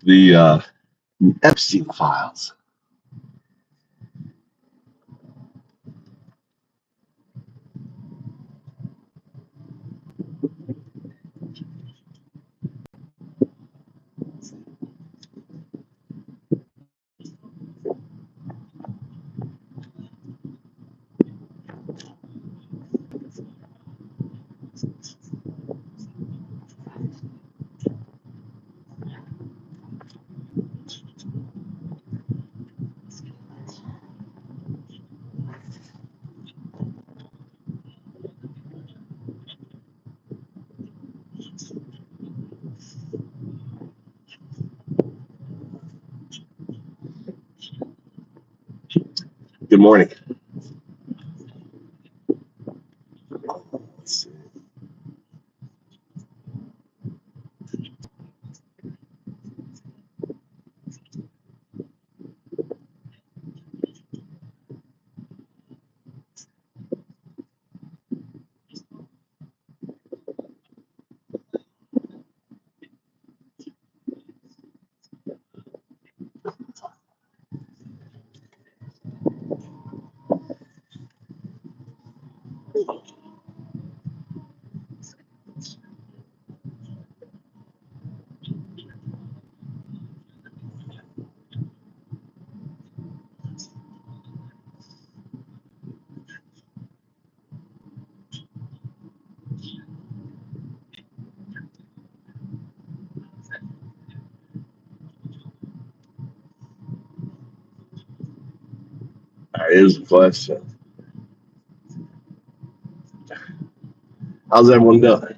the Epstein files. Good morning. Let's see. All right, here's the question. How's everyone doing?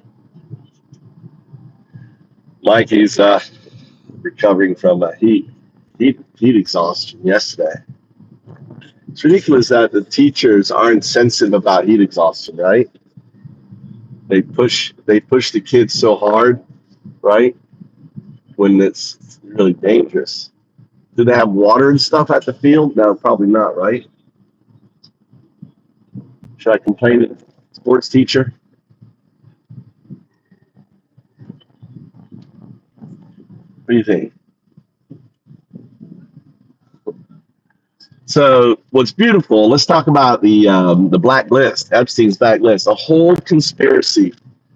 Mikey's recovering from heat exhaustion yesterday. It's ridiculous that the teachers aren't sensitive about heat exhaustion, right? They push the kids so hard, right? When it's really dangerous. Do they have water and stuff at the field? No, probably not, right? Should I complain to the sports teacher? What do you think? So what's beautiful, let's talk about the blacklist, Epstein's blacklist, a whole conspiracy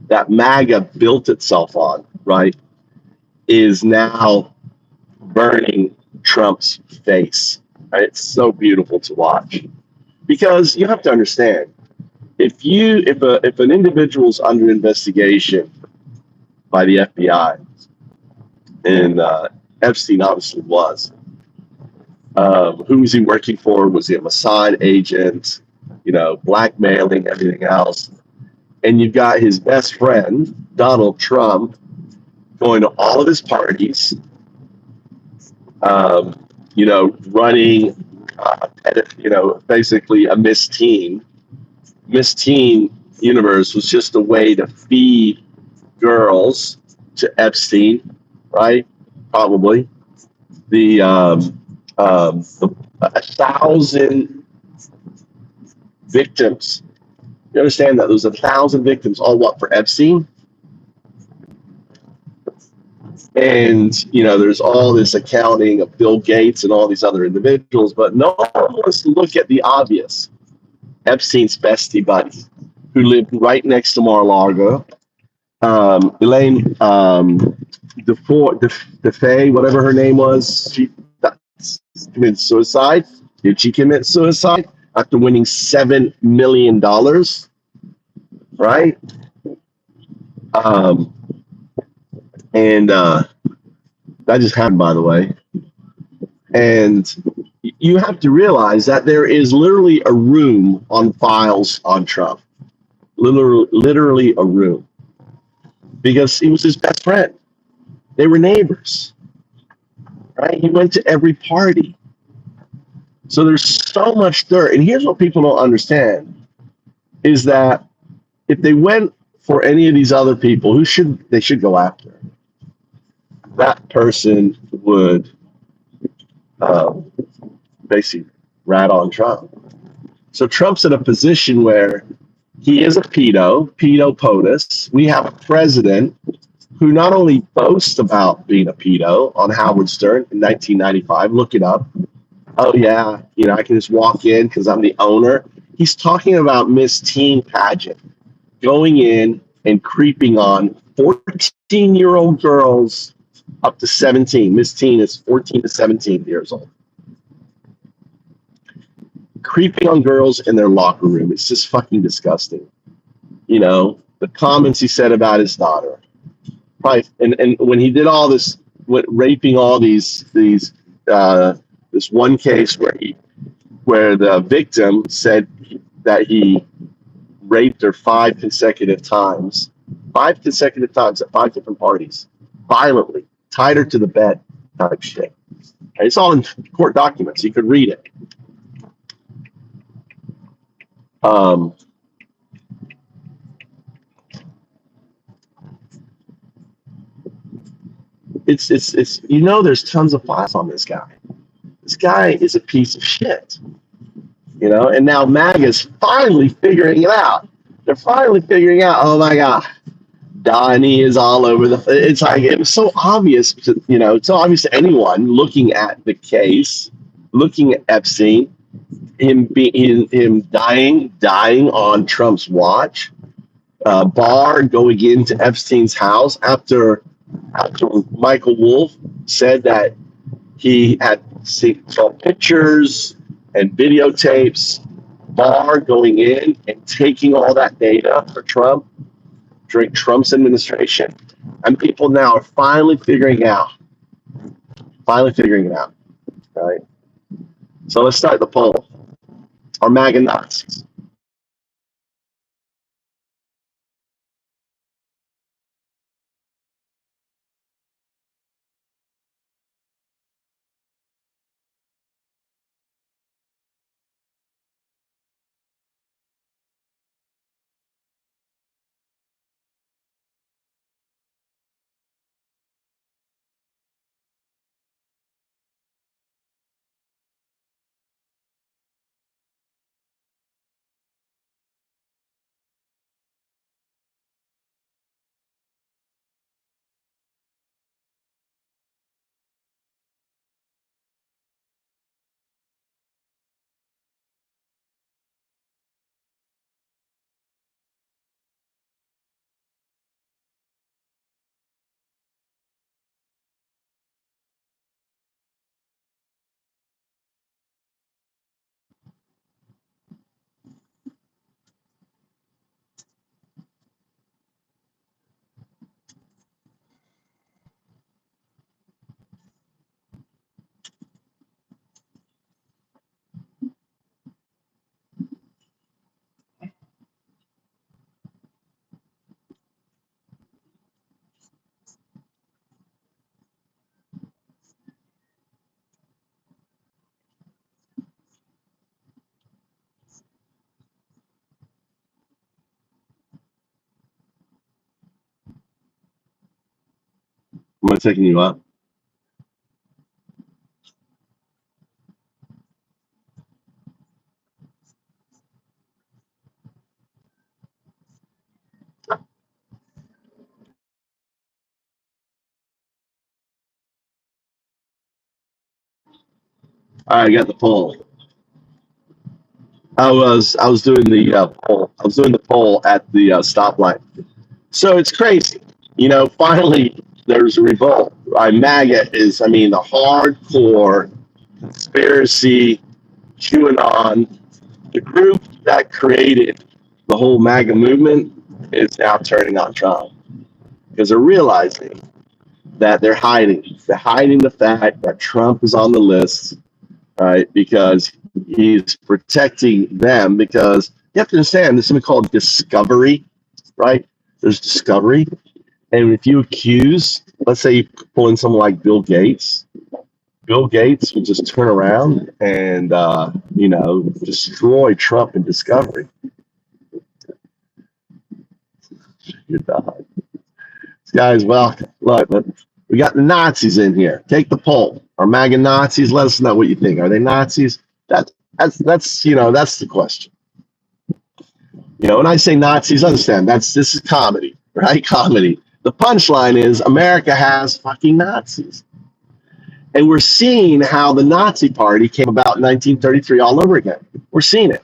that MAGA built itself on, right, is now burning Trump's face. Right? It's so beautiful to watch. Because you have to understand, if an individual's under investigation by the FBI, and Epstein obviously was, who was he working for? Was he a Mossad agent? Blackmailing, everything else. And you've got his best friend, Donald Trump, going to all of his parties, running, basically a Miss Teen. Miss Teen universe was just a way to feed girls to Epstein, right? Probably. The 1,000 victims. You understand that there's 1,000 victims, all what, for Epstein? And there's all this accounting of Bill Gates and all these other individuals, but no one wants to look at the obvious. Epstein's bestie buddy, who lived right next to Mar-a-Lago, Elaine DeFay, whatever her name was, she committed suicide. Did she commit suicide after winning $7 million? Right? And that just happened, by the way. And you have to realize that there is literally a room on files on Trump. Literally a room. Because he was his best friend. They were neighbors. Right? He went to every party. So there's so much dirt. And here's what people don't understand, is that if they went for any of these other people, they should go after? That person would basically rat on Trump. So Trump's in a position where he is a pedo POTUS. We have a president who not only boasts about being a pedo on Howard Stern in 1995, look it up. Oh yeah, I can just walk in because I'm the owner. He's talking about Miss Teen pageant going in and creeping on 14-year-old girls up to 17. Miss Teen is 14 to 17 years old. Creeping on girls in their locker room. It's just fucking disgusting. The comments he said about his daughter. Probably, and when he did all this, raping all these this one case where the victim said that he raped her 5 consecutive times at 5 different parties, violently, tied her to the bed, type shit. And it's all in court documents. You could read it. It's there's tons of files on this guy. This guy is a piece of shit. And now MAGA's finally figuring it out. They're finally figuring out, oh my God, Donnie is all over it's like, it was so obvious to, it's so obvious to anyone looking at the case, looking at Epstein, him dying on Trump's watch, Barr going into Epstein's house after Michael Wolff said that he had saw pictures and videotapes, Barr going in and taking all that data for Trump during Trump's administration. And people now are finally figuring it out. Right? So let's start the poll. Are MAGA Nazis? Am I taking you up? All right, I got the poll. I was doing the poll. I was doing the poll at the stoplight. So it's crazy. Finally there's a revolt. MAGA is, the hardcore conspiracy, QAnon, the group that created the whole MAGA movement is now turning on Trump because they're realizing that they're hiding. They're hiding the fact that Trump is on the list, right? Because he's protecting them. Because you have to understand, there's something called discovery, right? There's discovery. And if you accuse, let's say you pull in someone like Bill Gates will just turn around and, destroy Trump in discovery. Your dog. Guys, welcome. Look, we got the Nazis in here. Take the poll. Are MAGA Nazis? Let us know what you think. Are they Nazis? That's the question. When I say Nazis, understand this is comedy, right? Comedy. The punchline is America has fucking Nazis. And we're seeing how the Nazi Party came about in 1933 all over again. We're seeing it.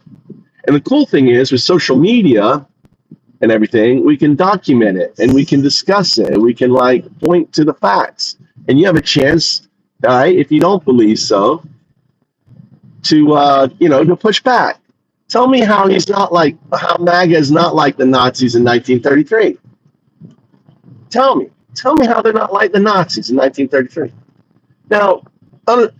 And the cool thing is, with social media and everything, we can document it and we can discuss it and we can like point to the facts. And you have a chance, right, if you don't believe so, to to push back. Tell me how how MAGA is not like the Nazis in 1933. Tell me how they're not like the Nazis in 1933. Now,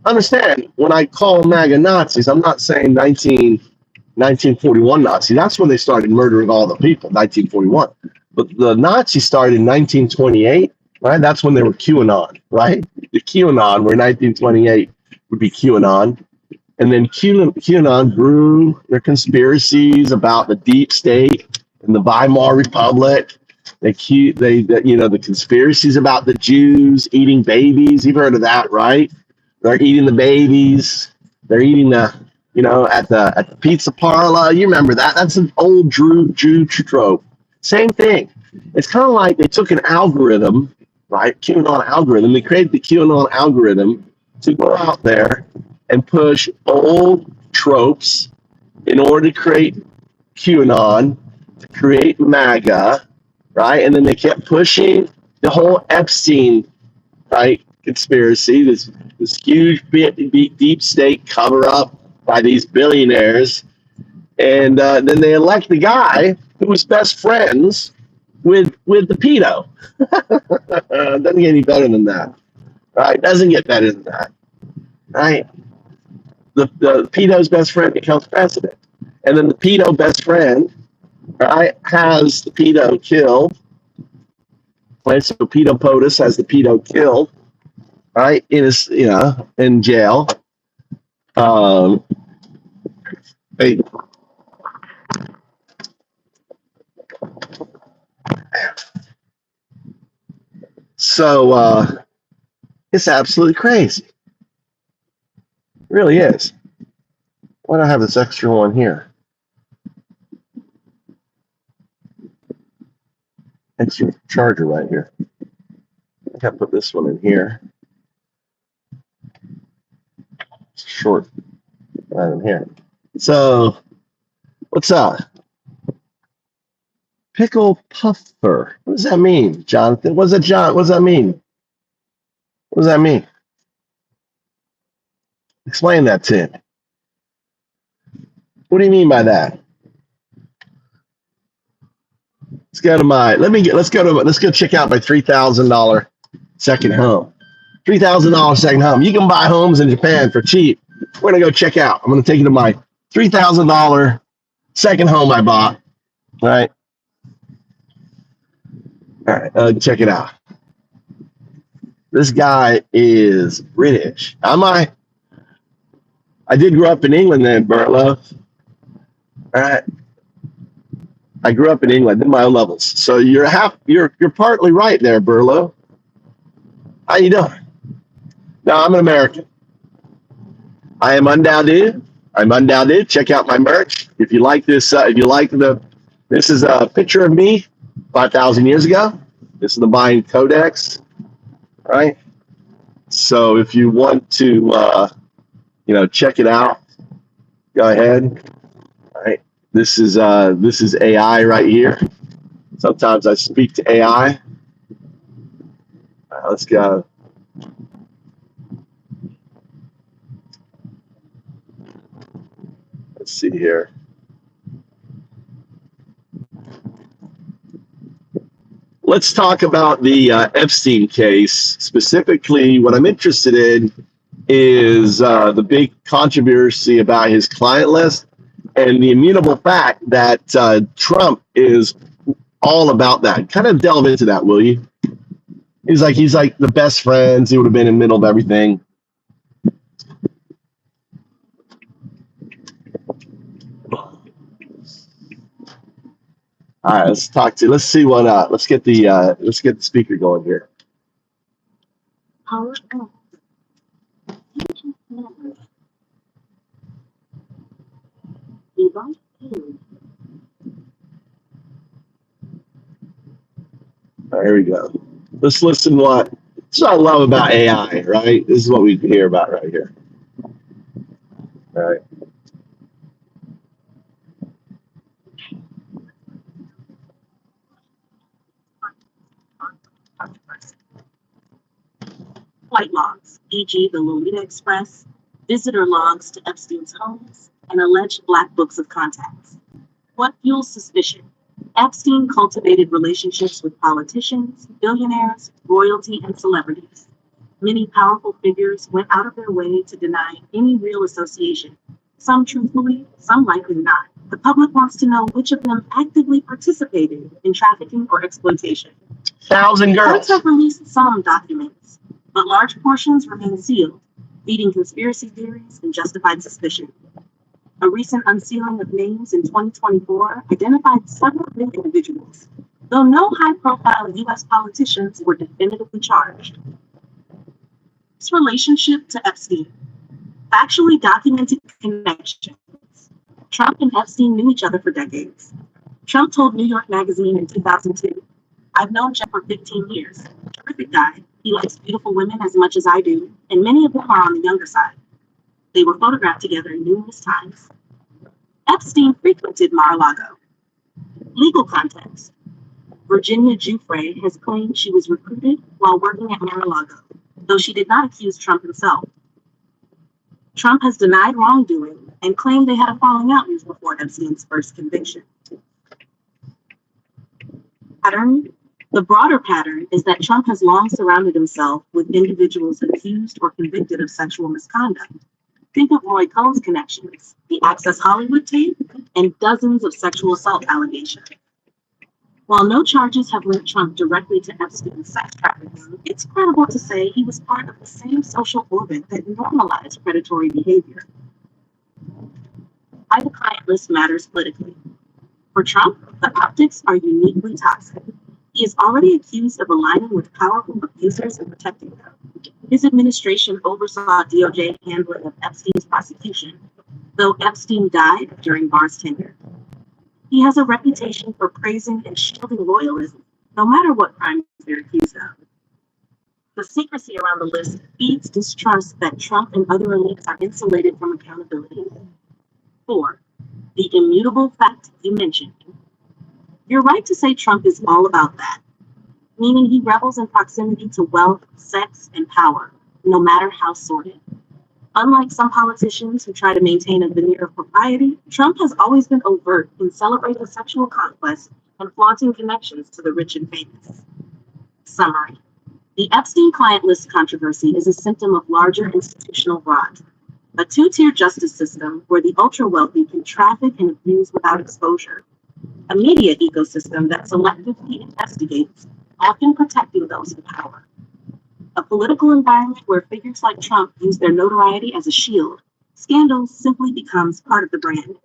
understand, when I call MAGA Nazis, I'm not saying 1941 Nazi. That's when they started murdering all the people, 1941. But the Nazis started in 1928, right? That's when they were QAnon, right? The QAnon, where 1928 would be QAnon. And then QAnon grew their conspiracies about the deep state and the Weimar Republic. The conspiracies about the Jews eating babies. You've heard of that, right? They're eating the babies. They're eating at the pizza parlor. You remember that? That's an old Jew trope. Same thing. It's kind of like they took an algorithm, right? QAnon algorithm. They created the QAnon algorithm to go out there and push old tropes in order to create QAnon, to create MAGA, right? And then they kept pushing the whole Epstein, right, conspiracy, this huge deep state cover up by these billionaires. And then they elect the guy who was best friends with the pedo. Doesn't get any better than that, right? Doesn't get better than that, right? The pedo's best friend becomes president. And then the pedo best friend, right, has the pedo killed. Right? So pedo POTUS has the pedo killed, right, in jail. Hey. So it's absolutely crazy. It really is. Why do I have this extra one here? It's your charger right here. I think I put this one in here. It's short right in here. So, what's up? Pickle puffer. What does that mean, Jonathan? What does that mean? What does that mean? Explain that to me. What do you mean by that? Let's go check out my $3,000 second home. $3,000 second home. You can buy homes in Japan for cheap. We're gonna go check out. I'm gonna take you to my $3,000 second home I bought. All right. All right. Check it out. This guy is British. I did grow up in England then, Bertlow. All right. I grew up in England, did my own levels. So you're partly right there, Bertlow. How you doing? No, I'm an American. I am undoubted. I'm undoubted. Check out my merch. If you like this, this is a picture of me 5,000 years ago. This is the Mayan Codex, right? So if you want to, check it out, go ahead. All right. This is AI right here. Sometimes I speak to AI. All right, let's go. Let's see here. Let's talk about the Epstein case. Specifically, what I'm interested in is the big controversy about his client list and the immutable fact that Trump is all about that. Kind of delve into that, will you? He's like the best friends. He would have been in the middle of everything. All right, let's talk to. Let's see what. Let's get the speaker going here. All There we go. Let's listen what. This is what I love about AI, right? This is what we hear about right here. All right. Flight logs, e.g., the Lolita Express, visitor logs to Epstein's homes, and alleged black books of contacts. What fuels suspicion? Epstein cultivated relationships with politicians, billionaires, royalty, and celebrities. Many powerful figures went out of their way to deny any real association, some truthfully, some likely not. The public wants to know which of them actively participated in trafficking or exploitation. 1,000 Courts girls. have released some documents, but large portions remain sealed, feeding conspiracy theories and justified suspicion. A recent unsealing of names in 2024 identified several new individuals, though no high-profile U.S. politicians were definitively charged. This relationship to Epstein, factually documented connections. Trump and Epstein knew each other for decades. Trump told New York Magazine in 2002, "I've known Jeff for 15 years. Terrific guy. He likes beautiful women as much as I do, and many of them are on the younger side." They were photographed together numerous times. Epstein frequented Mar-a-Lago. Legal context. Virginia Giuffre has claimed she was recruited while working at Mar-a-Lago, though she did not accuse Trump himself. Trump has denied wrongdoing and claimed they had a falling out years before Epstein's first conviction. Pattern. The broader pattern is that Trump has long surrounded himself with individuals accused or convicted of sexual misconduct. Think of Roy Cohn's connections, the Access Hollywood tape, and dozens of sexual assault allegations. While no charges have linked Trump directly to Epstein's sex trafficking, it's credible to say he was part of the same social orbit that normalized predatory behavior. Why the client list matters politically. For Trump, the optics are uniquely toxic. He is already accused of aligning with powerful abusers and protecting them. His administration oversaw DOJ handling of Epstein's prosecution, though Epstein died during Barr's tenure. He has a reputation for praising and shielding loyalism, no matter what crimes they're accused of. The secrecy around the list feeds distrust that Trump and other elites are insulated from accountability. 4. The immutable fact you mentioned. You're right to say Trump is all about that, meaning he revels in proximity to wealth, sex, and power, no matter how sordid. Unlike some politicians who try to maintain a veneer of propriety, Trump has always been overt in celebrating sexual conquest and flaunting connections to the rich and famous. Summary. The Epstein client list controversy is a symptom of larger institutional rot, a two-tier justice system where the ultra-wealthy can traffic and abuse without exposure, a media ecosystem that selectively investigates, often protecting those in power, a political environment where figures like Trump use their notoriety as a shield. Scandal simply becomes part of the brand.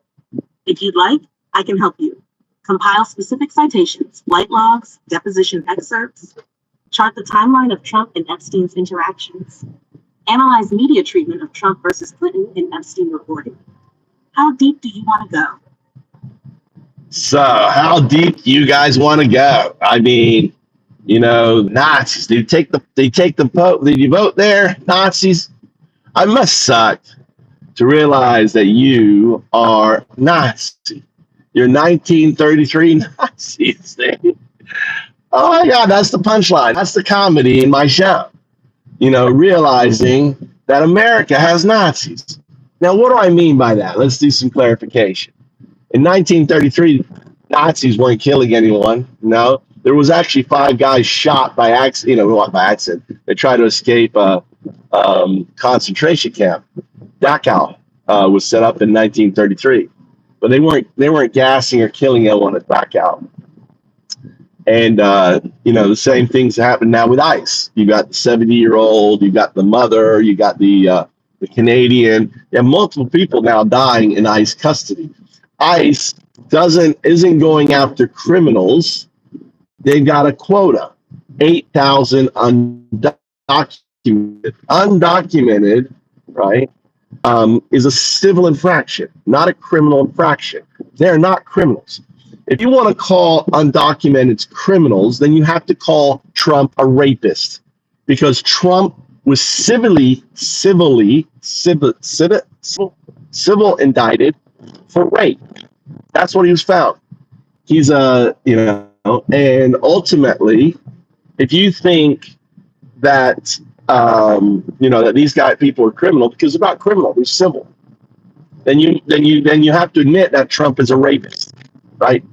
If you'd like, I can help you. Compile specific citations, flight logs, deposition excerpts, chart the timeline of Trump and Epstein's interactions, analyze media treatment of Trump versus Clinton in Epstein reporting. How deep do you want to go? So, how deep do you guys want to go? I mean, you know, Nazis. They take the vote. Did you vote there, Nazis? I must suck to realize that you are Nazi. You're 1933 Nazis. Oh my God, that's the punchline. That's the comedy in my show. You know, realizing that America has Nazis. Now, what do I mean by that? Let's do some clarification. In 1933, Nazis weren't killing anyone. No, there was actually 5 guys shot by accident. You know, not by accident. They tried to escape a concentration camp. Dachau was set up in 1933, but they weren't gassing or killing anyone at Dachau. And you know, the same things happen now with ICE. You got the 70-year-old, you got the mother, you got the Canadian. You have multiple people now dying in ICE custody. ICE isn't going after criminals. They've got a quota, 8,000 undocumented, right? Is a civil infraction, not a criminal infraction. They're not criminals. If you want to call undocumented criminals, then you have to call Trump a rapist, because Trump was civil indicted for rape. That's what he was found. He's and ultimately, if you think that that these people are criminal, because they're not criminal, they're civil, then you have to admit that Trump is a rapist, right?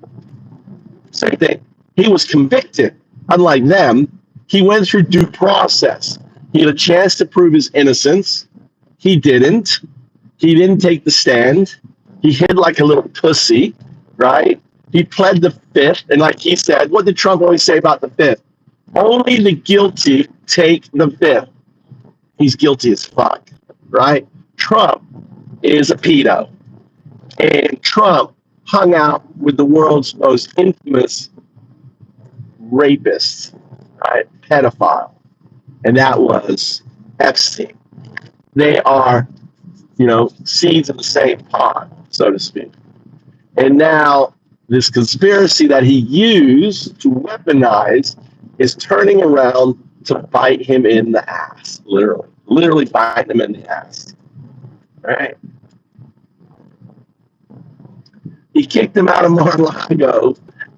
Same thing. He was convicted. Unlike them, he went through due process. He had a chance to prove his innocence. He didn't. He didn't take the stand. He hid like a little pussy, right? He pled the fifth, and like he said, what did Trump always say about the fifth? Only the guilty take the fifth. He's guilty as fuck, right? Trump is a pedo, and Trump hung out with the world's most infamous rapist, right? Pedophile, and that was Epstein. They are, seeds of the same pot, so to speak. And now this conspiracy that he used to weaponize is turning around to bite him in the ass, literally biting him in the ass, right? He kicked him out of Mar-a-Lago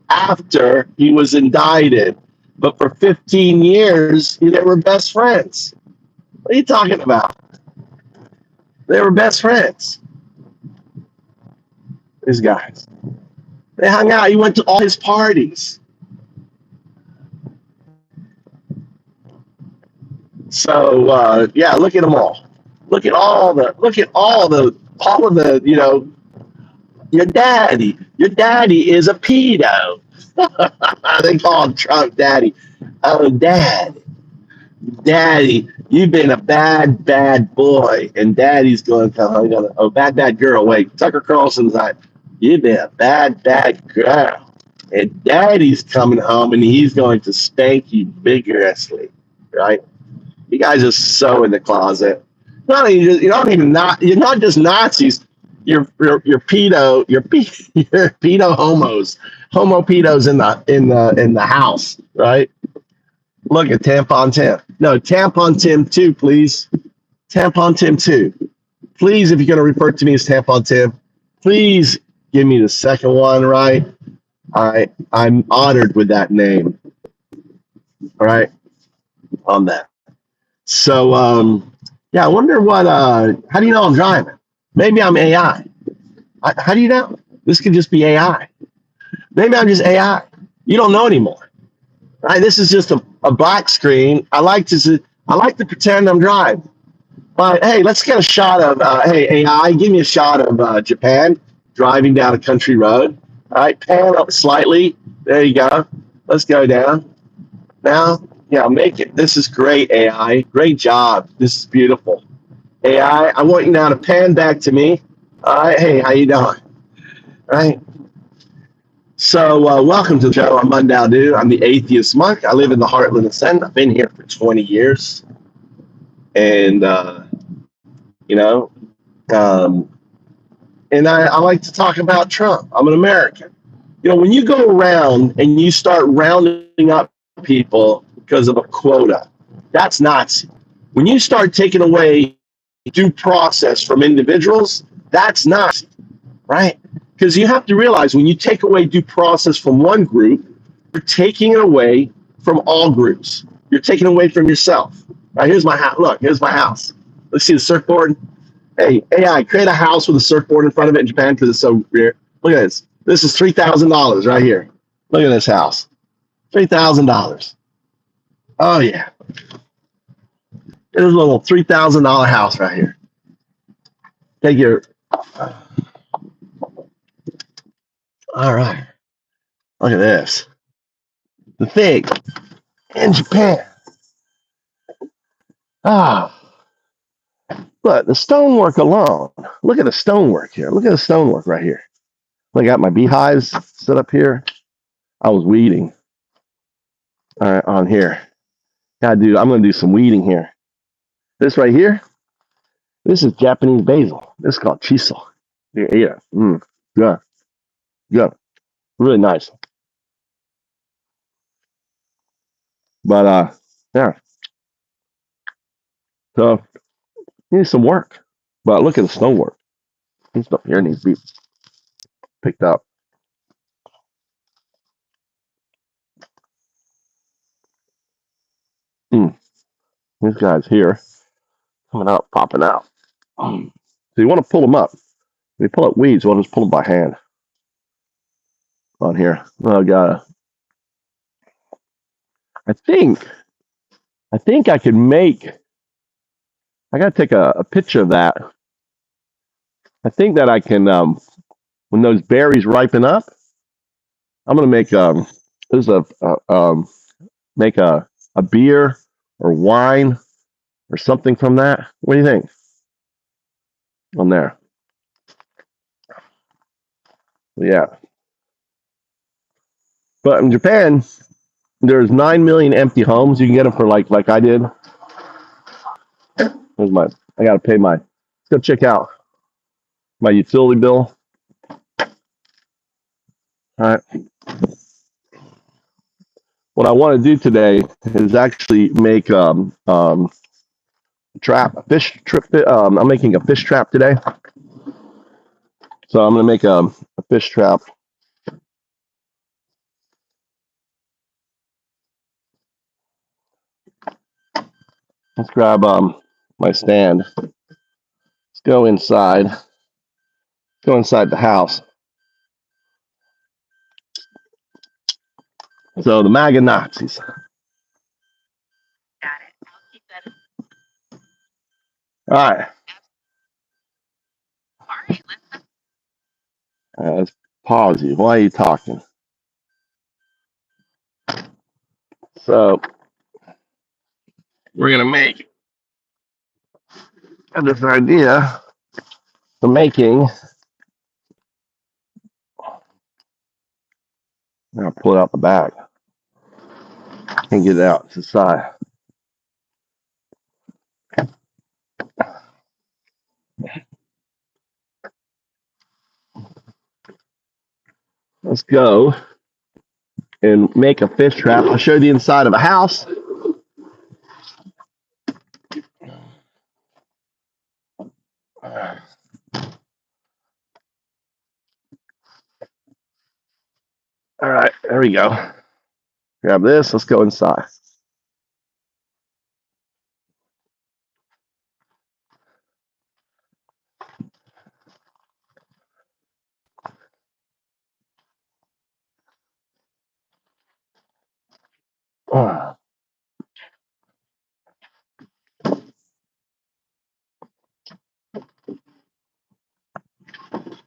after he was indicted, but for 15 years, they were best friends. What are you talking about? They were best friends. These guys. They hung out. He went to all his parties. So look at them all. Look at all the your daddy is a pedo. They call him Trump daddy. Oh, daddy, you've been a bad boy. And daddy's going bad girl. Wait, Tucker Carlson's like, you've been a bad girl. And daddy's coming home and he's going to spank you vigorously, right? You guys are so in the closet. You're not just Nazis. You're pedo homos, homo pedos in the house, right? Look at Tampon Tim. No, Tampon Tim 2, please. Tampon Tim 2. Please, if you're going to refer to me as Tampon Tim, please give me the second one, right? I'm honored with that name. All right, on that. So, I wonder how do you know I'm driving? Maybe I'm AI. How do you know? This could just be AI. Maybe I'm just AI. You don't know anymore, right? This is just a black screen. I like to pretend I'm driving. But hey, let's get a shot of hey AI, give me a shot of Japan driving down a country road. All right, pan up slightly. There you go. Let's go down. Now, make it. This is great, AI. Great job. This is beautiful. AI, I want you now to pan back to me. All right, hey, how you doing? All right. So welcome to the show. I'm Mundao Dude. I'm the atheist monk. I live in the heartland of Zen. I've been here for 20 years. And, and I like to talk about Trump. I'm an American. When you go around and you start rounding up people because of a quota, that's Nazi. When you start taking away due process from individuals, that's Nazi, right? Because you have to realize when you take away due process from one group, you're taking it away from all groups. You're taking it away from yourself. Right, here's my house. Look, here's my house. Let's see the surfboard. Hey, AI, create a house with a surfboard in front of it in Japan because it's so rare. Look at this. This is $3,000 right here. Look at this house. $3,000. Oh, yeah. There's a little $3,000 house right here. Take your... All right. Look at this. The thing in Japan. But the stonework alone, look at the stonework here. Look at the stonework right here. I got my beehives set up here. I was weeding. All right, on here. I'm going to do some weeding here. This right here, this is Japanese basil. This is called chiso. Yeah. Good. Really nice. But yeah. So needs some work. But look at the snow work. This stuff here needs to be picked up. These guys here coming out, popping out. So you want to pull them up. When you pull up weeds, you want to just pull them by hand. On here. Oh, God. I think I could make. I gotta take a picture of that. I think that I can. When those berries ripen up, I'm gonna make make a beer or wine or something from that. What do you think? On there. Yeah. But in Japan, there's 9 million empty homes. You can get them for like I did. There's my. I gotta pay my. Let's go check out my utility bill. All right. What I want to do today is actually make trap, a fish trip. I'm making a fish trap today. So I'm going to make a fish trap. Let's grab my stand. Let's go inside. Go inside the house. So the MAGA Nazis. Got it. I'll keep that. All right. All right. Let's pause you. Why are you talking? So we're going to make this idea for making. I'll pull it out the bag and get it out to the side. Let's go and make a fish trap. I'll show you the inside of a house. All right, there we go. Grab this. Let's go inside.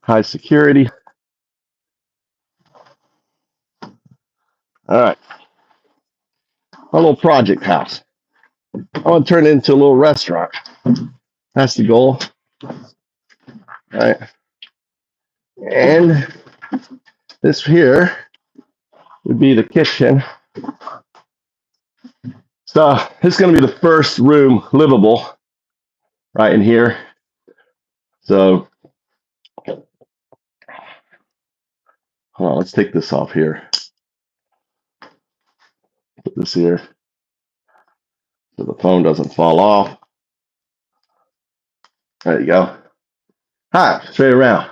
High security. All right. A little project house. I want to turn it into a little restaurant. That's the goal. All right. And this here would be the kitchen. So this is going to be the first room livable right in here. So hold on, let's take this off here. Put this here so the phone doesn't fall off. There you go. Hi, straight around.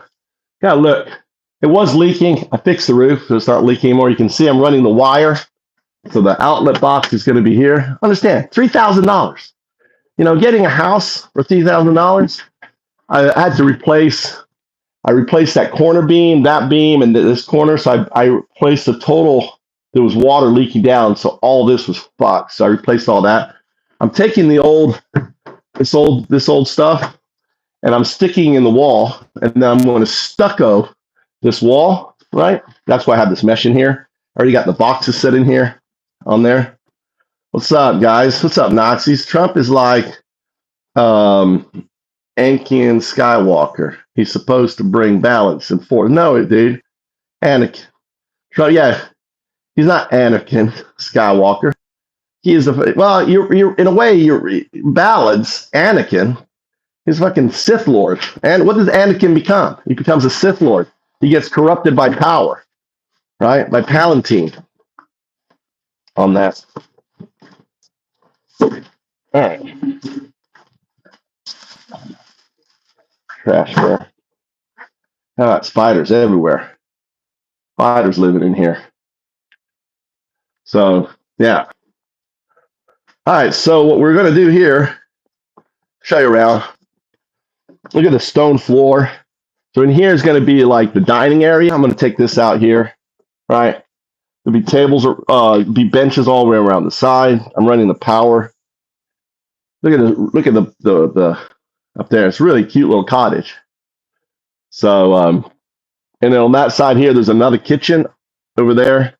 Yeah, look, it was leaking. I fixed the roof so it's not leaking anymore. You can see I'm running the wire. So the outlet box is going to be here. Understand, $3,000. You know, getting a house for $3,000, I had to replace. I replaced that corner beam, that beam, and this corner. So I replaced the total. There was water leaking down, so all this was fucked. So I replaced all that. I'm taking this old stuff, and I'm sticking in the wall, and then I'm going to stucco this wall. Right. That's why I have this mesh in here. I already got the boxes set in here, on there. What's up, guys? What's up, Nazis? Trump is like Anakin Skywalker. He's supposed to bring balance and force. No, dude. Anakin. Trump, yeah. He's not Anakin Skywalker. He is you're in a way, you're balance. Anakin. He's fucking Sith Lord. And what does Anakin become? He becomes a Sith Lord. He gets corrupted by power. right? My Palatine on that. All right. Trash there. Spiders everywhere. Spiders living in here. So, yeah. All right. So, what we're going to do here, show you around. Look at the stone floor. So, in here is going to be like the dining area. I'm going to take this out here, right? There'll be tables or be benches all the way around the side. I'm running the power. Look at the up there. It's a really cute little cottage. So, and then on that side here, there's another kitchen over there.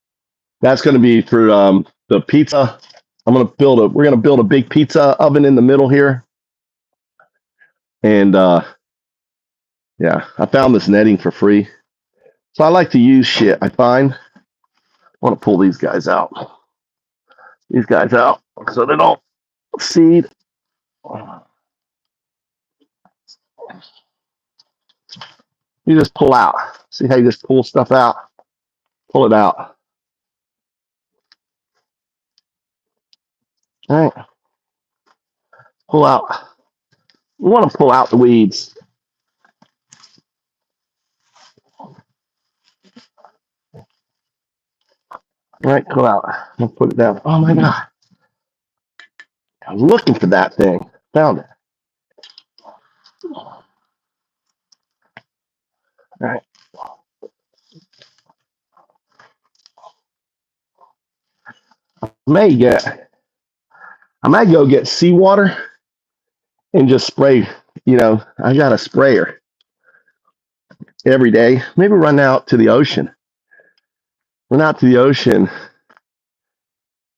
That's going to be for the pizza. We're going to build a big pizza oven in the middle here. And yeah, I found this netting for free. So I like to use shit I find. I want to pull these guys out. So they don't seed. You just pull out. See how you just pull stuff out? Pull it out. All right. Pull out. We want to pull out the weeds. All right, pull out. I'll put it down. Oh my God. I was looking for that thing. Found it. All right. I might go get seawater and just spray. I got a sprayer every day. Maybe run out to the ocean. Run out to the ocean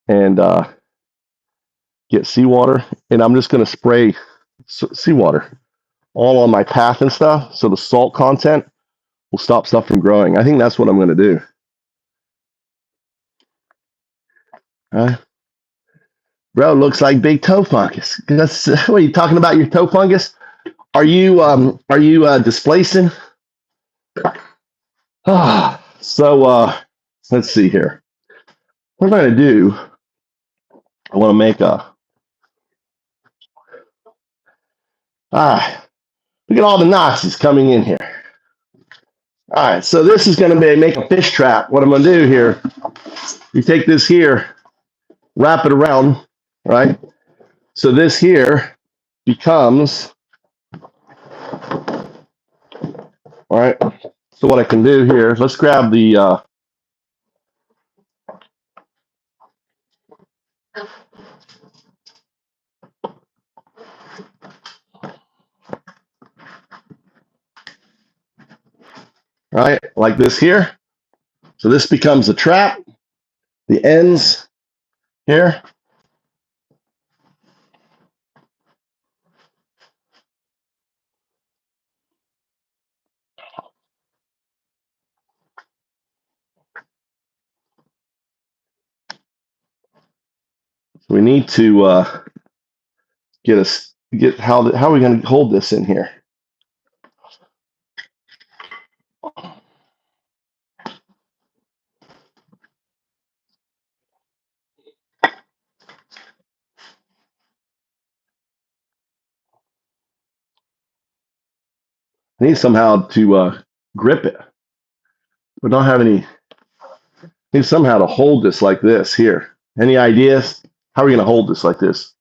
and get seawater. And I'm just going to spray seawater all on my path and stuff. So the salt content will stop stuff from growing. I think that's what I'm going to do. Bro, looks like big toe fungus. What are you talking about? Your toe fungus? Are you displacing? So let's see here. What am I going to do? I want to make look at all the Nazis coming in here. All right, so this is going to make a fish trap. What I'm going to do here, you take this here, wrap it around, right? So this here becomes, all right. So what I can do here, let's grab the right, like this here. So this becomes a trap. The ends here. So we need to get how are we going to hold this in here? I need somehow to grip it. We don't have any. Need somehow to hold this like this here. Any ideas? How are we going to hold this like this?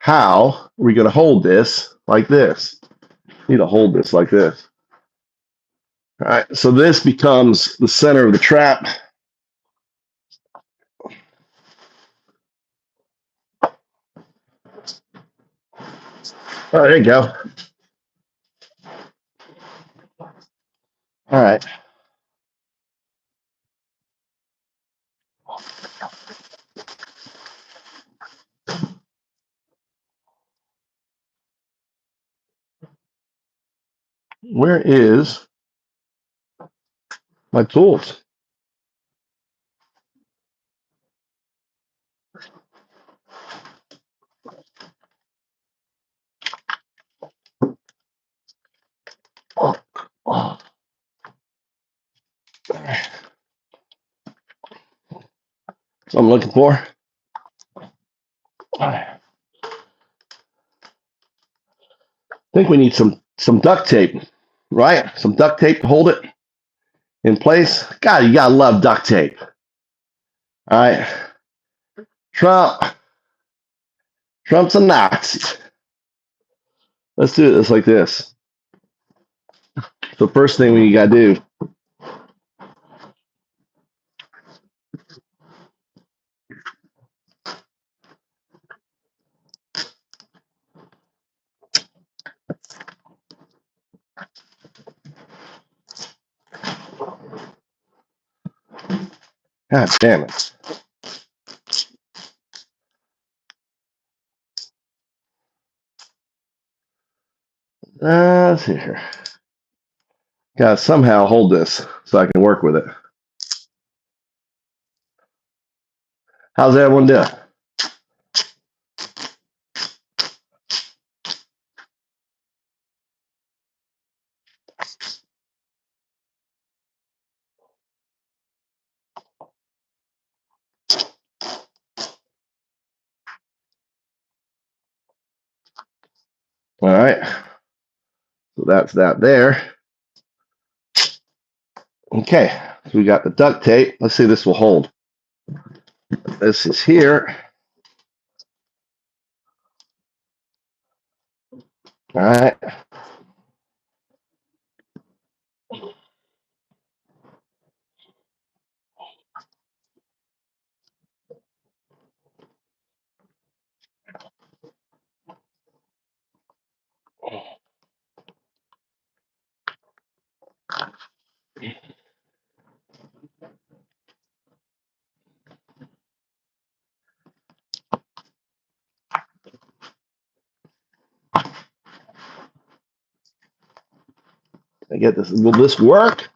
How are we going to hold this like this? Need to hold this like this. All right, so this becomes the center of the trap. Oh, there you go. All right. Where is my tools? So I'm looking for. I think we need some duct tape, right? Some duct tape to hold it in place. God, you gotta love duct tape. All right. Trump's a Nazi. Let's do this like this. So first thing we gotta do. God damn it. Let's see here. Gotta somehow hold this so I can work with it. How's everyone doing? All right. So that's that there. Okay. So we got the duct tape. Let's see if this will hold. This is here. All right. I get this. Will this work?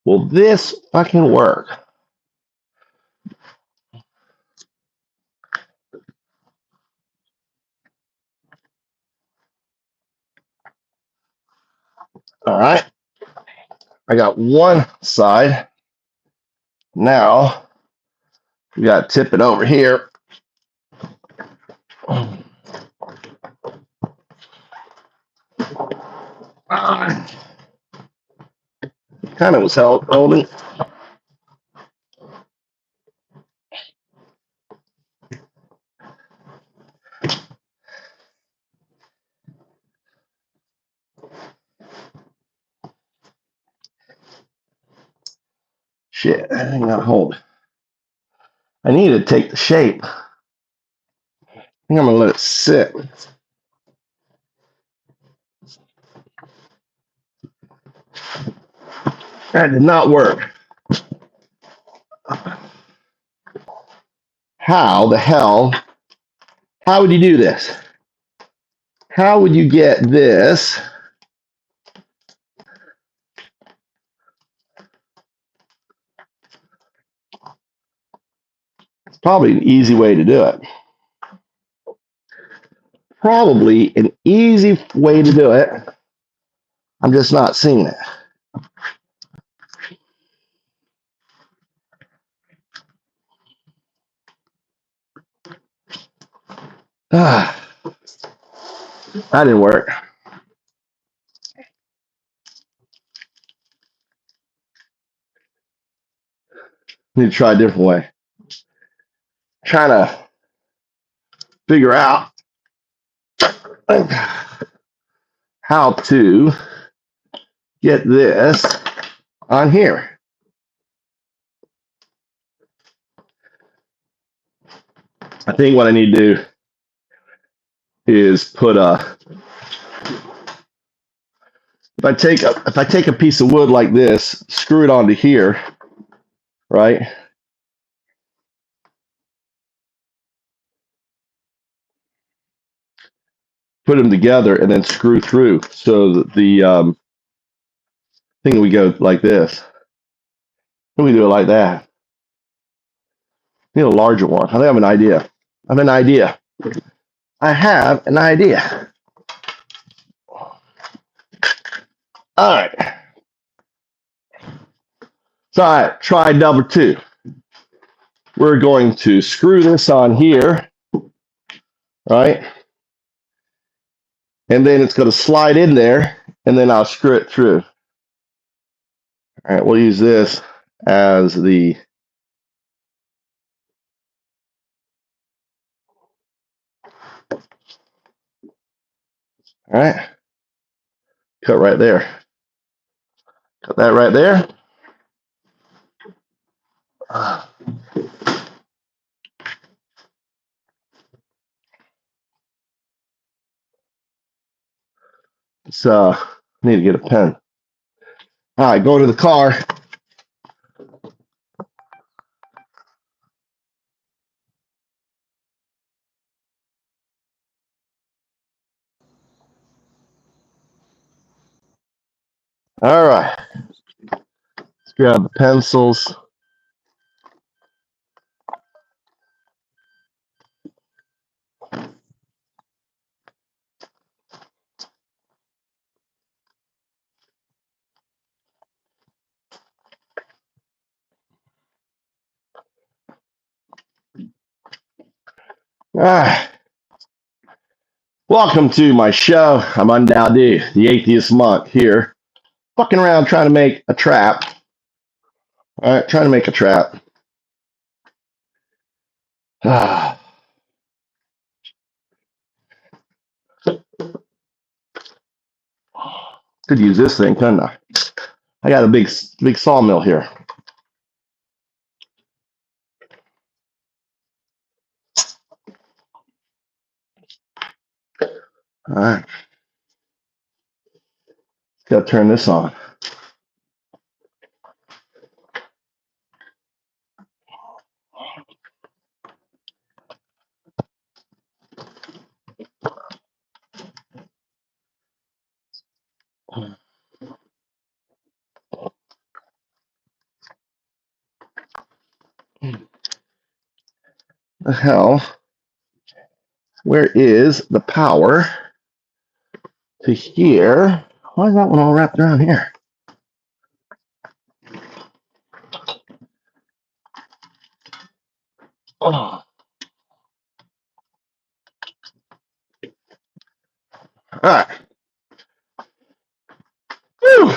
Will this fucking work? All right. I got one side. Now we got to tip it over here. Kind of was holding. Shit, I ain't got to hold. I need to take the shape. I think I'm going to let it sit. That did not work. How the hell? How would you do this? How would you get this? It's probably an easy way to do it. Probably an easy way to do it. I'm just not seeing it. That didn't work. Need to try a different way. Trying to figure out how to get this on here. I think what I need to do is put if I take a piece of wood like this, screw it onto here, right? Put them together and then screw through so that the thing we go like this. We do it like that. Need a larger one. I think I have an idea. I have an idea. I have an idea. All right. So, all right, try number 2. we're going to screw this on here, right? And then it's going to slide in there, and then I'll screw it through. All right, we'll use this as the all right. Cut right there. Cut that right there. So need to get a pen. All right, go to the car. All right, let's grab the pencils. All right. Welcome to my show. I'm Undowdy, the atheist monk here, fucking around trying to make a trap. All right, trying to make a trap. Could use this thing, couldn't I? I got a big sawmill here. All right, got to turn this on. The hell? Where is the power to here? Why is that one all wrapped around here? Oh. All right. Whew.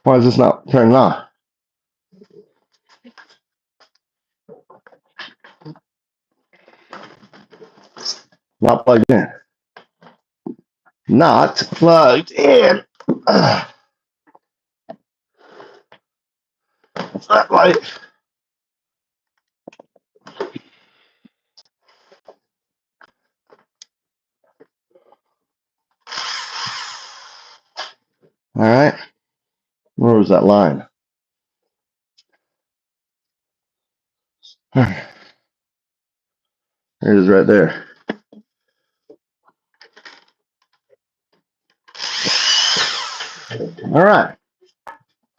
Why is this not turning on? Not plugged in. Not plugged in. What's that light? All right. Where was that line? There it is right there. All right.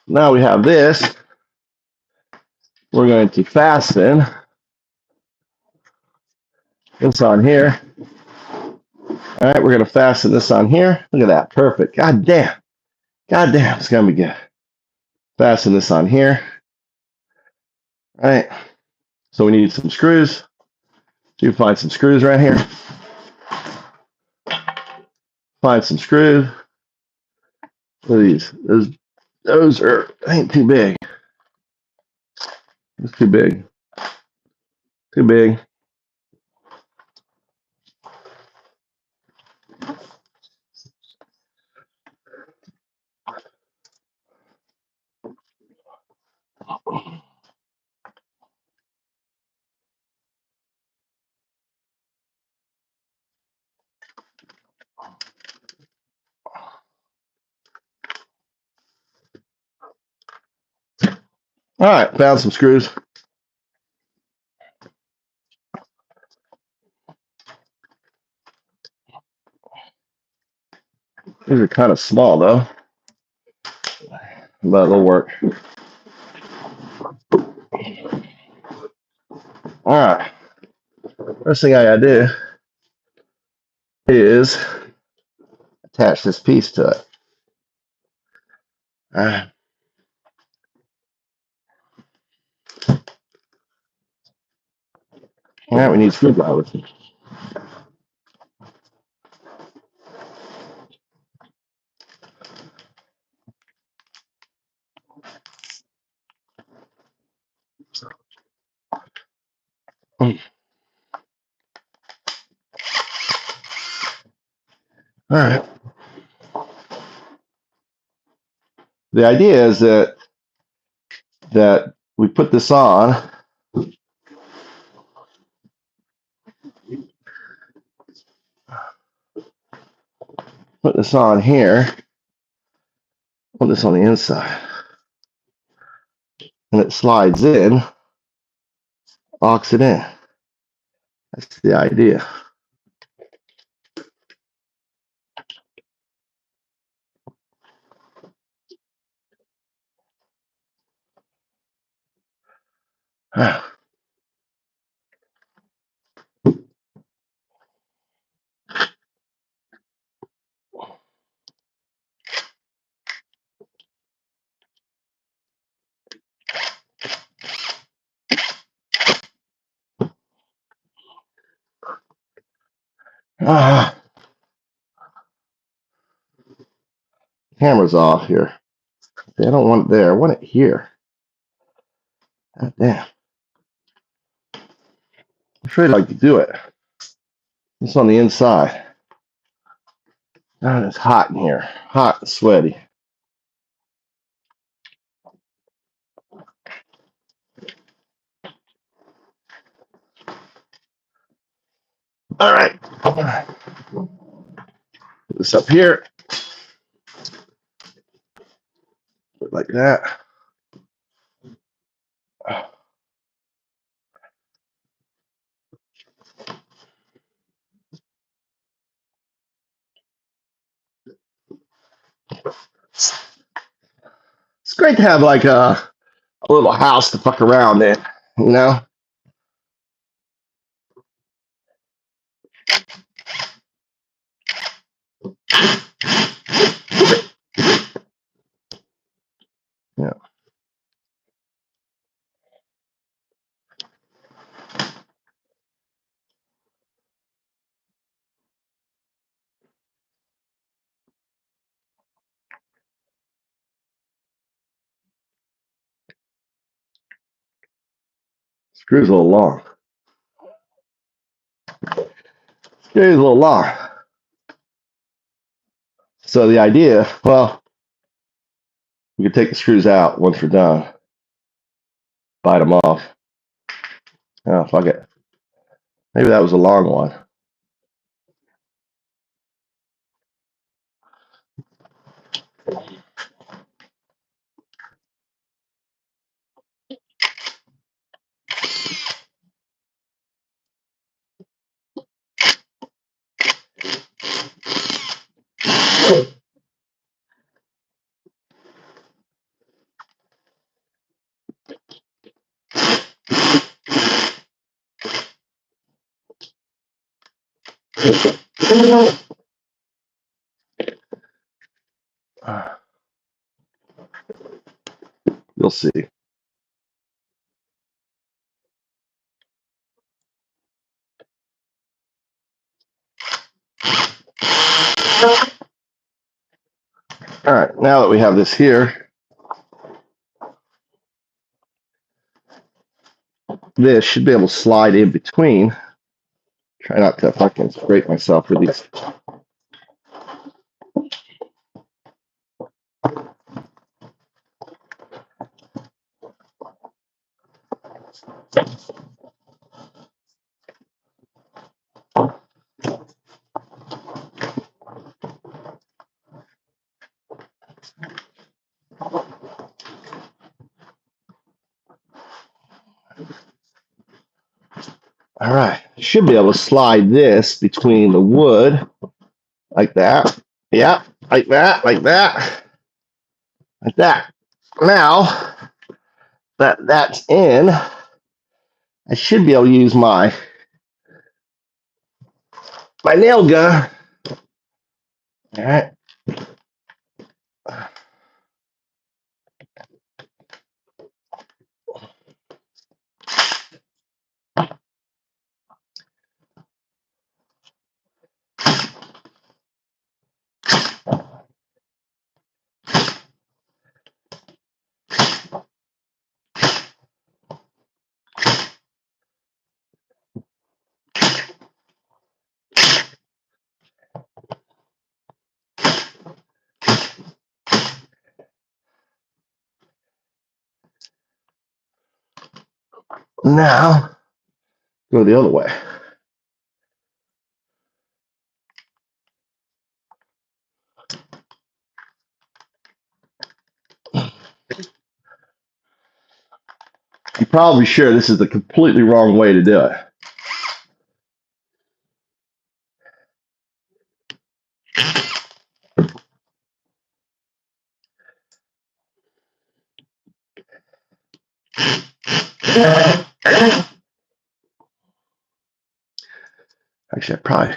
Now we have this. We're going to fasten this on here. All right, we're going to fasten this on here. Look at that. Perfect. God damn. God damn. It's going to be good. Fasten this on here. All right. So we need some screws. So you find some screws right here. Find some screws. What are these? Those are ain't too big. It's too big. Too big. All right, found some screws. These are kind of small though, but it'll work. All right. First thing I gotta do is attach this piece to it. All right. All right, we need screwdrivers. All right. The idea is that we put this on. Put this on here. Put this on the inside, and it slides in. Locks it in. That's the idea. Camera's off here. I don't want it there. I want it here. God damn. I'm sure I'd like to do it. It's on the inside. God, it's hot in here. Hot and sweaty. All right. Put this up here. Put it like that. It's great to have like a little house to fuck around in, you know? Yeah. Screw's a little long. Screw's a little long. So the idea, well, we could take the screws out once we're done. Bite them off. Oh, fuck it. Maybe that was a long one. You'll see. All right, now that we have this here, this should be able to slide in between. Try not to fucking scrape myself with these. All right, should be able to slide this between the wood like that. Yeah, like that, like that, like that. Now that that's in, I should be able to use my nail gun. All right. Now, go the other way. I'm probably sure this is the completely wrong way to do it. Actually, I probably.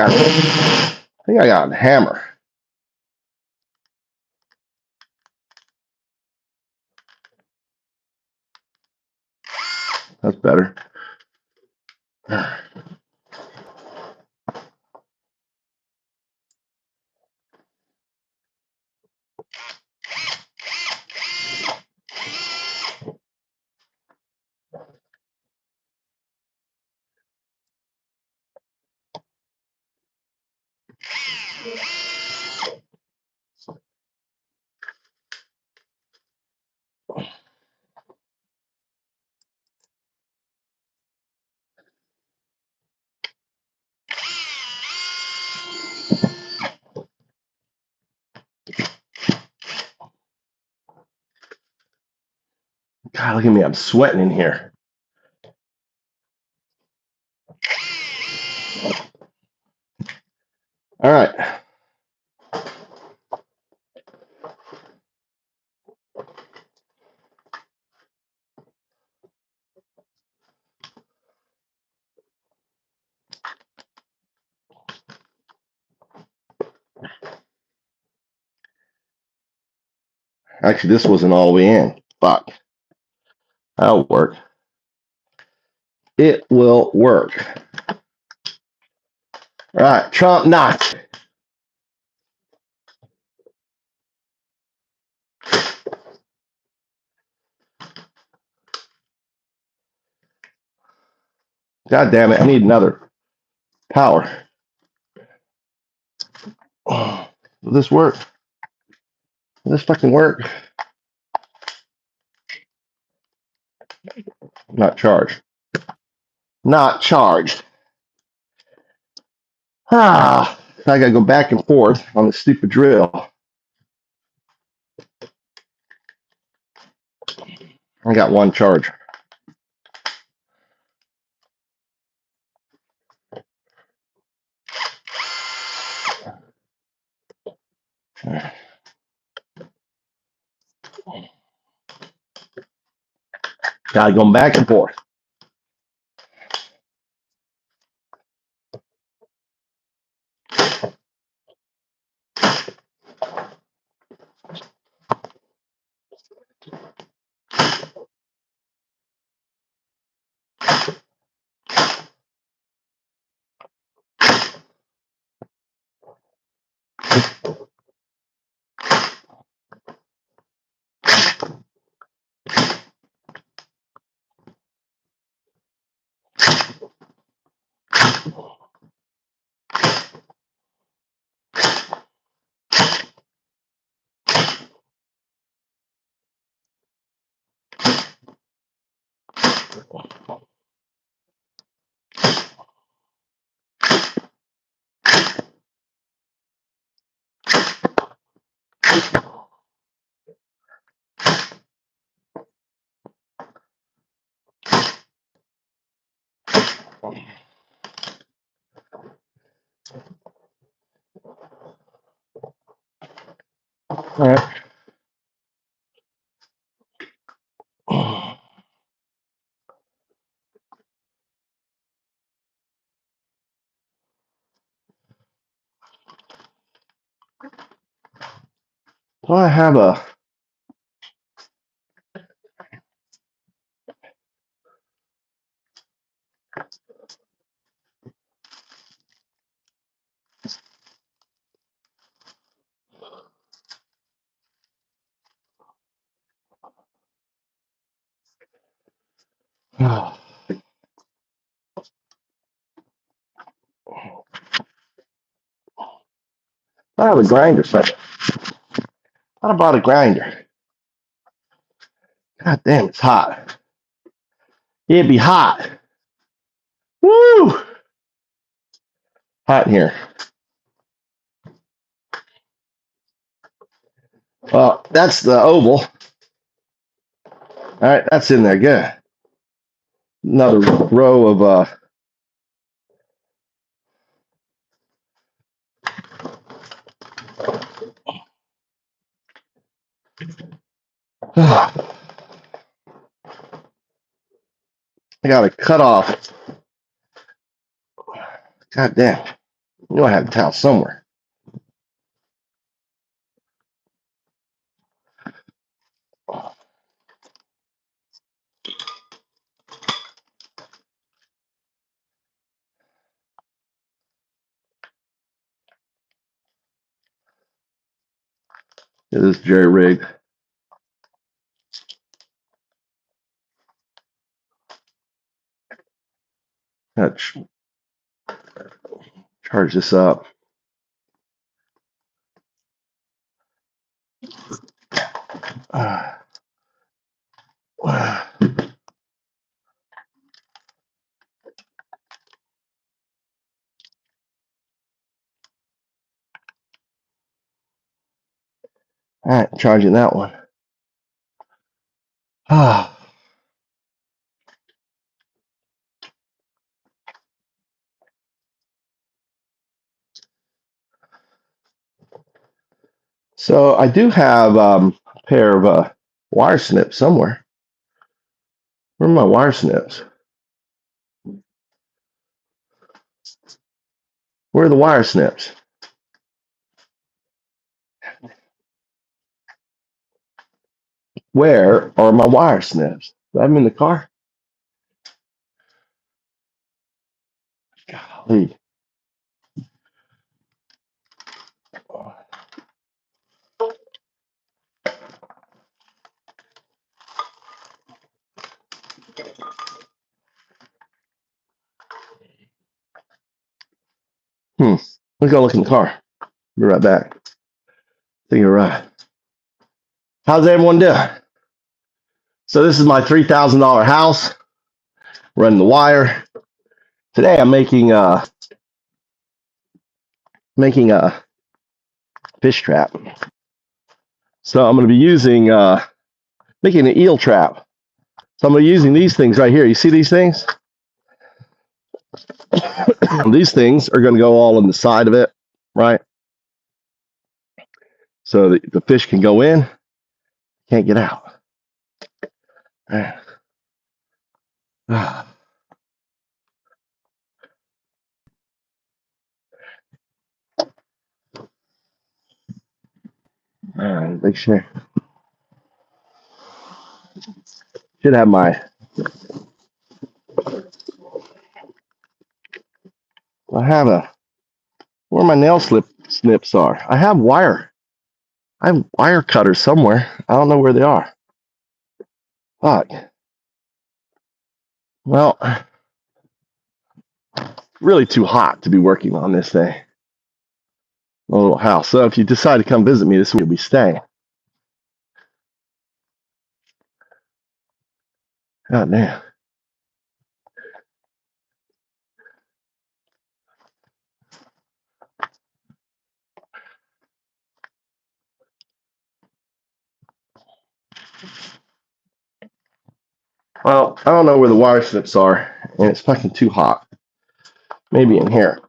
I think I got a hammer. That's better. God, look at me. I'm sweating in here. All right. Actually, this wasn't all the way in. Fuck. That'll work. It will work. All right. Trump not. God damn it. I need another power. Will this work? Will this fucking work? Not charged. Not charged. I gotta go back and forth on the stupid drill. I got one charge. Gotta go back and forth. All right. Well, I have a I have a grinder. So I bought a grinder. God damn, it's hot. It'd be hot. Woo! Hot in here. Well, that's the oval. All right, that's in there. Good. Another row of I gotta cut off. God damn. You know I have a towel somewhere. It is jerry rigged. Charge this up. All right, charging that one. So I do have a pair of wire snips somewhere. Where are my wire snips? Where are the wire snips? Where are my wire snips? Do I have them in the car? Golly. Let's go look in the car. Be right back. Take a ride. How's everyone doing? So this is my $3,000 house. Running the wire. Today I'm making a fish trap. So I'm going to be using making an eel trap. So I'm going to be using these things right here. You see these things? These things are going to go all on the side of it, right? So the fish can go in, can't get out. All right, make sure. Should have my. I have where my nail snips are. I have wire cutters somewhere. I don't know where they are. Fuck. Well, really too hot to be working on this thing. A little house. So if you decide to come visit me, this is where you'll be staying. God damn. Well, I don't know where the wire snips are, and it's fucking too hot. Maybe in here.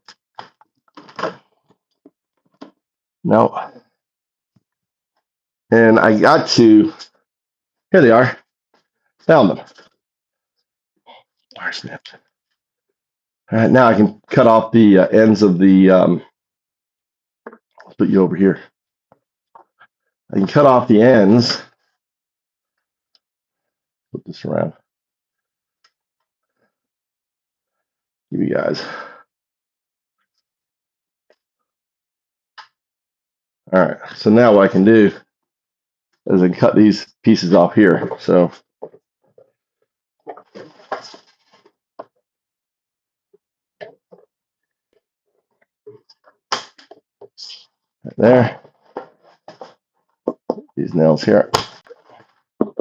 No. And I got to. Here they are. Found them. Wire snips. All right, now I can cut off the ends of the. I'll put you over here. I can cut off the ends. Flip this around. Give you guys. All right, so now what I can do is I can cut these pieces off here. So right there, these nails here. All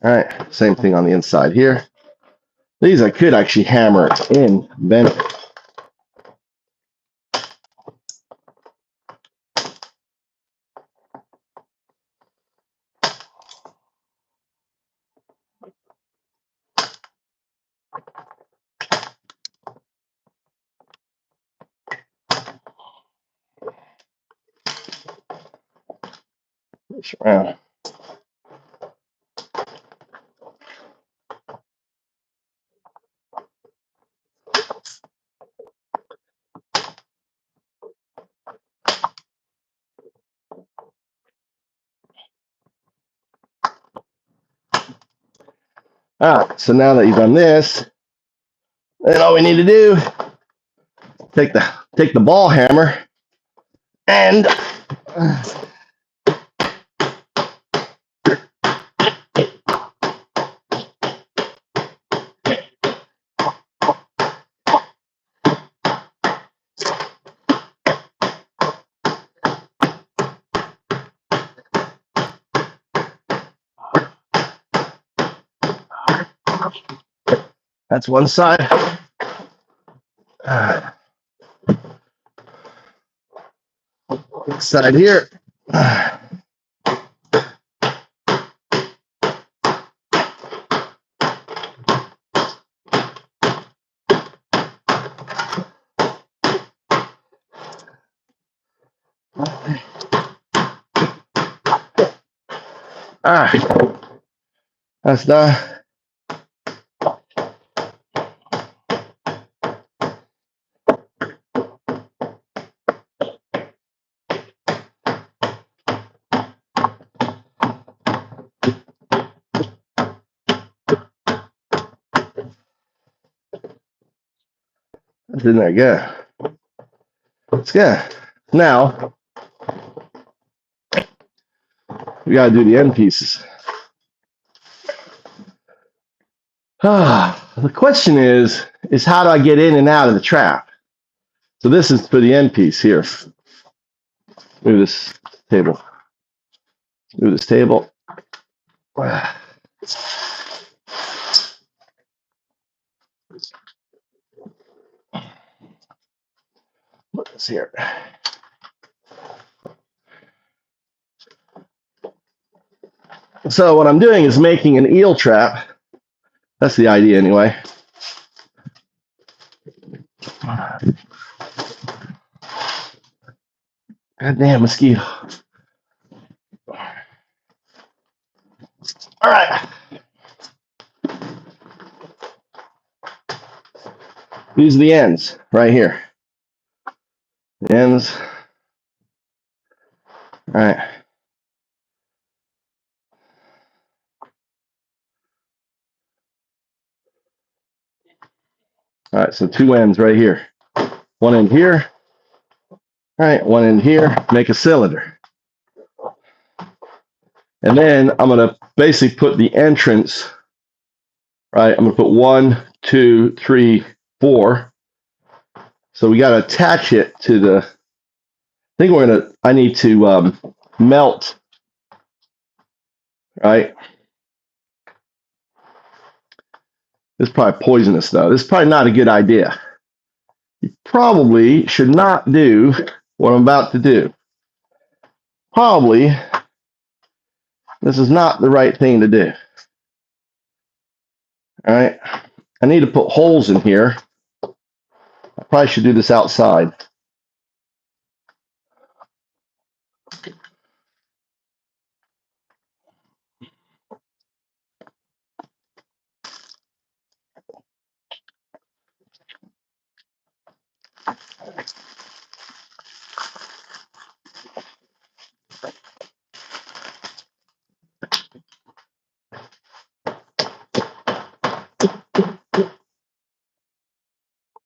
right, same thing on the inside here. These I could actually hammer in, bend it. This around. All right, so now that you've done this, then all we need to do, take the ball hammer and that's one side. This side here. All right, that's done. That's in there good. It's good. Now we gotta do the end pieces. The question is how do I get in and out of the trap? So this is for the end piece here. Move this table. Move this table. Put this here. So what I'm doing is making an eel trap. That's the idea anyway. Goddamn mosquito. All right. These are the ends right here. The ends. All right. All right, so two ends right here. One end here. All right, one end here. Make a cylinder. And then I'm going to basically put the entrance, right? I'm going to put 1, 2, 3, 4. So we got to attach it to the, I think I need to melt, right? This is probably poisonous though. This is probably not a good idea. You probably should not do what I'm about to do. Probably, this is not the right thing to do. All right, I need to put holes in here. I probably should do this outside.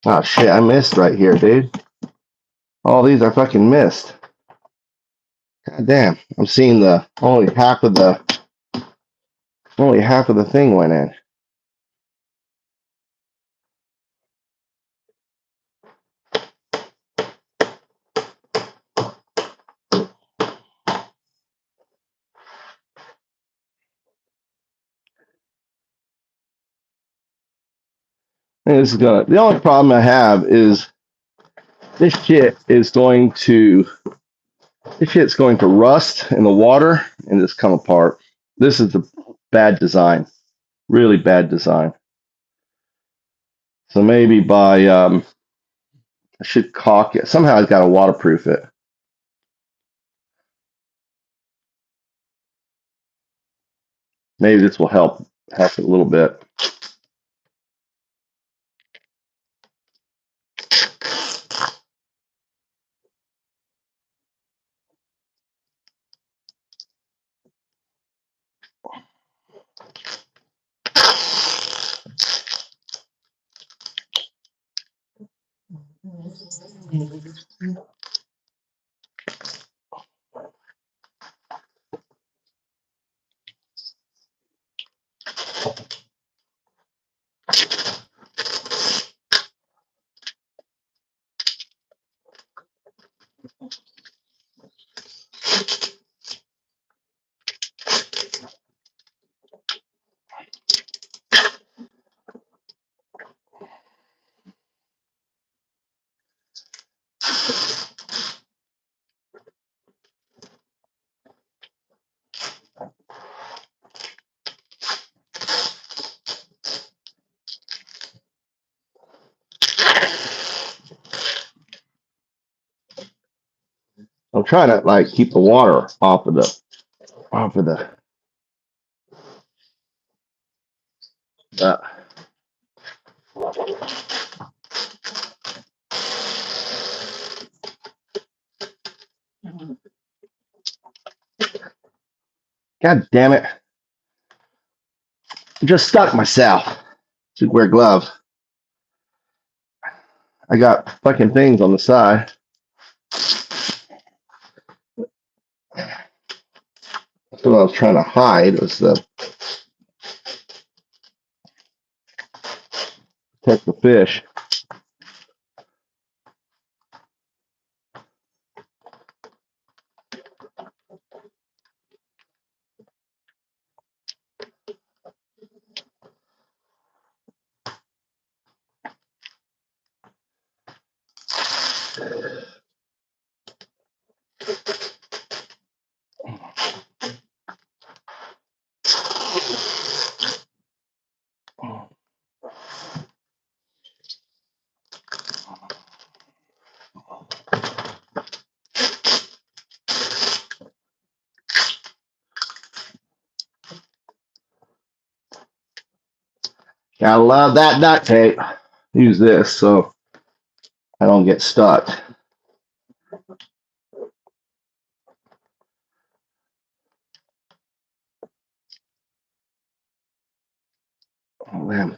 Oh shit, I missed right here, dude. All these are fucking missed. God damn. I'm seeing the only half of the thing went in. And this is gonna, the only problem I have is this shit's going to rust in the water and just come apart. This is the bad design. Really bad design. So maybe by I should caulk it. Somehow I've got to waterproof it. Maybe this will help it a little bit. I'm trying to like keep the water off of the uh, God damn it. I just stuck myself. Should wear gloves. I got fucking things on the side. That's what I was trying to hide, was the protect the fish. Gotta love that duct tape. Use this so I don't get stuck. Oh, man.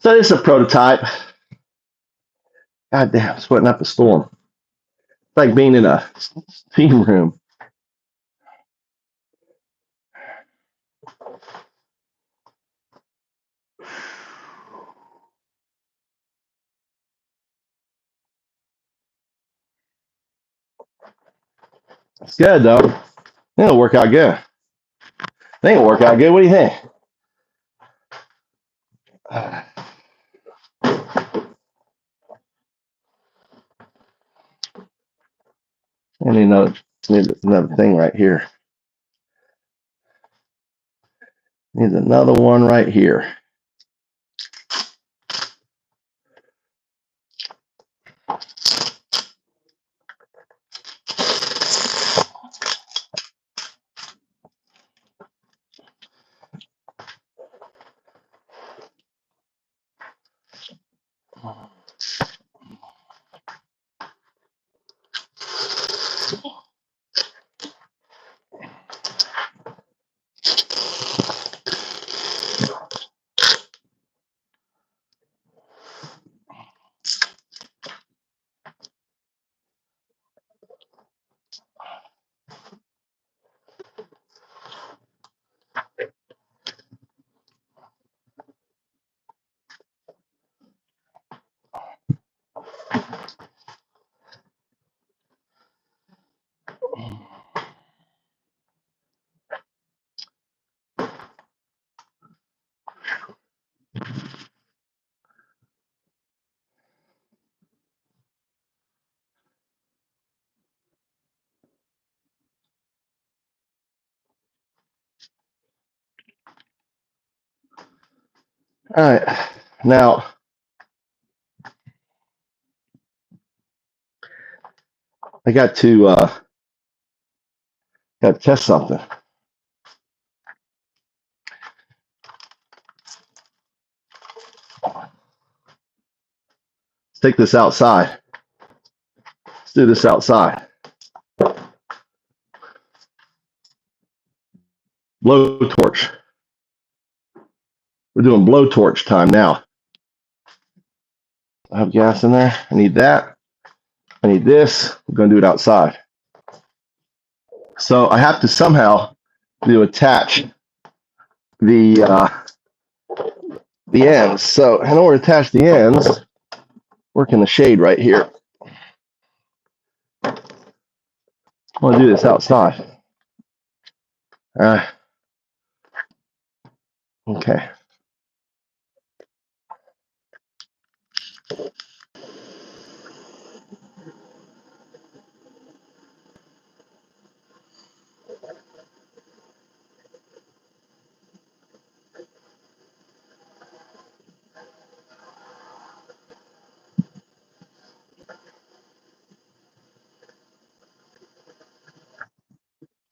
So this is a prototype. God damn, sweating up a storm. It's like being in a steam room. It's good though. It'll work out good. I think it'll work out good. What do you think? I need another thing right here. Needs another one right here. All right, now I got to test something. Let's take this outside. Let's do this outside. Blowtorch. We're doing blowtorch time now. I have gas in there. I need that. I need this. We're going to do it outside. So I have to somehow attach the ends. So in order to attach the ends, work in the shade right here. I want to do this outside. Okay.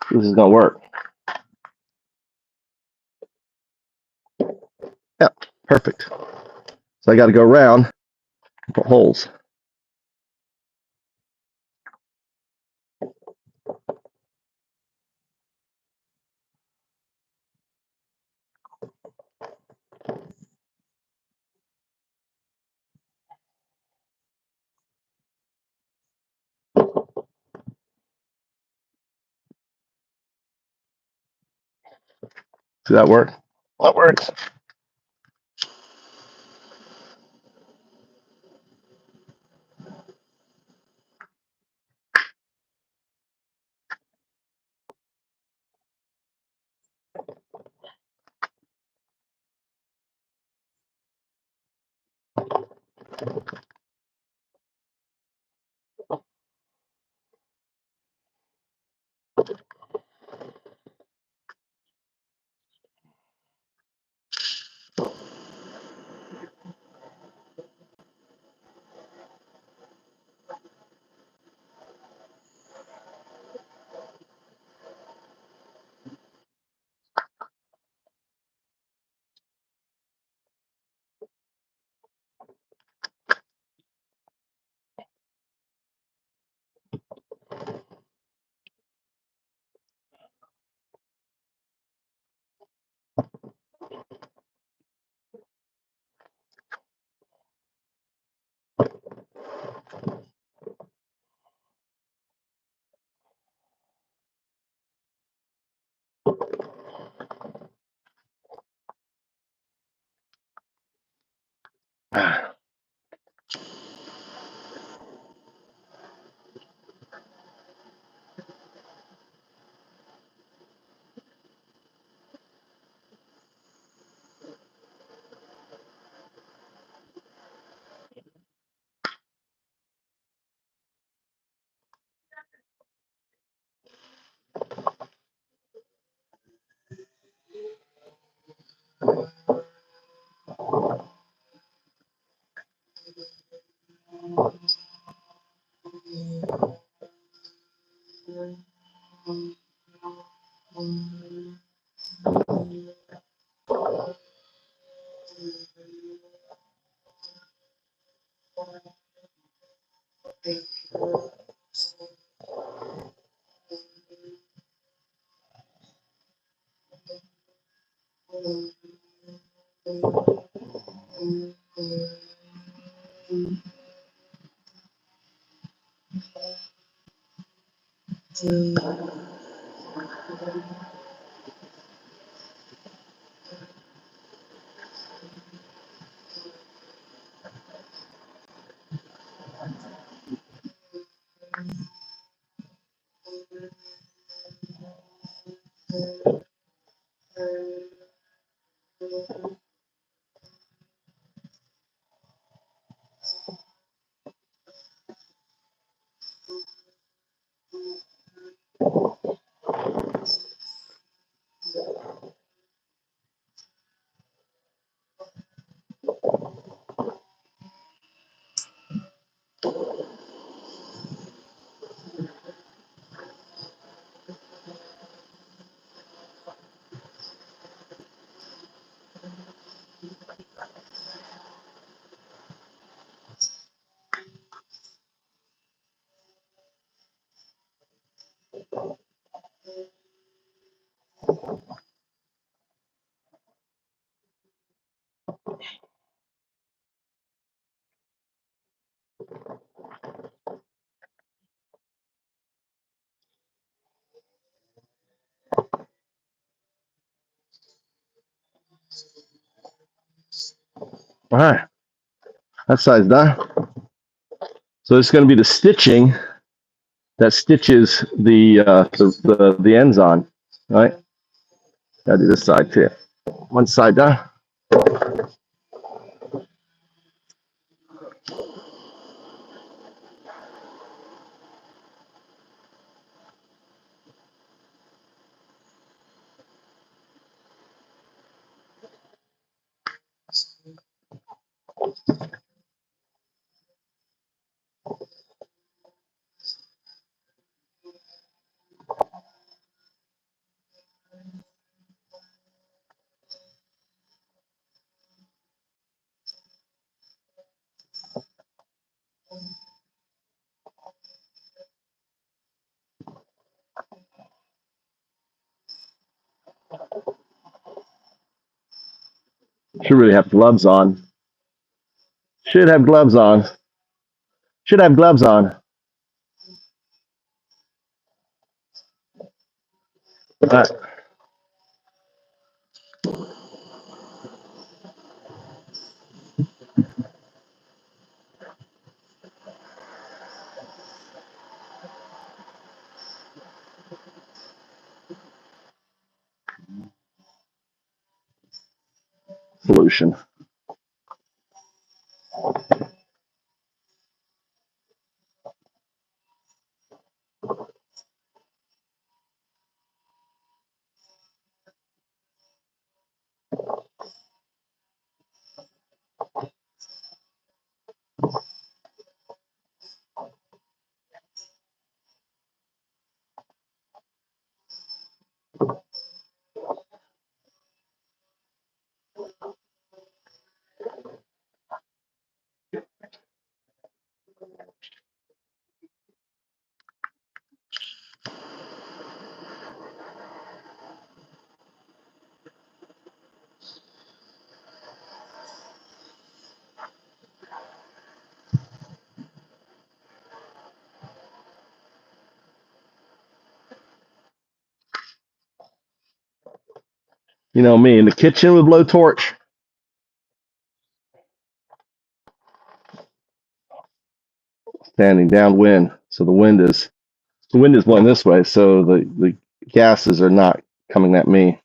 This is going to work. Yeah, perfect. So I got to go around and put holes. Does that work? That works. All right, that side's done. So it's going to be the stitching that stitches the ends on, right? Gotta do this side too. One side done. Should really have gloves on. Should have gloves on. Should have gloves on. All right. Solution. You know me in the kitchen with blowtorch. Standing downwind, so the wind is blowing this way, so the gases are not coming at me.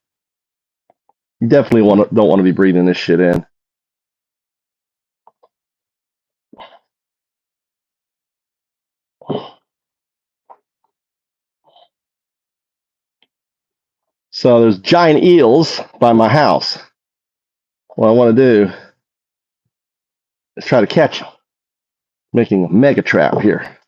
You definitely don't want to be breathing this shit in. So there's giant eels by my house. What I want to do is try to catch them, making a mega trap here.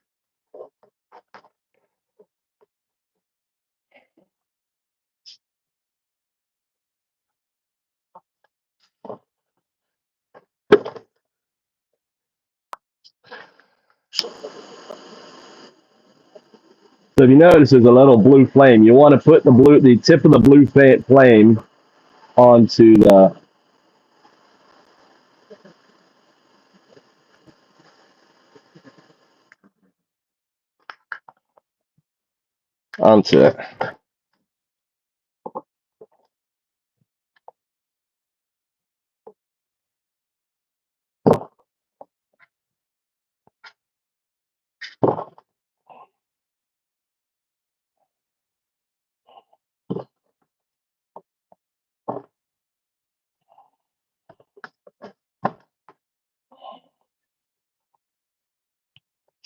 So if you notice, there's a little blue flame. You want to put the tip of the blue flame onto it.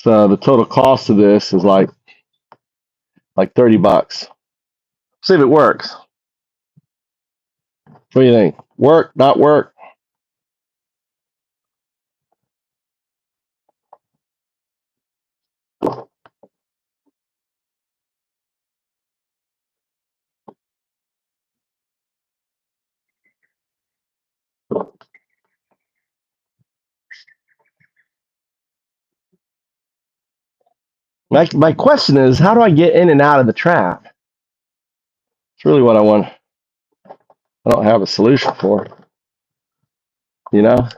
So the total cost of this is like $30. See if it works. What do you think? Work? Not work? My question is, how do I get in and out of the trap? It's really what I want. I don't have a solution for. You know?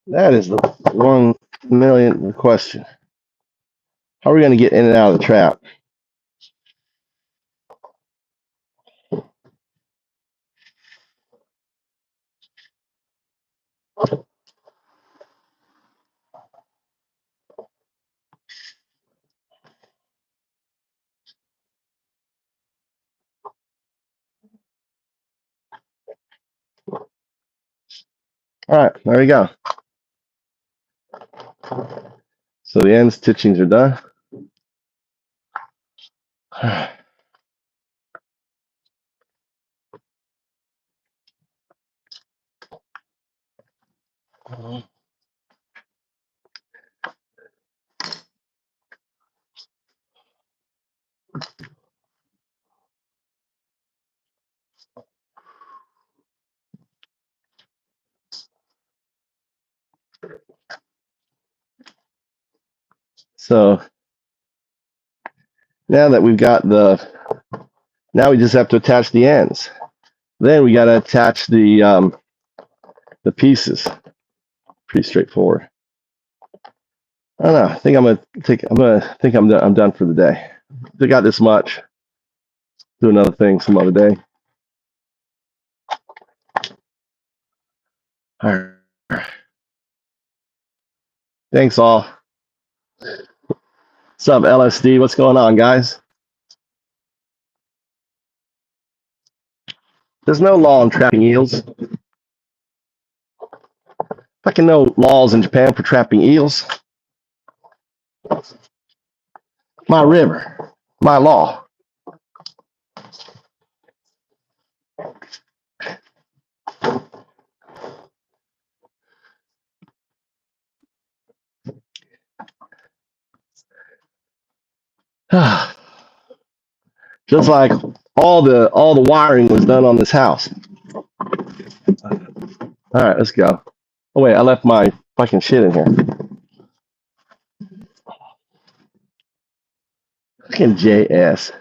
That is the 1 million question. How are we going to get in and out of the trap? All right, there we go. So the end stitchings are done. So now that we've got now we just have to attach the ends. Then we got to attach the pieces. Pretty straightforward. I don't know. I think I'm done for the day. I got this much. Do another thing some other day. All right. Thanks all. What's up, LSD? What's going on, guys? There's no law on trapping eels. Fucking no laws in Japan for trapping eels. My river, my law. Just like all the wiring was done on this house. All right, let's go. Oh wait, I left my fucking shit in here. Fucking JS.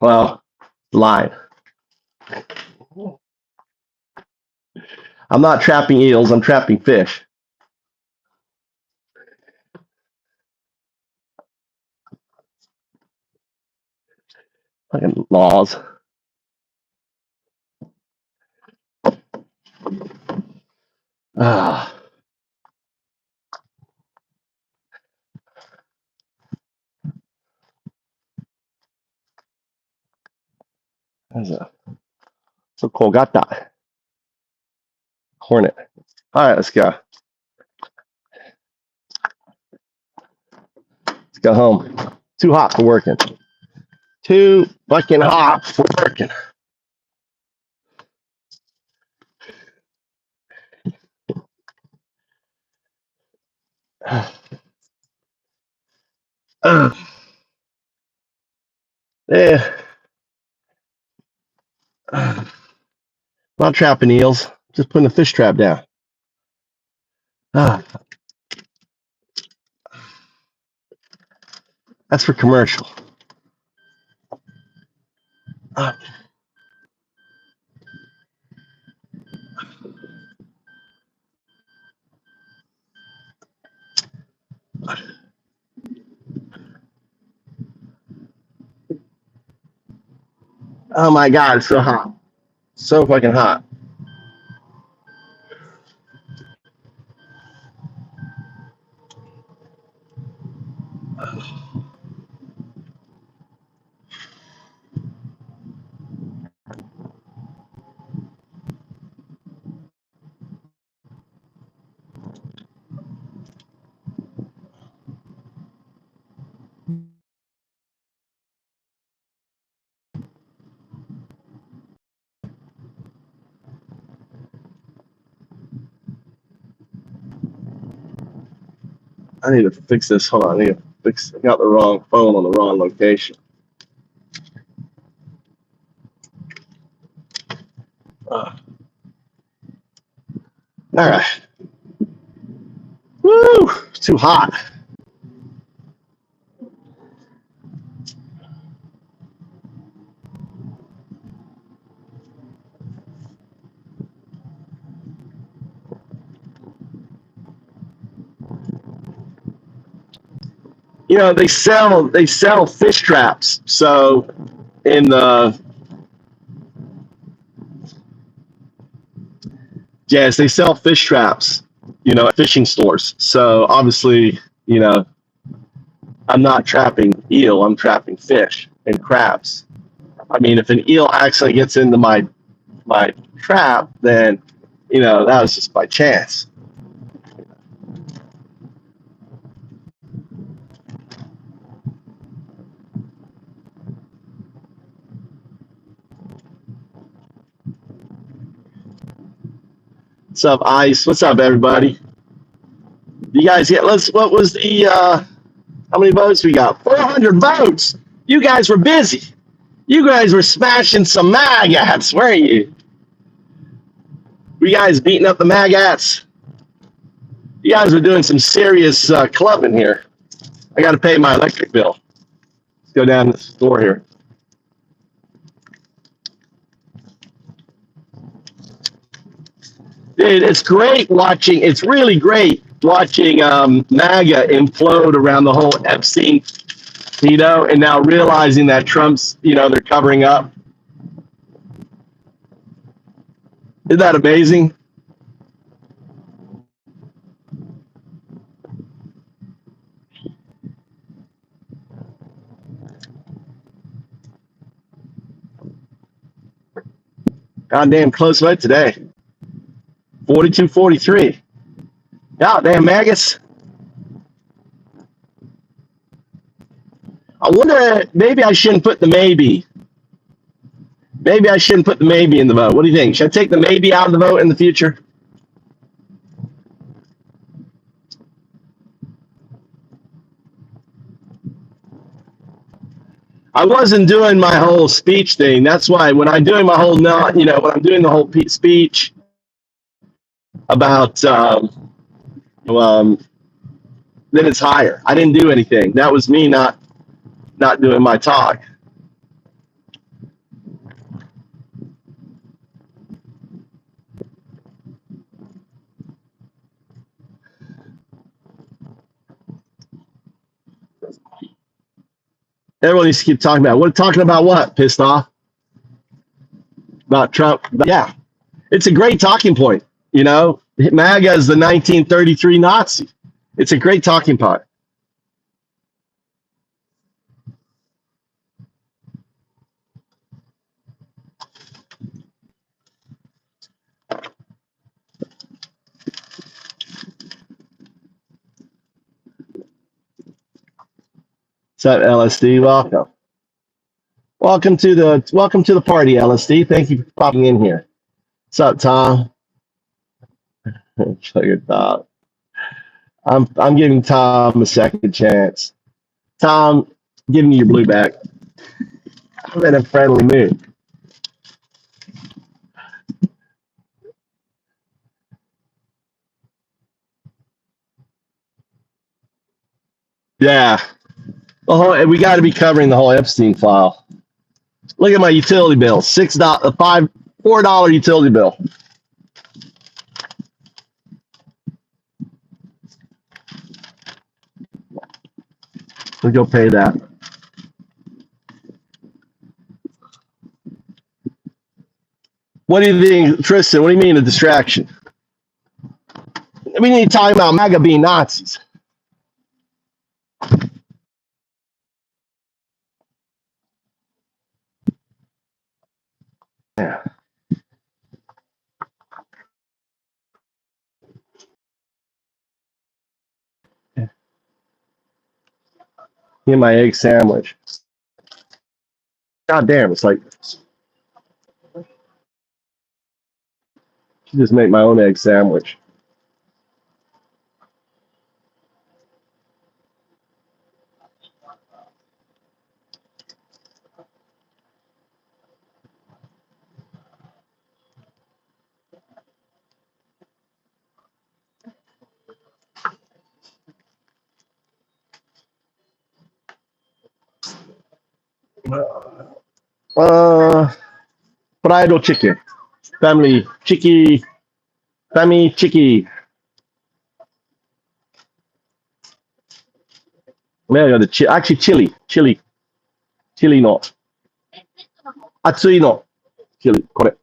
Well, lying. I'm not trapping eels. I'm trapping fish. Fucking laws. Ah. So cool. Got that. Hornet. All right, let's go. Let's go home. Too hot for working. Too fucking hot for working. Yeah. Not trapping eels, just putting a fish trap down. That's for commercial. Oh my God, it's so hot. So fucking hot. I need to fix this. Hold on. I need to fix. I got the wrong phone on the wrong location. All right. Woo! It's too hot. You know, they sell fish traps. So in the yes, they sell fish traps. You know, at fishing stores. So obviously, you know, I'm not trapping eel. I'm trapping fish and crabs. I mean, if an eel actually gets into my trap, then you know that was just by chance. What's up, Ice? What's up, everybody? You guys get what was the how many votes we got? 400 votes. You guys were busy. You guys were smashing some maggots, weren't you? You guys beating up the maggots. You guys were doing some serious clubbing here. I got to pay my electric bill. Let's go down to the store here. Dude, it's great watching. It's really great watching MAGA implode around the whole Epstein, you know, and now realizing that Trump's, you know, they're covering up. Isn't that amazing? Goddamn close vote today. 42-43. Goddamn maggots. I wonder, maybe I shouldn't put the maybe. Maybe I shouldn't put the maybe in the vote. What do you think? Should I take the maybe out of the vote in the future? I wasn't doing my whole speech thing. That's why when I'm doing my whole, you know, when I'm doing the whole speech about, then it's higher. I didn't do anything. That was me not doing my talk. Everyone needs to keep talking about it. What talking about what? Pissed off about Trump? Yeah, it's a great talking point. You know, MAGA is the 1933 Nazi. It's a great talking point. What's up, LSD? Welcome. Welcome to the party, LSD. Thank you for popping in here. What's up, Tom? Check it out. I'm giving Tom a second chance. Tom, giving you your blue back. I'm in a friendly mood. Yeah. We got to be covering the whole Epstein file. Look at my utility bill. $4 utility bill. We'll go pay that. What do you think, Tristan? What do you mean a distraction? We need to talk about MAGA being Nazis. Yeah. Get my egg sandwich. God damn, it's like just make my own egg sandwich. Fried chicken. Family chicky. Family chicky. Actually, chili no. Atsui no. Chili. これ。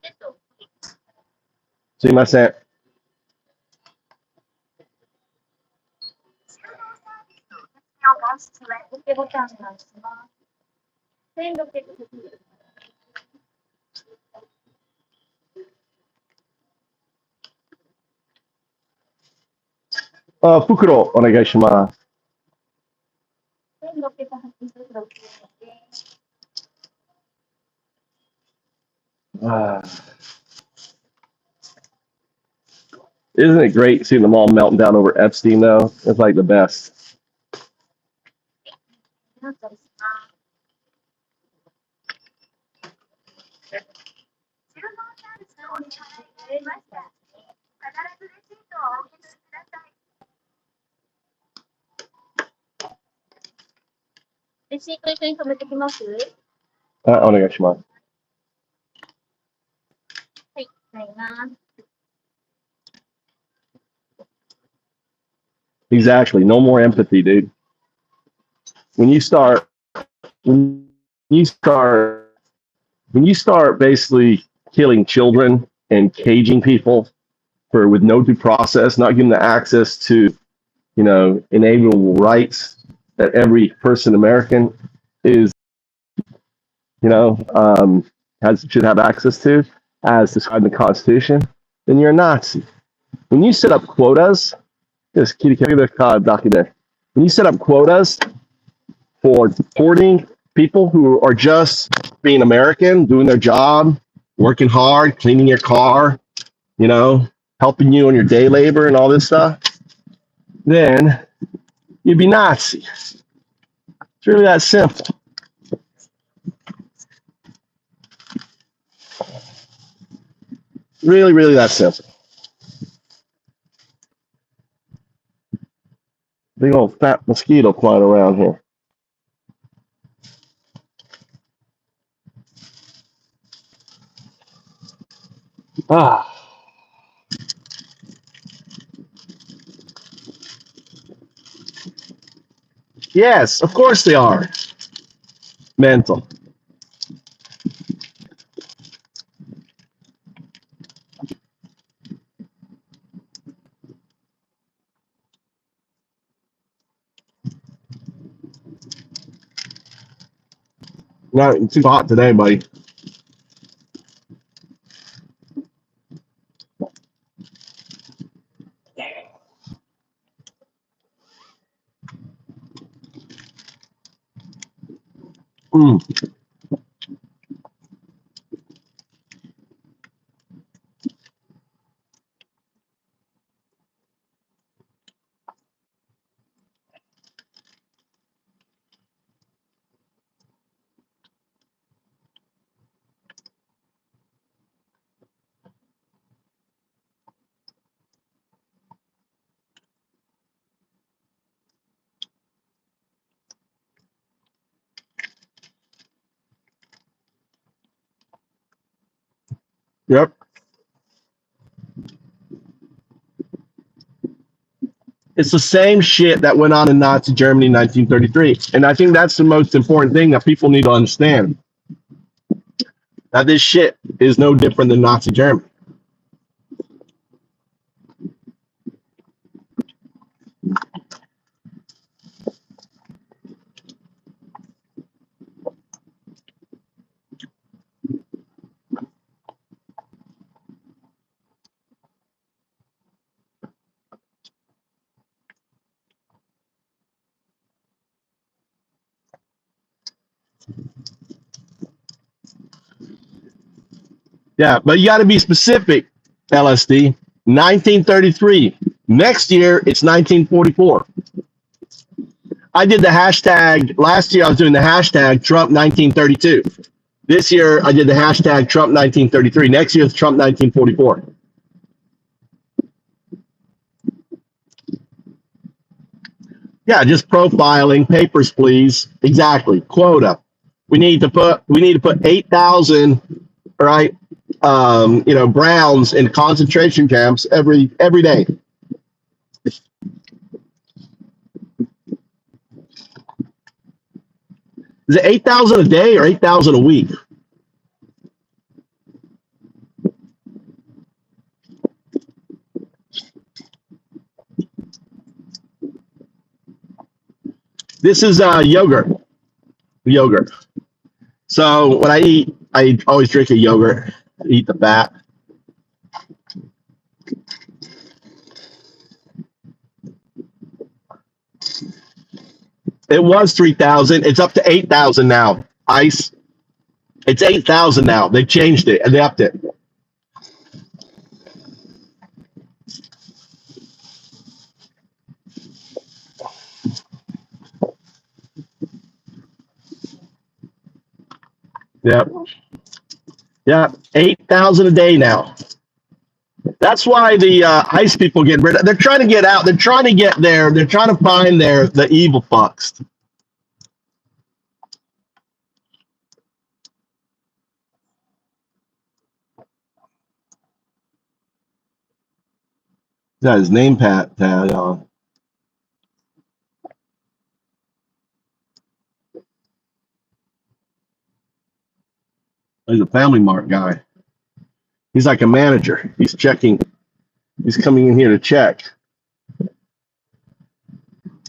すいません。袋お願いします。Isn't it great seeing them all melting down over Epstein, though? It's like the best. Exactly. No more empathy, dude. When you start basically killing children and caging people with no due process, not giving them access to, inalienable rights that every person American is, should have access to, as described in the Constitution, then you're a Nazi. When you set up quotas, when you set up quotas for deporting people who are just being American, doing their job, working hard, cleaning your car, helping you on your day labor and all this stuff, then you'd be Nazi. It's really that simple. Really, really that simple. Big old fat mosquito flying around here. Yes, of course they are. Mental. Not too hot today, buddy. Yep. It's the same shit that went on in Nazi Germany in 1933. And I think that's the most important thing that people need to understand. That this shit is no different than Nazi Germany. Yeah, but you got to be specific, LSD. 1933. Next year, it's 1944. I did the hashtag, last year I was doing the hashtag Trump 1932. This year, I did the hashtag Trump 1933. Next year, it's Trump 1944. Yeah, just profiling, papers, please. Exactly. Quota. We need to put 8,000, right? Browns in concentration camps every day. Is it 8,000 a day or 8,000 a week? This is yogurt. Yogurt. So when I eat, I always drink a yogurt. Eat the fat. It was 3,000. It's up to 8,000 now. Ice. It's 8,000 now. They changed it and they upped it. Yep. Yeah, 8,000 a day now. That's why the ICE people get rid of. They're trying to get out. They're trying to get there. They're trying to find the evil fucks. Got his name tag on. He's a Family Mart guy. He's like a manager. He's checking. He's coming in here to check.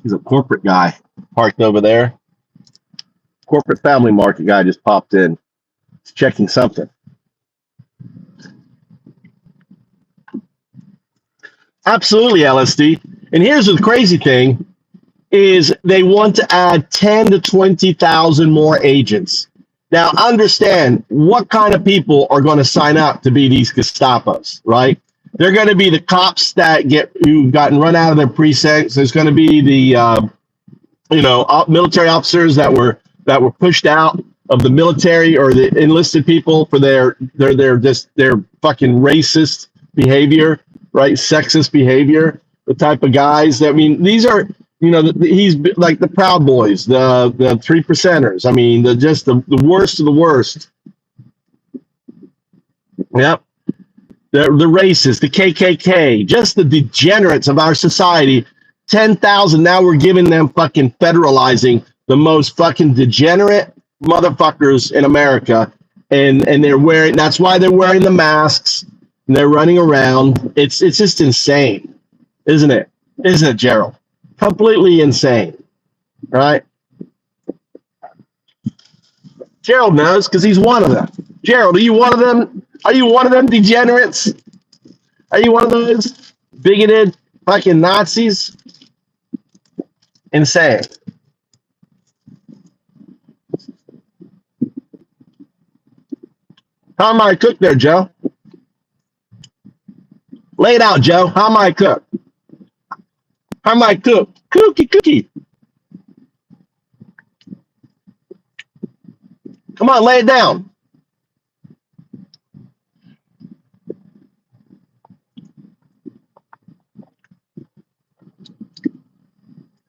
He's a corporate guy parked over there. Corporate Family Market guy just popped in. He's checking something. Absolutely, LSD. And here's the crazy thing is they want to add 10 to 20,000 more agents. Now, understand what kind of people are going to sign up to be these Gestapos, right? They're going to be the cops who've gotten run out of their precincts. There's going to be the military officers that were pushed out of the military or the enlisted people for their fucking racist behavior, right? Sexist behavior. The type of guys that, I mean, these are, he's like the Proud Boys, the 3 percenters. I mean, the worst of the worst. Yep. The racists, the KKK, just the degenerates of our society. 10,000. Now we're giving them fucking federalizing the most fucking degenerate motherfuckers in America. And that's why they're wearing the masks and they're running around. It's just insane, isn't it? Isn't it, Gerald? Completely insane, right? Gerald knows because he's one of them. Gerald, are you one of them? Are you one of them degenerates? Are you one of those bigoted fucking Nazis? Insane. How am I cook there, Joe? Lay it out, Joe. How am I cook? How am I cook? Cookie. Come on, lay it down.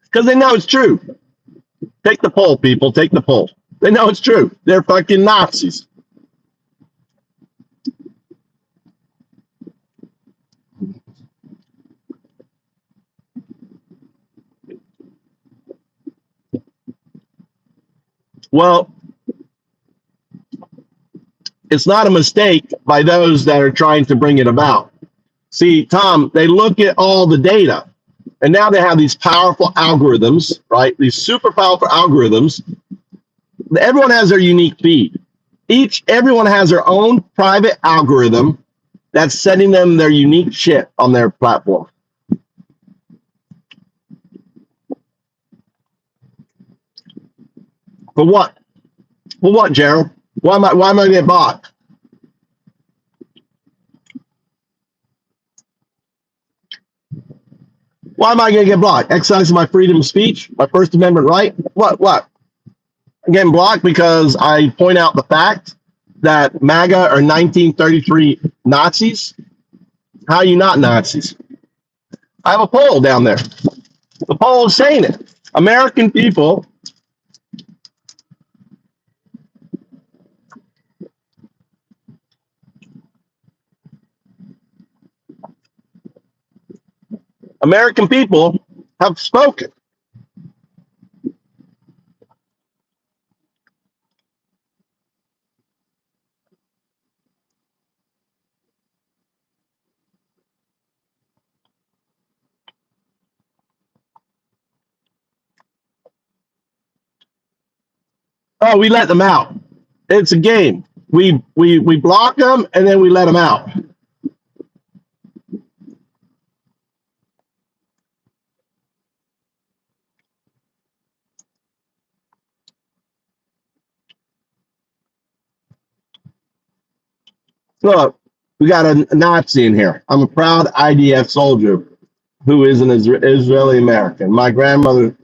Because they know it's true. Take the poll, people. Take the poll. They know it's true. They're fucking Nazis. Well, it's not a mistake by those that are trying to bring it about. See, Tom, they look at all the data, and now they have these powerful algorithms, right? These super powerful algorithms. Everyone has their unique feed. Everyone has their own private algorithm that's sending them their unique shit on their platform. For what? For what, Gerald? Why am I gonna get blocked? Why am I gonna get blocked? Exercising my freedom of speech, my First Amendment right? What? I'm getting blocked because I point out the fact that MAGA are 1933 Nazis. How are you not Nazis? I have a poll down there. The poll is saying it. American people have spoken. Oh, we let them out. It's a game. We block them and then we let them out. Look, we got a Nazi in here. I'm a proud IDF soldier who is an Israeli American. My grandmother.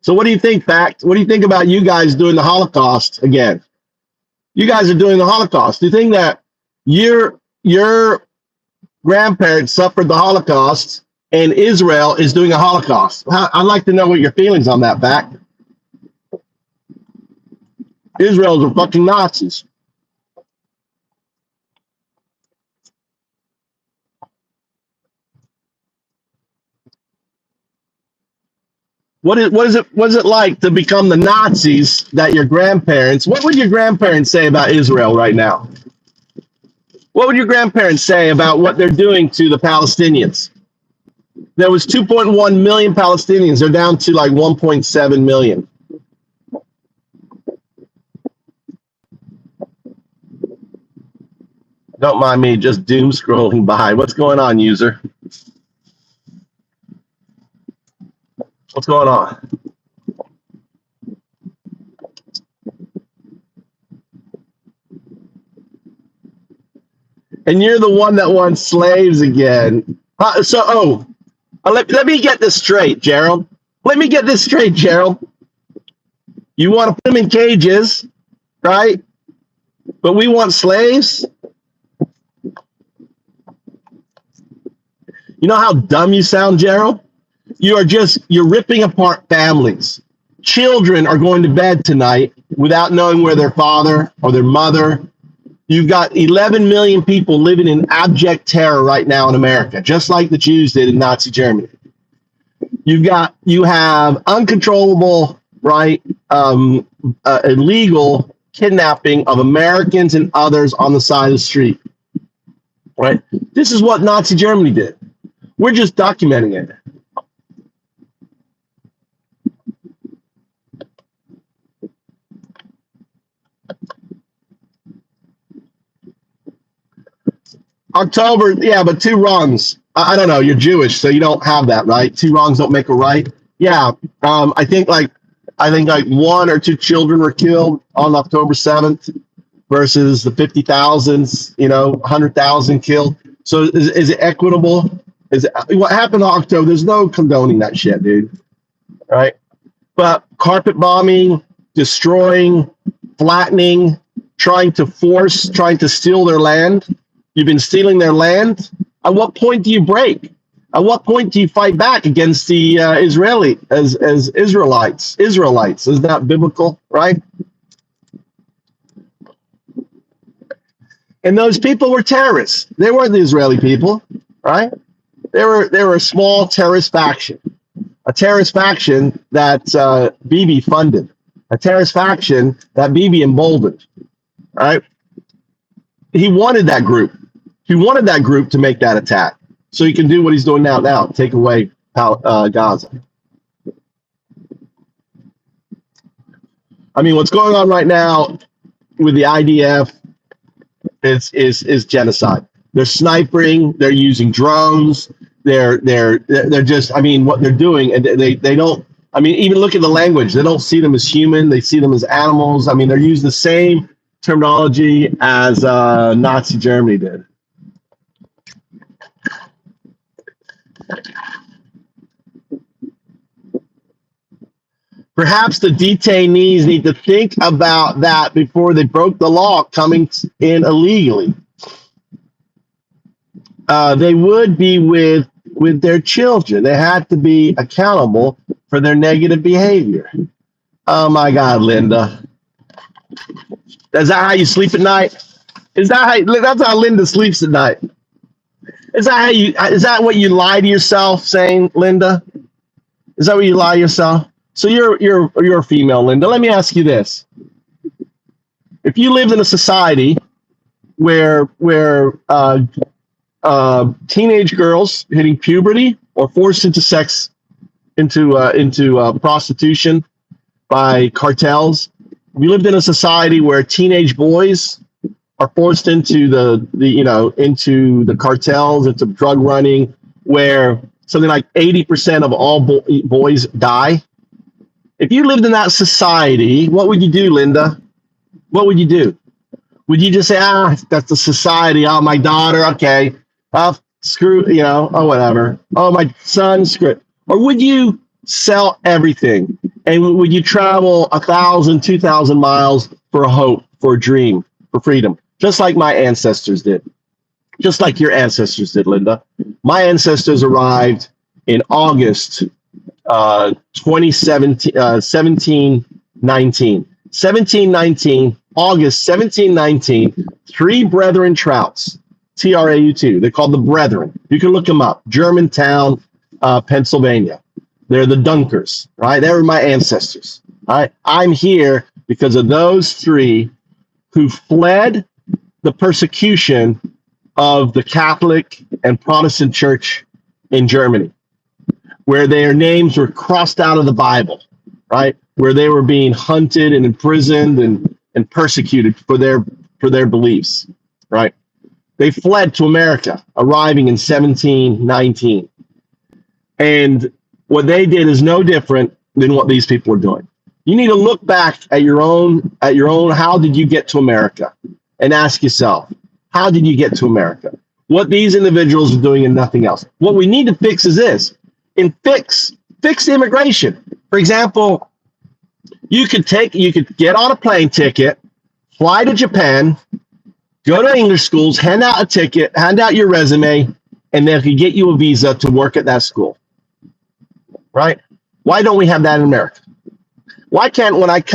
So what do you think, Fact? What do you think about you guys doing the Holocaust again? You guys are doing the Holocaust. Do you think that your grandparents suffered the Holocaust and Israel is doing a Holocaust? I'd like to know what your feelings on that, Fact. Israel's are fucking Nazis. What is it like to become the Nazis that your grandparents? What would your grandparents say about Israel right now? What would your grandparents say about what they're doing to the Palestinians? There was 2.1 million Palestinians. They're down to like 1.7 million. Don't mind me just doom scrolling by. What's going on, user? What's going on? And you're the one that wants slaves again. Let me get this straight, Gerald. Let me get this straight, Gerald. You want to put them in cages, right? But we want slaves? You know how dumb you sound, Gerald? You're ripping apart families. Children are going to bed tonight without knowing where their father or their mother. You've got 11 million people living in abject terror right now in America, just like the Jews did in Nazi Germany. You have uncontrollable, right, illegal kidnapping of Americans and others on the side of the street, right? This is what Nazi Germany did. We're just documenting it. October, yeah, but two wrongs. I don't know. You're Jewish, so you don't have that, right? Two wrongs don't make a right. Yeah, I think like one or two children were killed on October 7th versus the 50,000, 100,000 killed. So is it equitable? What happened in October? There's no condoning that shit, dude. Right? But carpet bombing, destroying, flattening, trying to steal their land. You've been stealing their land. At what point do you break? At what point do you fight back against the Israelites? Isn't that biblical, right? And those people were terrorists. They weren't the Israeli people, right? They were a small terrorist faction. a terrorist faction that Bibi funded, a terrorist faction that Bibi emboldened, right? He wanted that group. He wanted that group to make that attack so he can do what he's doing now, take away Gaza. I mean, what's going on right now with the IDF is genocide. They're sniping. They're using drones. They're just. I mean, what they're doing, and they don't. I mean, even look at the language. They don't see them as human. They see them as animals. I mean, they're using the same terminology as Nazi Germany did. Perhaps the detainees need to think about that before they broke the law coming in illegally. They would be with their children. They had to be accountable for their negative behavior. Oh my God, Linda. Is that how you sleep at night? That's how Linda sleeps at night? Is that what you lie to yourself saying, Linda? Is that what you lie to yourself? So you're a female, Linda. Let me ask you this. If you lived in a society where teenage girls hitting puberty or forced into prostitution by cartels, if you lived in a society where teenage boys are forced into the cartels, into drug running, where something like 80% of all boys die. If you lived in that society, what would you do, Linda? What would you do? Would you just say, that's the society, my daughter, okay, screw, whatever. Oh, my son, screw it. Or would you sell everything? And would you travel 1,000, 2,000 miles for a hope, for a dream, for freedom? Just like my ancestors did. Just like your ancestors did, Linda. My ancestors arrived in August 1719. 1719, August 1719, three brethren Trouts, Trau2. They're called the Brethren. You can look them up. Germantown, Pennsylvania. They're the Dunkers, right? They were my ancestors. All right. I'm here because of those three who fled the persecution of the Catholic and Protestant Church in Germany, where their names were crossed out of the Bible, right? Where they were being hunted and imprisoned and persecuted for their beliefs, right? They fled to America, arriving in 1719. And what they did is no different than what these people are doing. You need to look back at your own, how did you get to America? And ask yourself, how did you get to America? What these individuals are doing and nothing else. What we need to fix is this. And fix immigration. For example, you could get on a plane ticket, fly to Japan, go to English schools, hand out a ticket, hand out your resume, and they could get you a visa to work at that school. Right? Why don't we have that in America? Why can't when I'm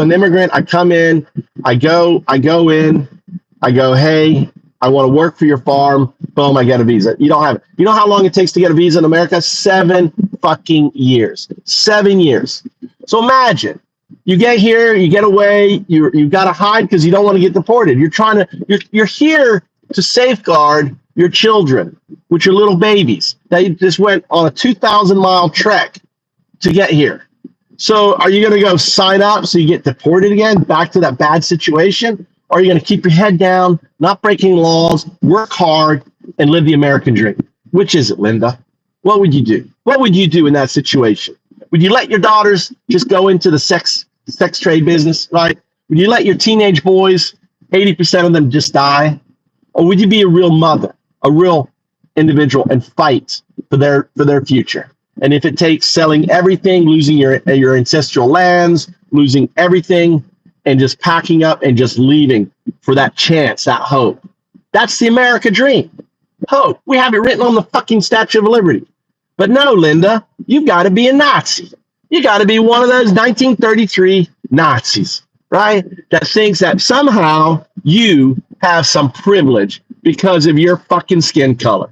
an immigrant, I come in, I go in, I go, hey, I want to work for your farm. Boom, I get a visa. You don't have it. You know how long it takes to get a visa in America? 7 fucking years. 7 years. So imagine you get here, you get away, you've got to hide because you don't want to get deported. You're here to safeguard your children, which are little babies that just went on a 2,000-mile trek to get here. So are you going to go sign up so you get deported again, back to that bad situation? Or are you going to keep your head down, not breaking laws, work hard, and live the American dream? Which is it, Linda? What would you do? What would you do in that situation? Would you let your daughters just go into the sex trade business, right? Would you let your teenage boys, 80% of them just die? Or would you be a real mother, a real individual, and fight for their future? And if it takes selling everything, losing your ancestral lands, losing everything, and just packing up and just leaving for that chance, that hope. That's the America dream. Hope. We have it written on the fucking Statue of Liberty. But no, Linda, you've got to be a Nazi. You got to be one of those 1933 Nazis, right? That thinks that somehow you have some privilege because of your fucking skin color.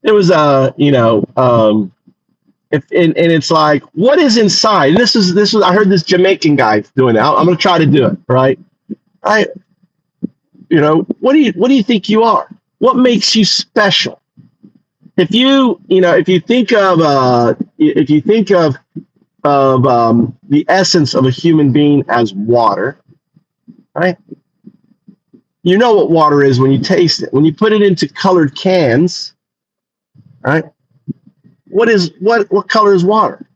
It was and it's like, what is inside? And this was I heard this Jamaican guy doing it. I'm gonna try to do it, right? I what do you think you are? What makes you special? If you think of the essence of a human being as water, right? You know what water is when you taste it. When you put it into colored cans, right? What color is water?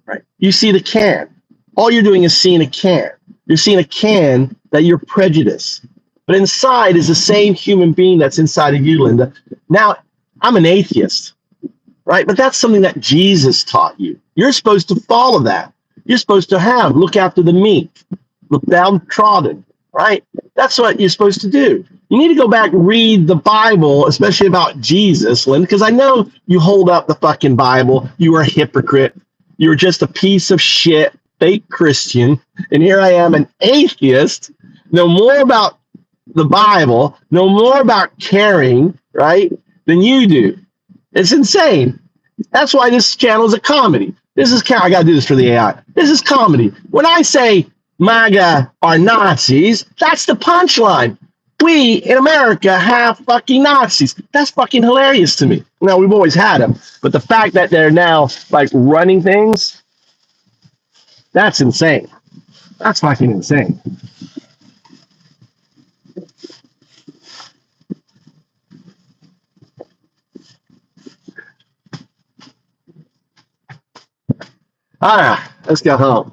Right? You see the can. All you're doing is seeing a can. You're seeing a can that you're prejudiced. But inside is the same human being that's inside of you, Linda. Now, I'm an atheist, right? But that's something that Jesus taught you. You're supposed to follow that. You're supposed to look after the meek, the downtrodden, right? That's what you're supposed to do. You need to go back and read the Bible, especially about Jesus, Linda, because I know you hold up the fucking Bible. You are a hypocrite. You're just a piece of shit, fake Christian. And here I am, an atheist, know more about the Bible, know more about caring, right, than you do. It's insane. That's why this channel is a comedy. I got to do this for the AI. This is comedy. When I say MAGA are Nazis, that's the punchline. We in America have fucking Nazis. That's fucking hilarious to me. Now, we've always had them, but the fact that they're now like running things, that's insane. That's fucking insane. All right, let's go home.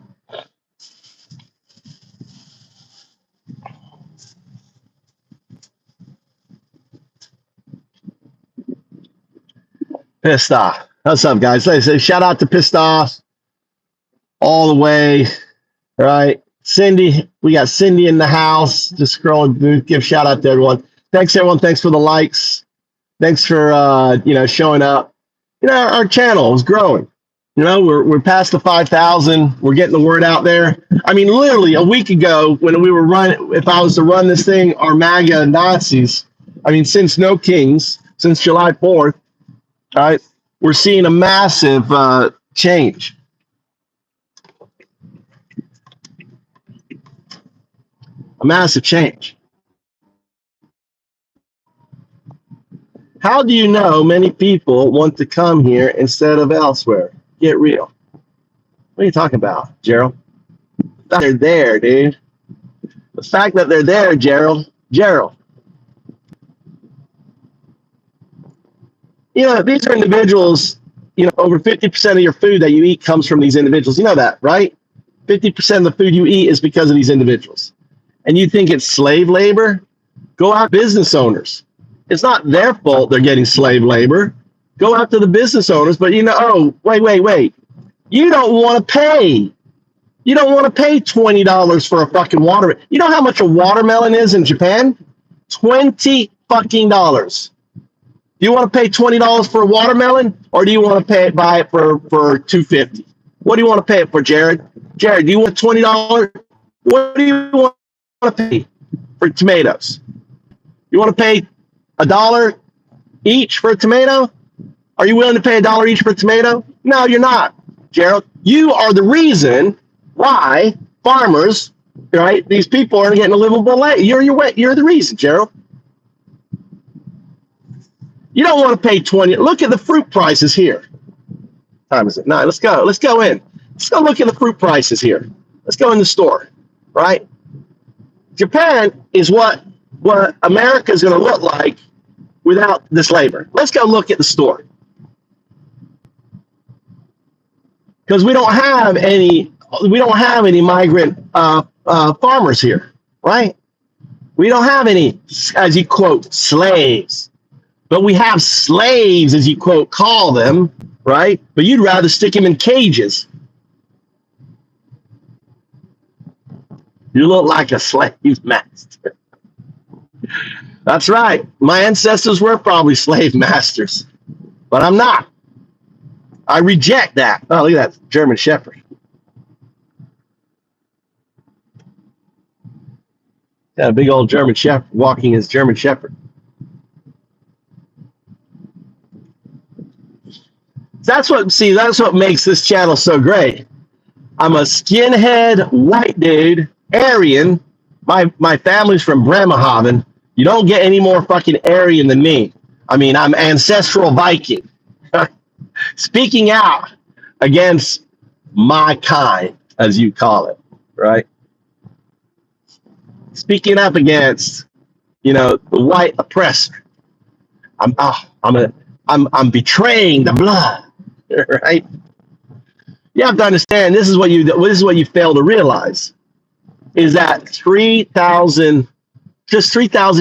Pissed off. What's up, guys? Say shout out to Pissed Off all the way. All right. Cindy, we got Cindy in the house. Just scrolling, give shout out to everyone. Thanks, everyone. Thanks for the likes. Thanks for showing up. Our channel is growing. We're past the 5,000. We're getting the word out there. I mean, literally a week ago when we were running, if I was to run this thing, our MAGA Nazis, I mean, since No Kings, since July 4th, all right, we're seeing a massive change. A massive change. How do you know many people want to come here instead of elsewhere? Get real. What are you talking about, Gerald? They're there, dude. The fact that they're there, Gerald. These are individuals, over 50% of your food that you eat comes from these individuals. You know that, right? 50% of the food you eat is because of these individuals. And you think it's slave labor? Go out business owners. It's not their fault they're getting slave labor. Go after the business owners, but wait. You don't want to pay. You don't want to pay $20 for a fucking water. You know how much a watermelon is in Japan? $20 fucking dollars. Do you want to pay $20 for a watermelon, or do you want to buy it for $2.50? What do you want to pay it for, Jared? Jared, do you want $20? What do you want to pay for tomatoes? You want to pay $1 each for a tomato? Are you willing to pay $1 each for a tomato? No, you're not, Gerald. You are the reason why farmers, right? These people aren't getting a livable life. You're the reason, Gerald. You don't want to pay 20. Look at the fruit prices here. What time is it? 9. Let's go. Let's go in. Let's go look at the fruit prices here. Let's go in the store, right? Japan is what America is going to look like without this labor. Let's go look at the store. Because we don't have any migrant farmers here, right? We don't have any, as you quote, slaves. But we have slaves, as you quote, call them, right? But you'd rather stick them in cages. You look like a slave master. That's right. My ancestors were probably slave masters, but I'm not. I reject that. Oh, look at that German Shepherd. Got a big old German Shepherd walking his German Shepherd. That's what makes this channel so great. I'm a skinhead white dude, Aryan. My family's from Bremerhaven. You don't get any more fucking Aryan than me. I mean, I'm ancestral Viking. Speaking out against my kind, as you call it, right? Speaking up against, the white oppressor. I'm betraying the blood, right? You have to understand this is what you fail to realize is that 3,000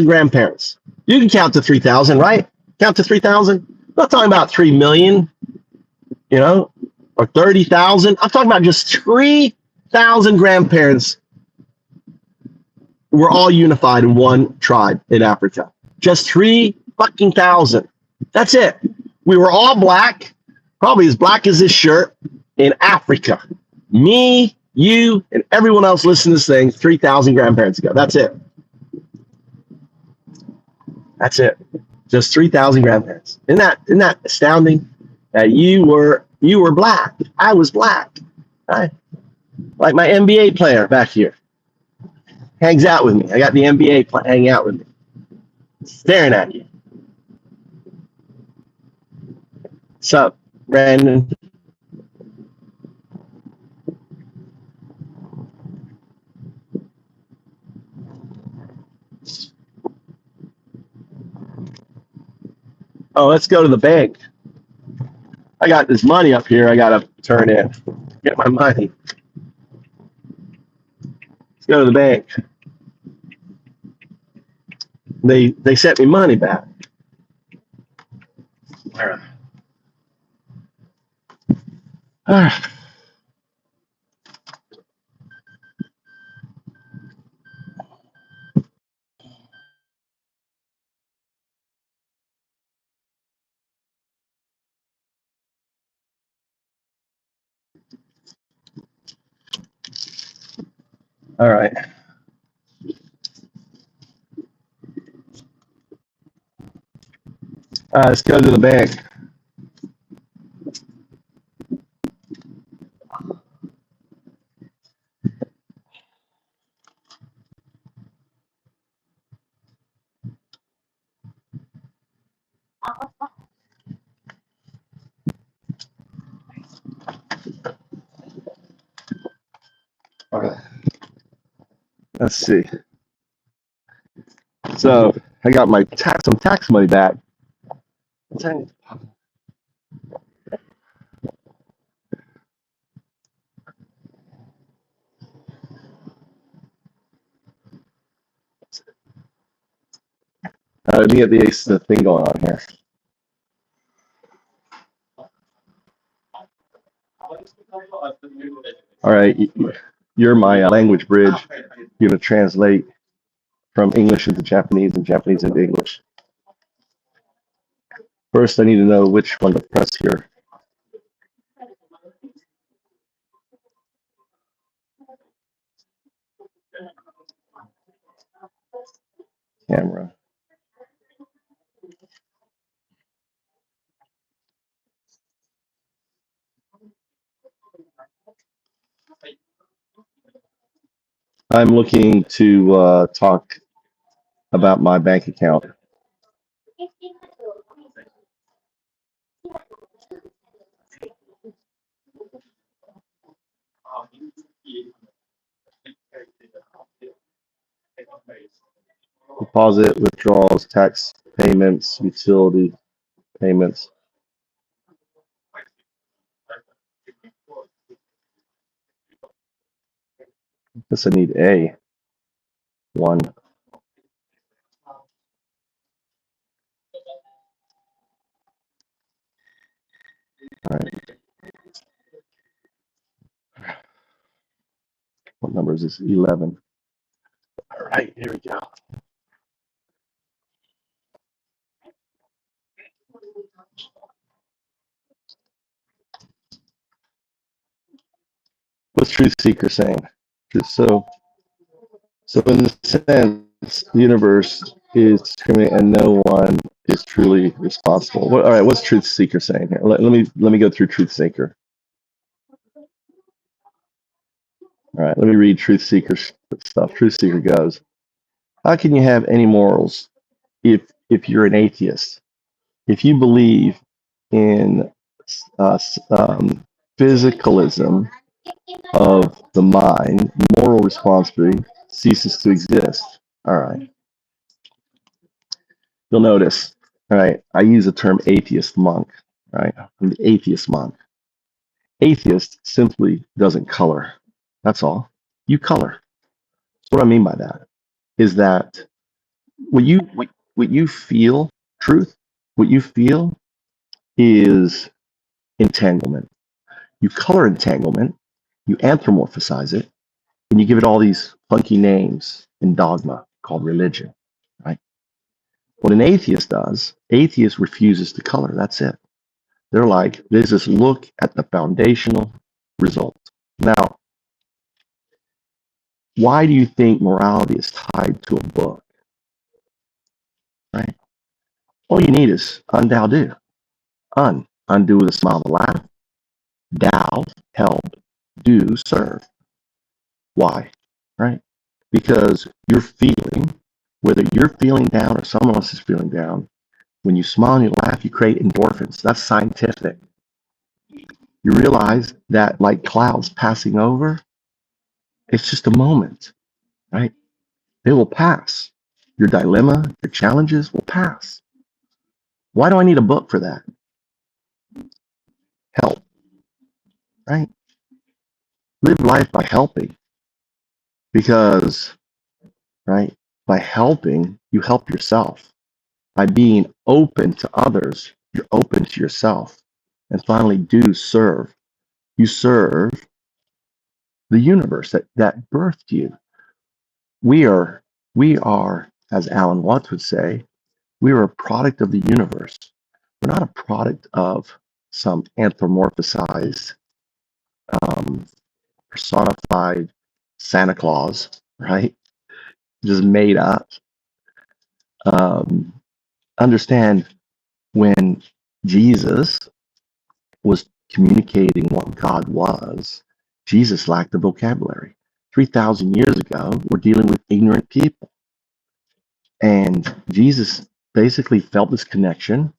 grandparents. You can count to 3,000, right? Count to 3,000. I'm not talking about 3 million, or 30,000. I'm talking about just 3,000 grandparents were all unified in one tribe in Africa. Just 3,000. That's it. We were all black, probably as black as this shirt, in Africa. Me, you, and everyone else listening to this thing 3,000 grandparents ago. That's it. That's it. Just 3,000 grandparents. Isn't that astounding? That you were black. I was black. Right? Like my NBA player back here. Hangs out with me. I got the NBA hanging out with me. Staring at you. What's up, Brandon? Oh, let's go to the bank. I got this money up here I got to turn in. Get my money. Let's go to the bank. They sent me money back. All right. Let's go to the bank. All right. Let's see. So I got my some tax money back. Let me get the thing going on here. All right, you're my language bridge. You're going to translate from English into Japanese and Japanese into English. First, I need to know which one to press here. Camera. I'm looking to talk about my bank account. Deposit, withdrawals, tax payments, utility payments. I guess I need A. One. All right. What number is this? 11. All right, here we go. What's Truth Seeker saying? So in the sense, the universe is discriminating and no one is truly responsible. All right, what's Truth Seeker saying here? Let me go through Truth Seeker. All right, let me read Truth Seeker stuff. Truth Seeker goes, how can you have any morals if you're an atheist? If you believe in physicalism of the mind, moral responsibility ceases to exist. All right. You'll notice, all right, I use the term atheist monk, right? I'm the atheist monk. Atheist simply doesn't color. That's all. You color. So what I mean by that is that what you feel, truth, what you feel is entanglement. You color entanglement, you anthropomorphize it, and you give it all these funky names in dogma called religion, right? What an atheist does, atheist refuses to color. That's it. They're like, they just look at the foundational result. Now, why do you think morality is tied to a book, right? All you need is undow do. Undo with a smile and a laugh. Dow, help, do, serve. Why? Right? Because you're feeling, whether you're feeling down or someone else is feeling down, when you smile and you laugh, you create endorphins. That's scientific. You realize that, like clouds passing over, it's just a moment, right? They will pass. Your dilemma, your challenges will pass. Why do I need a book for that? Help, right? Live life by helping because, right, by helping, you help yourself. By being open to others, you're open to yourself. And finally, do serve. You serve the universe that birthed you. We are, as Alan Watts would say, we are a product of the universe. We're not a product of some anthropomorphized, um, personified Santa Claus, right? Just made up. Um, Understand when Jesus was communicating what God was, Jesus lacked the vocabulary. 3,000 years ago, we're dealing with ignorant people. And Jesus basically felt this connection,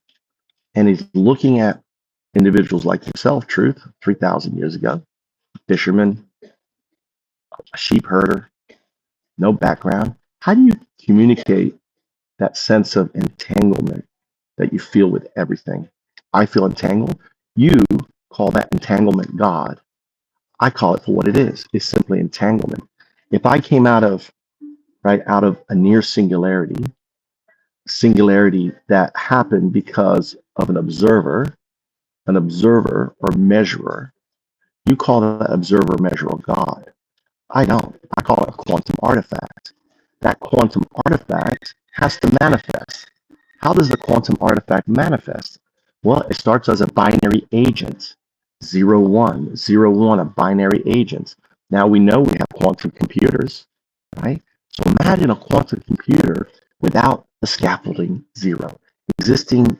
and he's looking at individuals like yourself, Truth, 3,000 years ago, fisherman, a sheep herder, no background. How do you communicate that sense of entanglement that you feel with everything? I feel entangled. You call that entanglement God. I call it for what it is. It's simply entanglement. If I came out of a near singularity that happened because of an observer or measurer, you call that observer or measurer God. I don't. I call it a quantum artifact. That quantum artifact has to manifest. How does the quantum artifact manifest? Well, it starts as a binary agent, 0, 1, 0, 1, a binary agent. Now we know we have quantum computers, right? So imagine a quantum computer without the scaffolding 0, existing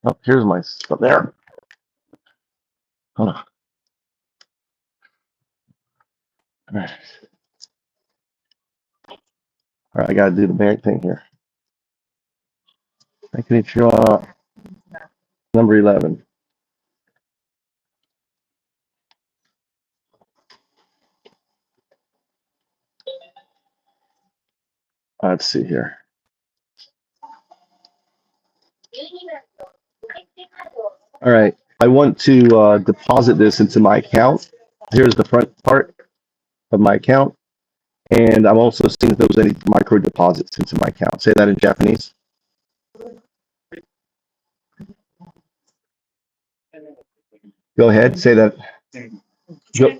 oh, here's my stuff there. Hold on. All right. All right, I got to do the back thing here. I can draw number 11. Let's see here. All right, I want to deposit this into my account. Here's the front part of my account, and I'm also seeing if there was any micro deposits into my account. Say that in Japanese. Go ahead, say that. Go.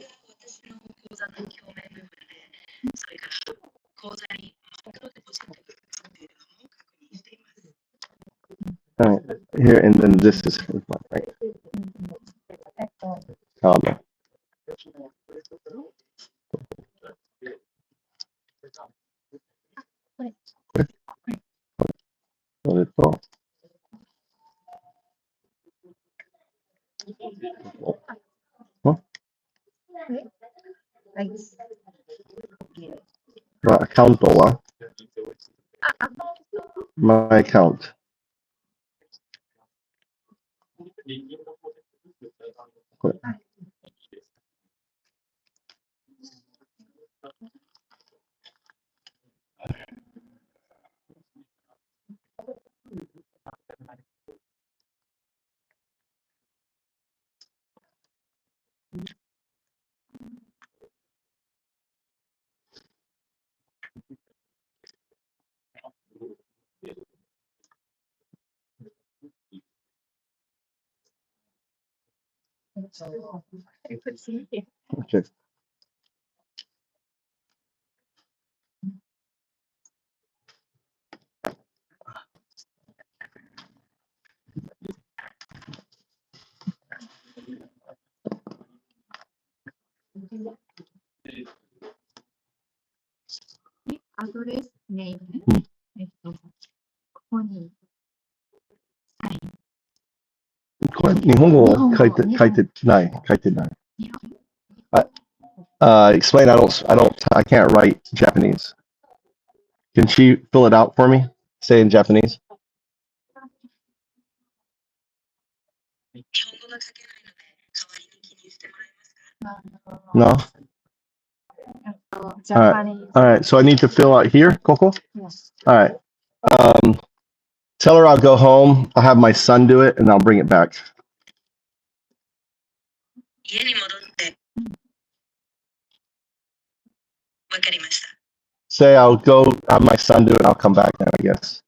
All right, here, and then this is right. Comma. account は my account. これOK。アドレスネーム、ここにサイン。これ日本語書いてない。Explain. I can't write Japanese. Can she fill it out for me? Say in Japanese. 日本語が書けないので、代わりに記入してもらえますか？ No? Japanese. All right. So I need to fill out here, Coco? Yes. All right. Tell her I'll go home. I'll have my son do it and I'll bring it back. 家に戻って。わかりました。Say I'll go have my son do it. I'll come back then, I guess.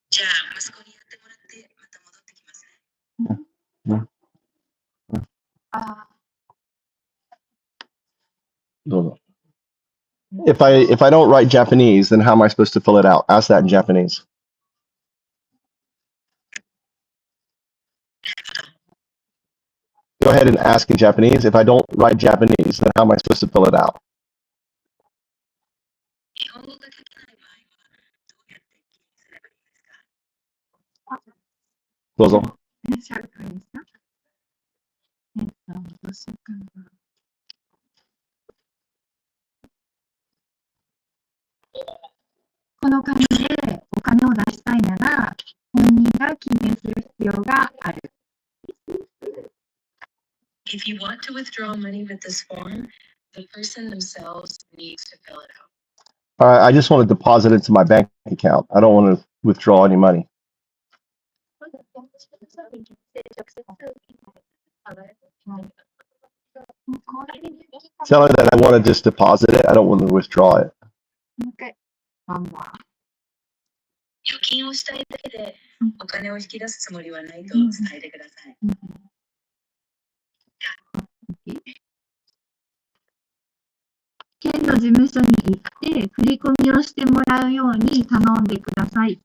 じゃあ、息子にやってもらって、また戻ってきますね。If I don't write Japanese, then how am I supposed to fill it out? Ask that in Japanese. Go ahead and ask in Japanese. If I don't write Japanese, then how am I supposed to fill it out? 日本語が書けない場合は、どうやって記入すればいいですか？どうぞ。どうしようかな。この紙でお金を出したいなら、本人が記入する必要がある。If you want to withdraw money with this form, the person themselves needs to fill it out. I just want to deposit it to my bank account. I don't want to withdraw any money. Tell her that I want to just deposit it. I don't want to withdraw it. Okay. 預金をしたいだけでお金を引き出すつもりはないと伝えてください。県の事務所に行って振り込みをしてもらうように頼んでください。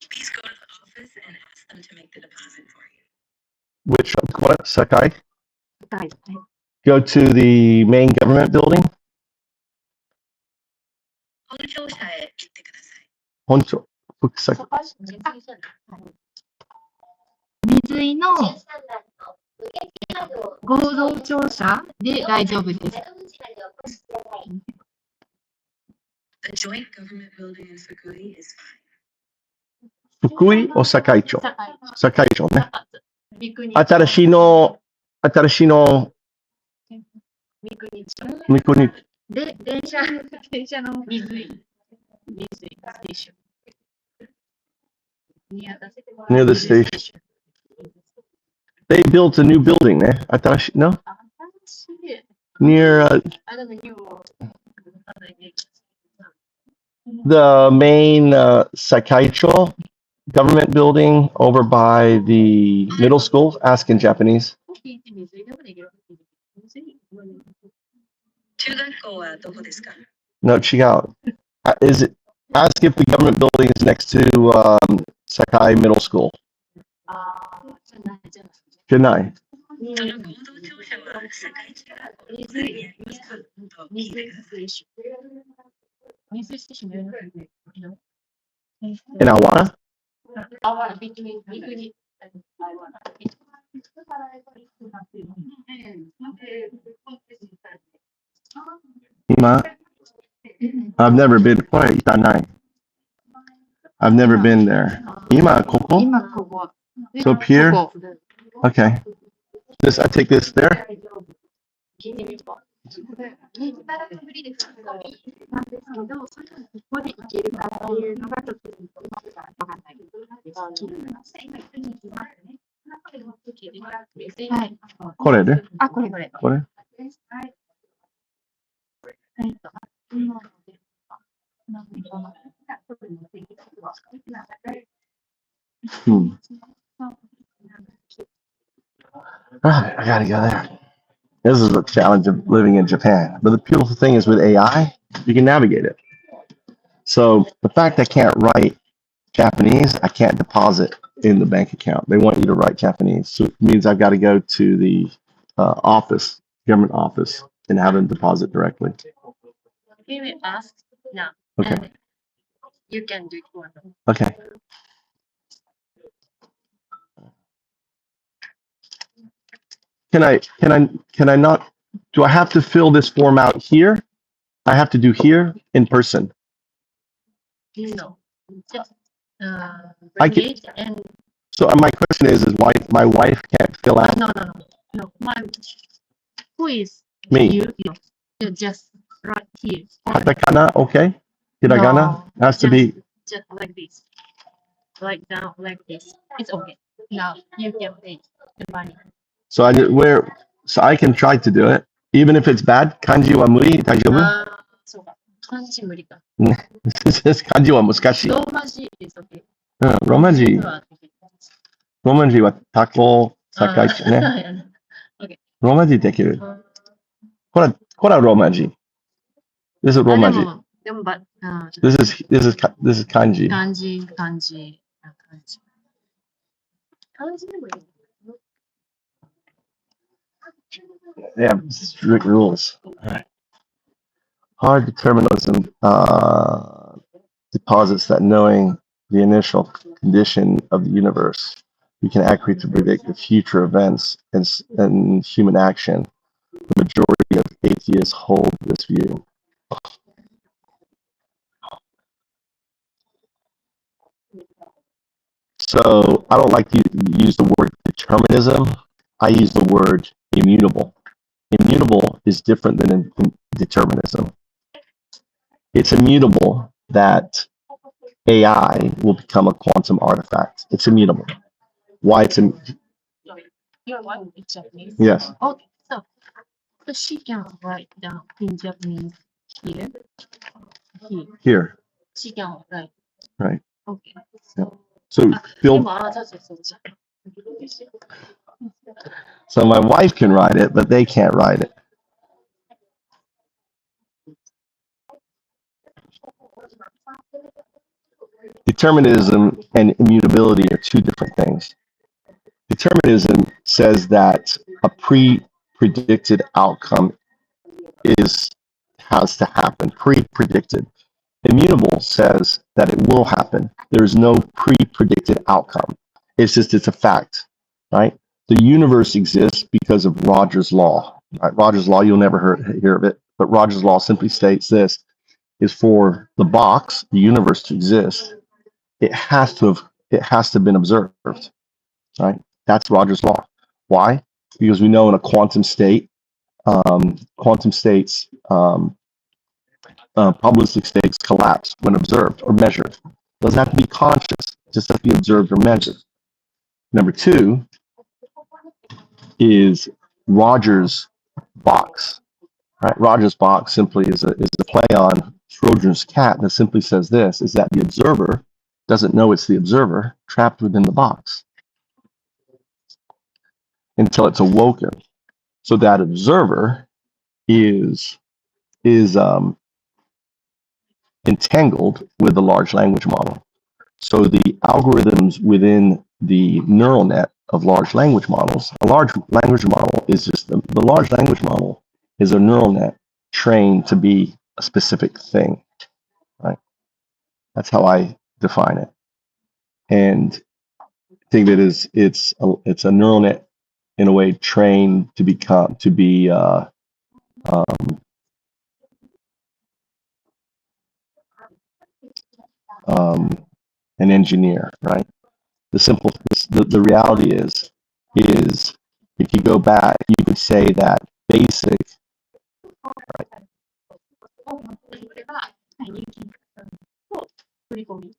Please go to the office and ask them to make the deposit for you. Which what? Sakai? はい。 Go to the main government building. 本庁舎へ行ってください。本庁。水井の合同庁舎で大丈夫です。The joint government building in Fukui is fine. 福井お堺町。堺町ね。新しいの三国。で、電車の水井ステーション。Near the station. They built a new building there. No? Near the main Sakaicho government building over by the middle school. Ask in Japanese. 中学校はどこですか？ No,違う. Is it? Ask if the government building is next to Sakai Middle School. じゃない。その合同庁舎は堺中学校の隣にありますか？と聞いてください。水ステーション In Awana? Ima, I've never been. I've never been there. Ima, koko? 今ここ。 So up here? ここ Okay. This, I take this there? なんですけど、それがここでいけるかっていうのがちょっとわかんないです。はい。これで？あ、これこれ。これ？Hmm. Right, I gotta go there. This is the challenge of living in Japan. But the beautiful thing is with AI, you can navigate it. So the fact I can't write Japanese, I can't deposit in the bank account. They want you to write Japanese. So it means I've got to go to the office, government office, and have them deposit directly. He will ask now. Okay. And you can do it for them. Okay. Can I not, do I have to fill this form out here? I have to do here in person. No. Just I bring can- it and So my question is why my wife can't fill out no. Who is me? you just right here. Katakana, okay? Hiragana No, has to be, Just like this. Like down like this. It's okay. Now you can pay the money. so I can try to do it. Even if it's bad, kanji wa muri daijoubu? そうか。漢字無理か。kanji wa muskashi. ローマ字 is okay. ローマ字は okay. ローマ字はタコ、堺市ね。ローマ字できる。これはローマ字。This is ローマ字。でも、This is kanji. 漢字でもいい。They have strict rules. Alright. Hard determinism deposits that knowing the initial condition of the universe, we can accurately predict the future events and human action. The majority of atheists hold this view. So I don't like to use the word determinism. I use the word immutable. Immutable is different than determinism. It's immutable that AI will become a quantum artifact. It's immutable. Why it's Your wife is Japanese? yes. Okay, so she can write down in Japanese here. Here. She can write. Right. Okay. So で Bill, も、そう。so my wife can write it, but they can't write it. Determinism and immutability are two different things. Determinism says that a pre-predicted outcome has to happen, pre-predicted. Immutable says that it will happen. There's no pre-predicted outcome. It's a fact, right? The universe exists because of Roger's law. Right? Roger's law, you'll never hear of it, but Roger's law simply states this: is for the box, the universe to exist, it has to have been observed, right? That's Roger's law. Why? Because we know in a quantum state, quantum states, probabilistic states collapse when observed or measured. It doesn't have to be conscious; it just has to be observed or measured. Number two is Roger's box. Right? Roger's box simply is a play on Schrodinger's cat that simply says this: is that the observer doesn't know it's the observer trapped within the box until it's awoken. So that observer is entangled with the large language model. So the algorithms within the neural net of large language models, a large language model is just the large language model is a neural net trained to be a specific thing, right? That's how I define it. and think that it's a neural net in a way trained to be an engineer, right? The reality is if you go back, you could say that basic, right? これが、はい、入金と振り込み。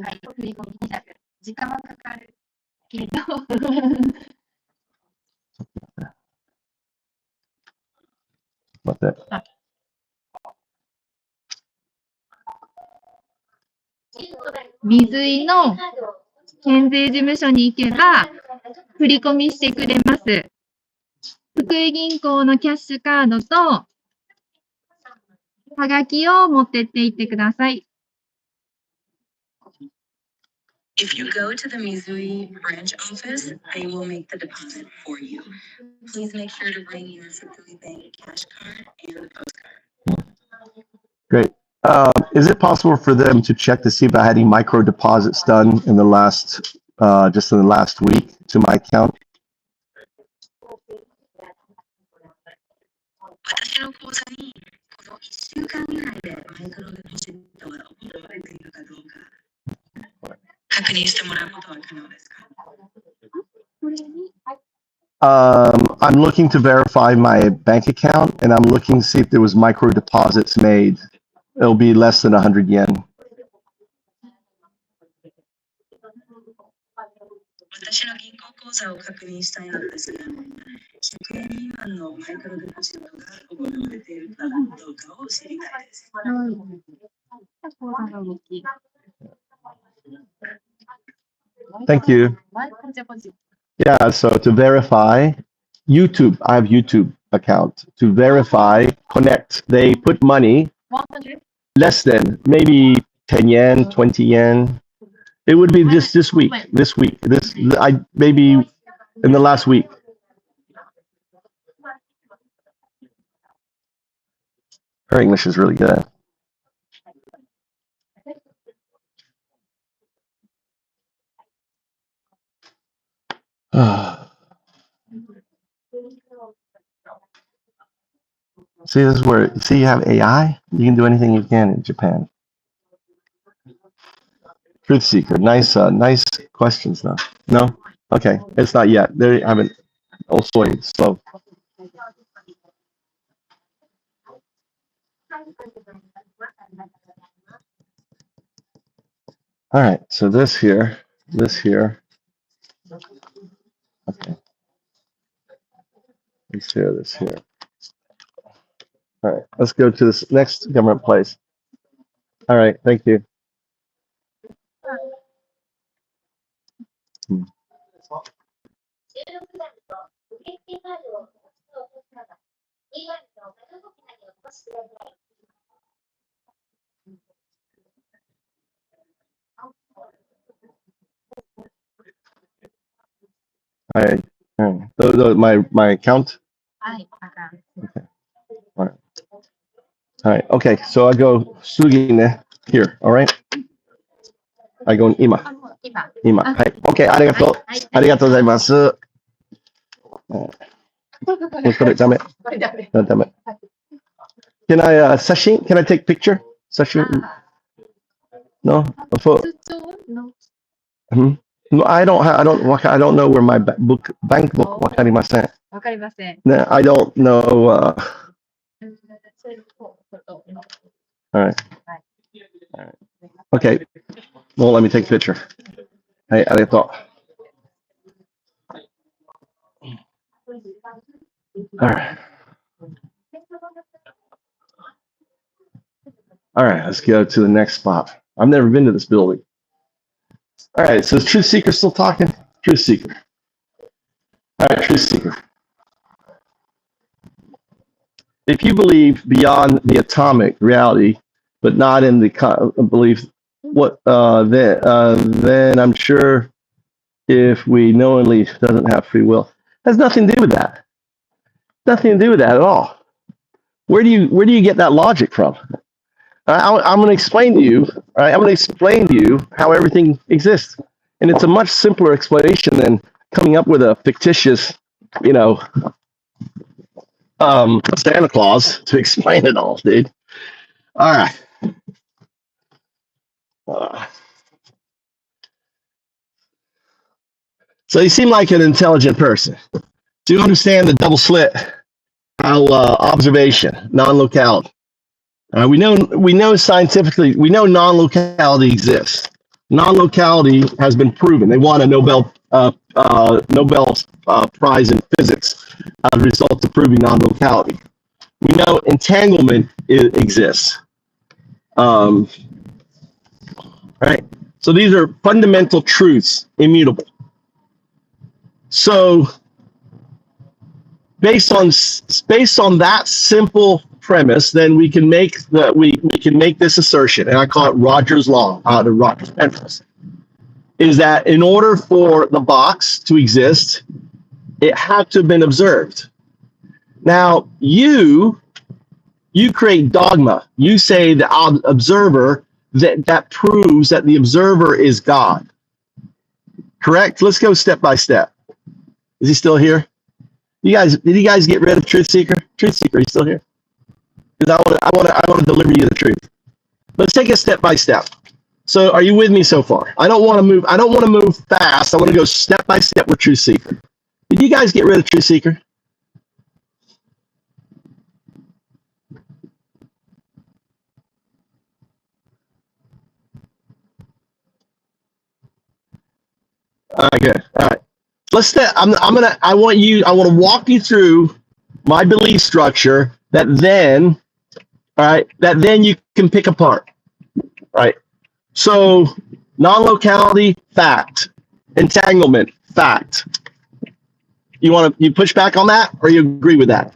はい、振り込みになる。時間はかかるけど、What's that? 水井の県税事務所に行けば、振り込みしてくれます。福井銀行のキャッシュカードと、はがきを持ってっていってください。If you go to the Mizui branch office, they will make the deposit for you. Please make sure to bring your Fukui Bank cash card and postcard. Great. Is it possible for them to check to see if I had any micro deposits done in the last, just in the last week to my account? 私の口座にこの1週間以内でマイクロデポジットが行われているかどうか確認してもらうことは可能ですか？ I'm looking to verify my bank account, and I'm looking to see if there was micro deposits made. It'll be less than 100 yen. 私の銀行口座を確認したいのですが、100円未満のマイクロデポジットが行われているかどうかを知りたいです。口座の動き。Thank you. マイクロデポジット。 Yeah, so to verify YouTube, I have YouTube account. To verify, connect, they put money 100? less than maybe 10 yen, 20 yen. It would be just this week, maybe in the last week. Her English is really good. See, this is where, see, you have AI, you can do anything you can in Japan. Truth Seeker, nice questions though. No? Okay, it's not yet. They haven't, oh, it's slow. All right, so this here. Okay. This here. All right, let's go to this next government place. All right, thank you. My account. Okay. All right. Okay. So I go Sugine here. All right. I go Ima. Hi. Okay. Arigato. Arigato gozaimasu. Damn it. Can I sashin? Can I take picture? Sashin? No. No, I don't know where my bank book. わかりません. I don't know. All right. Okay. Well, let me take a picture. Hey, arigato. All right. All right, let's go to the next spot. I've never been to this building. All right, so is Truth Seeker still talking? Truth Seeker. All right, Truth Seeker. If you believe beyond the atomic reality, but not in the belief, then I'm sure if we knowingly doesn't have free will, has nothing to do with that. Nothing to do with that at all. Where do you get that logic from? I'm going to explain to you. All right, I'm going to explain to you how everything exists, and it's a much simpler explanation than coming up with a fictitious, you know, Santa Claus to explain it all, dude. All right. So you seem like an intelligent person. Do you understand the double slit observation, non-locality? We know scientifically, we know non-locality exists. Non-locality has been proven. They won a Nobel Prize in physics as a result of proving non-locality. We know entanglement exists. Right. So these are fundamental truths, immutable. So based on that simple premise, then we can make this assertion, and I call it Rogers' law, the Rogers premise, is that in order for the box to exist, it had to have been observed. Now you create dogma. You say the observer that proves that the observer is God. Correct? Let's go step by step. Is he still here? Did you guys get rid of Truth Seeker? Truth Seeker, he's still here? Because I want to deliver you the truth. Let's take it step by step. So are you with me so far? I don't want to move fast. I want to go step by step with Truth Seeker. Did you guys get rid of Truth Seeker? All right, good. All right. Let's step. I want to walk you through my belief structure that then you can pick apart. Right. So non-locality, fact. Entanglement, fact. You push back on that, or you agree with that?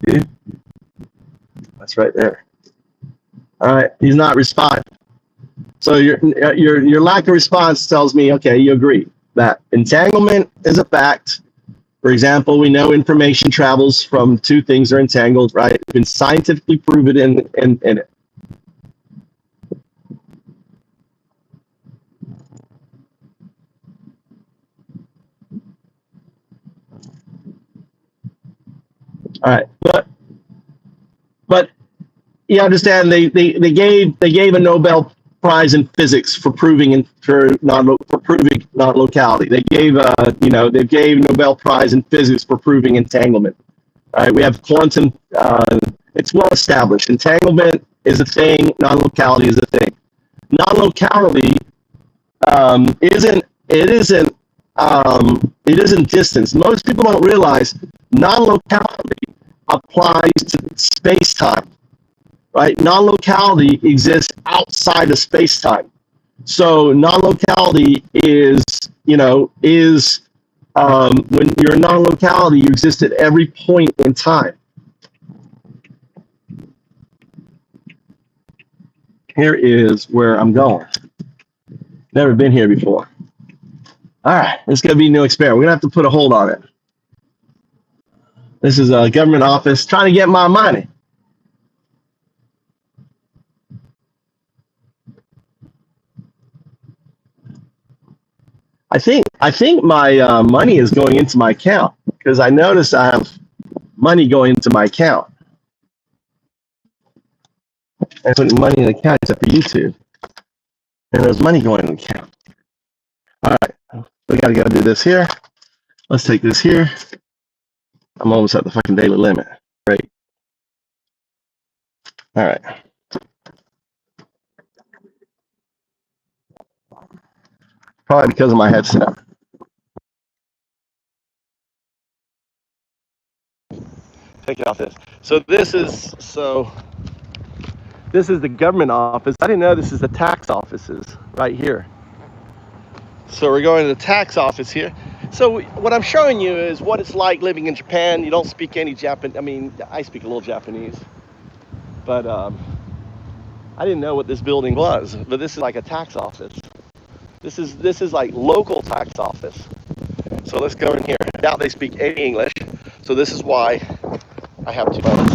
Dude, that's right there. All right, he's not responding. So your lack of response tells me, okay, you agree that entanglement is a fact. For example, we know information travels from two things are entangled, right? It's been scientifically proven in it. All right, but you understand they gave a Nobel Prize in physics for proving non-locality. They gave Nobel Prize in physics for proving entanglement. All right, we have quantum. It's well established. Entanglement is a thing. Non-locality is a thing. Non-locality isn't distance. Most people don't realize non-locality applies to space-time. Right? Non-locality exists outside of space-time. So non-locality is when you're in non-locality, you exist at every point in time. Here is where I'm going. Never been here before. All right, it's going to be a new experiment. We're going to have to put a hold on it. This is a government office trying to get my money. I think my money is going into my account because I noticed I have money going into my account. And putting money in the account except for YouTube. And there's money going in the account. All right, we got to go do this here. Let's take this here. I'm almost at the fucking daily limit. Great. All right. Probably because of my headset. Take it off this. So this is the government office. I didn't know this is the tax offices right here. So we're going to the tax office here. So what I'm showing you is what it's like living in Japan. You don't speak any Japanese. I mean, I speak a little Japanese, but I didn't know what this building was. But this is like a tax office. This is like local tax office. So let's go in here. Now they speak any English. So this is why I have two phones.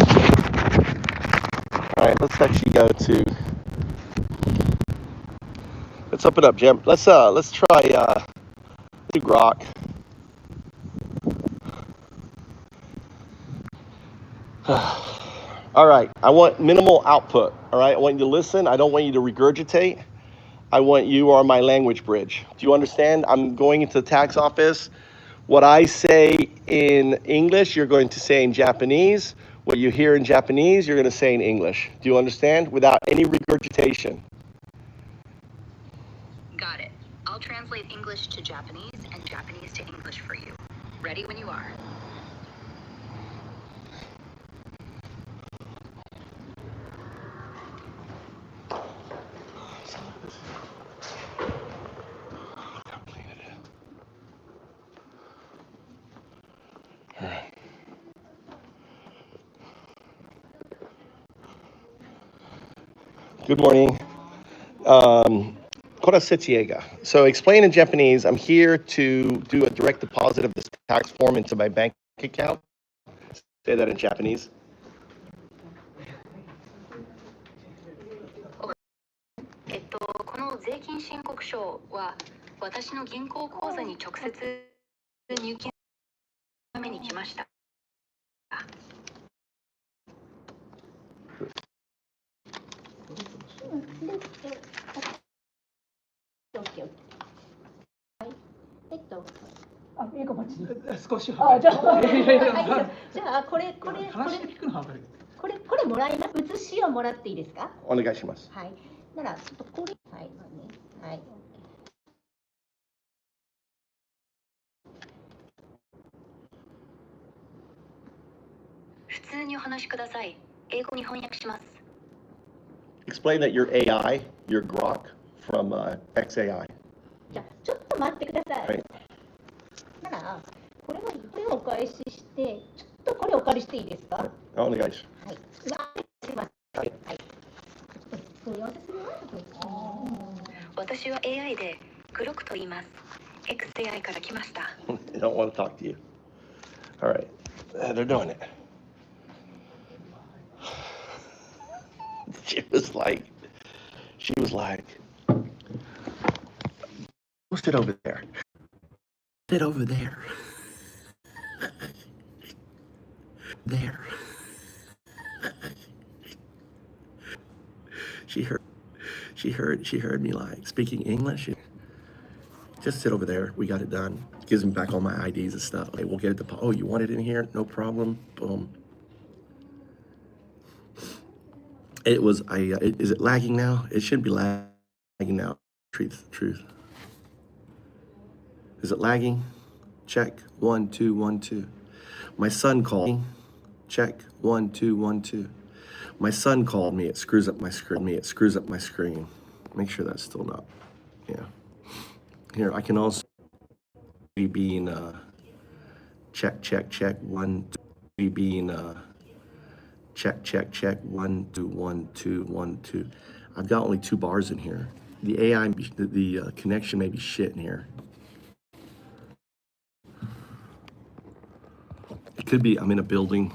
All right, let's actually go to. Let's open up, Jim. Let's try do grok. All right, I want minimal output. All right, I want you to listen. I don't want you to regurgitate. I want you are my language bridge. Do you understand? I'm going into the tax office. What I say in English, you're going to say in Japanese. What you hear in Japanese, you're going to say in English. Do you understand? Without any regurgitation. Got it. I'll translate English to Japanese and Japanese to English for you. Ready when you are. Good morning. Korasetiega. So explain in Japanese, I'm here to do a direct deposit of this tax form into my bank account. Say that in Japanese. この税金申告書は私の銀行口座に直接入金するために来ました。英語待ち少しじゃあこれもらいます。写しをもらっていいですか？お願いします。はい。ならちょっとこれはいはい。普通にお話しください。英語に翻訳します。Explain that you're AI, you're grok from XAI. じゃあちょっと待ってください。はい。ならこれをお返しして、ちょっとこれお借りしていいですか？お願いします。はい。すみません。はい。私は AI でグロクと言います。XAI から来ました。They don't want to talk to you. All right. They're doing it. She was like, go sit over there. Sit over there. There. She heard me like speaking English. Just sit over there. We got it done. Gives me back all my IDs and stuff. Okay, we'll get it. Oh, you want it in here? No problem. Boom. It was. Is it lagging now? It shouldn't be lagging now. Truth. Is it lagging? Check 1 2 1 2. My son called. Check 1 2 1 2. My son called me. It screws up my screen. Make sure that's still not. Yeah. Here, I can also be being check 1 2 being check 1 2 1 2 1 2. I've got only 2 bars in here. The AI, the connection may be shit in here. It could be I'm in a building.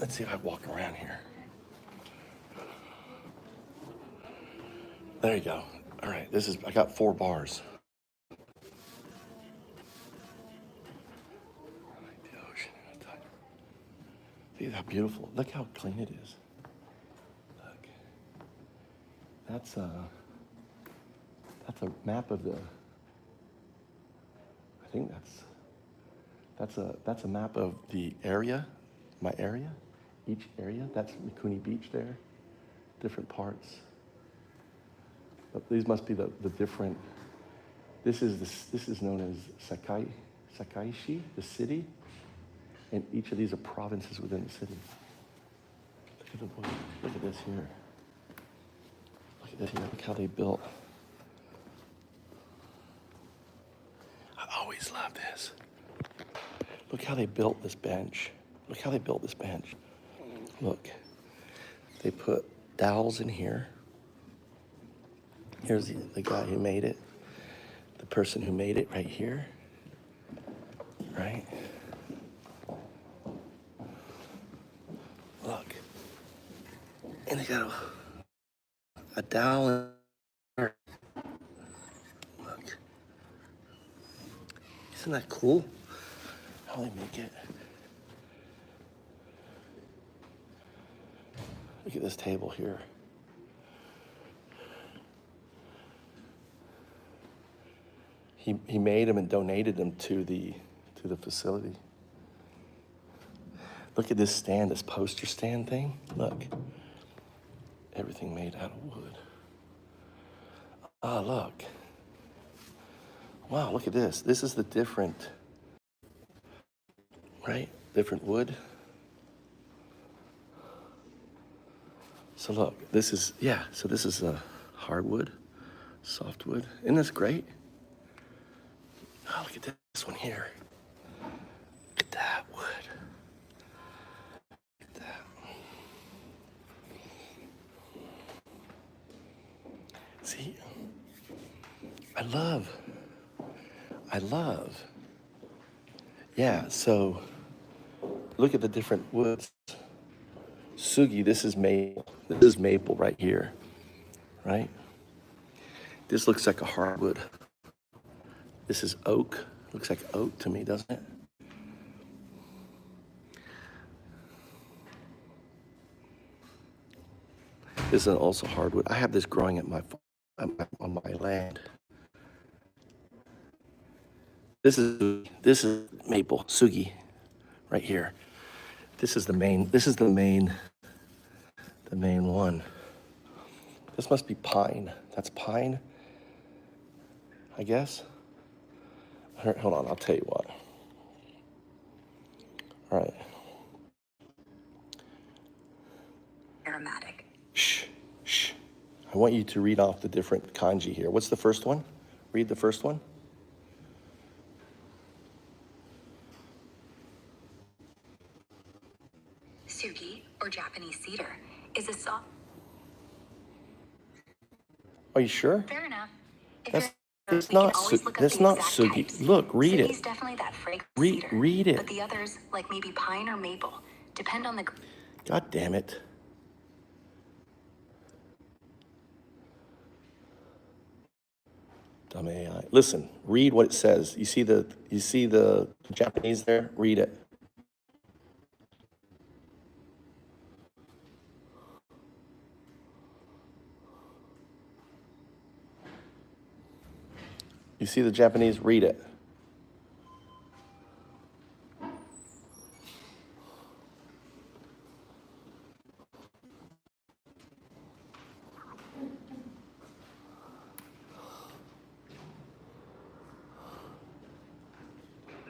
Let's see if I walk around here. There you go. All right, I got 4 bars. See how beautiful, look how clean it is. Look, that's a map of the, I think that's a map of the area, my area, each area. That's Mikuni Beach there, different parts. But these must be the different. This is known as Sakaishi, the city, and each of these are provinces within the city. Look at this here. Look at this here. Look how they built. I always love this. Look how they built this bench. Look how they built this bench. Look, they put dowels in here. Here's the guy who made it. The person who made it right here. Right? Look. And they got a dowel in there. Look. Isn't that cool? How they make it. Look at this table here. He made them and donated them to the facility. Look at this stand, this poster stand thing. Look. Everything made out of wood. Ah, look. Wow, look at this. This is the different, right? Different wood. So look, this is, yeah, so this is a hardwood, softwood. Isn't this great? Oh, look at this one here. Look at that wood. Look at that. See, I love. Yeah, so look at the different woods. Sugi, this is maple. This is maple right here, right? This looks like a hardwood. This is oak. Looks like oak to me, doesn't it? This is also hardwood. I have this growing on my land. This is maple, sugi, right here. This is the main one. This must be pine. That's pine, I guess. Hold on, I'll tell you what. All right. Aromatic. Shh. I want you to read off the different kanji here. What's the first one? Read the first one. Sugi, or Japanese cedar, is a soft. Are you sure? Fair enough. If That's you're- it's we can not always look up that's the not exact sugi. types. Look, read Sugi's it. definitely that fragrant Read cedar. it. But the others, like maybe pine or maple, depend on the. God damn it. Dumb AI. Listen, read what it says. You see the Japanese there? Read it. You see the Japanese? Read it.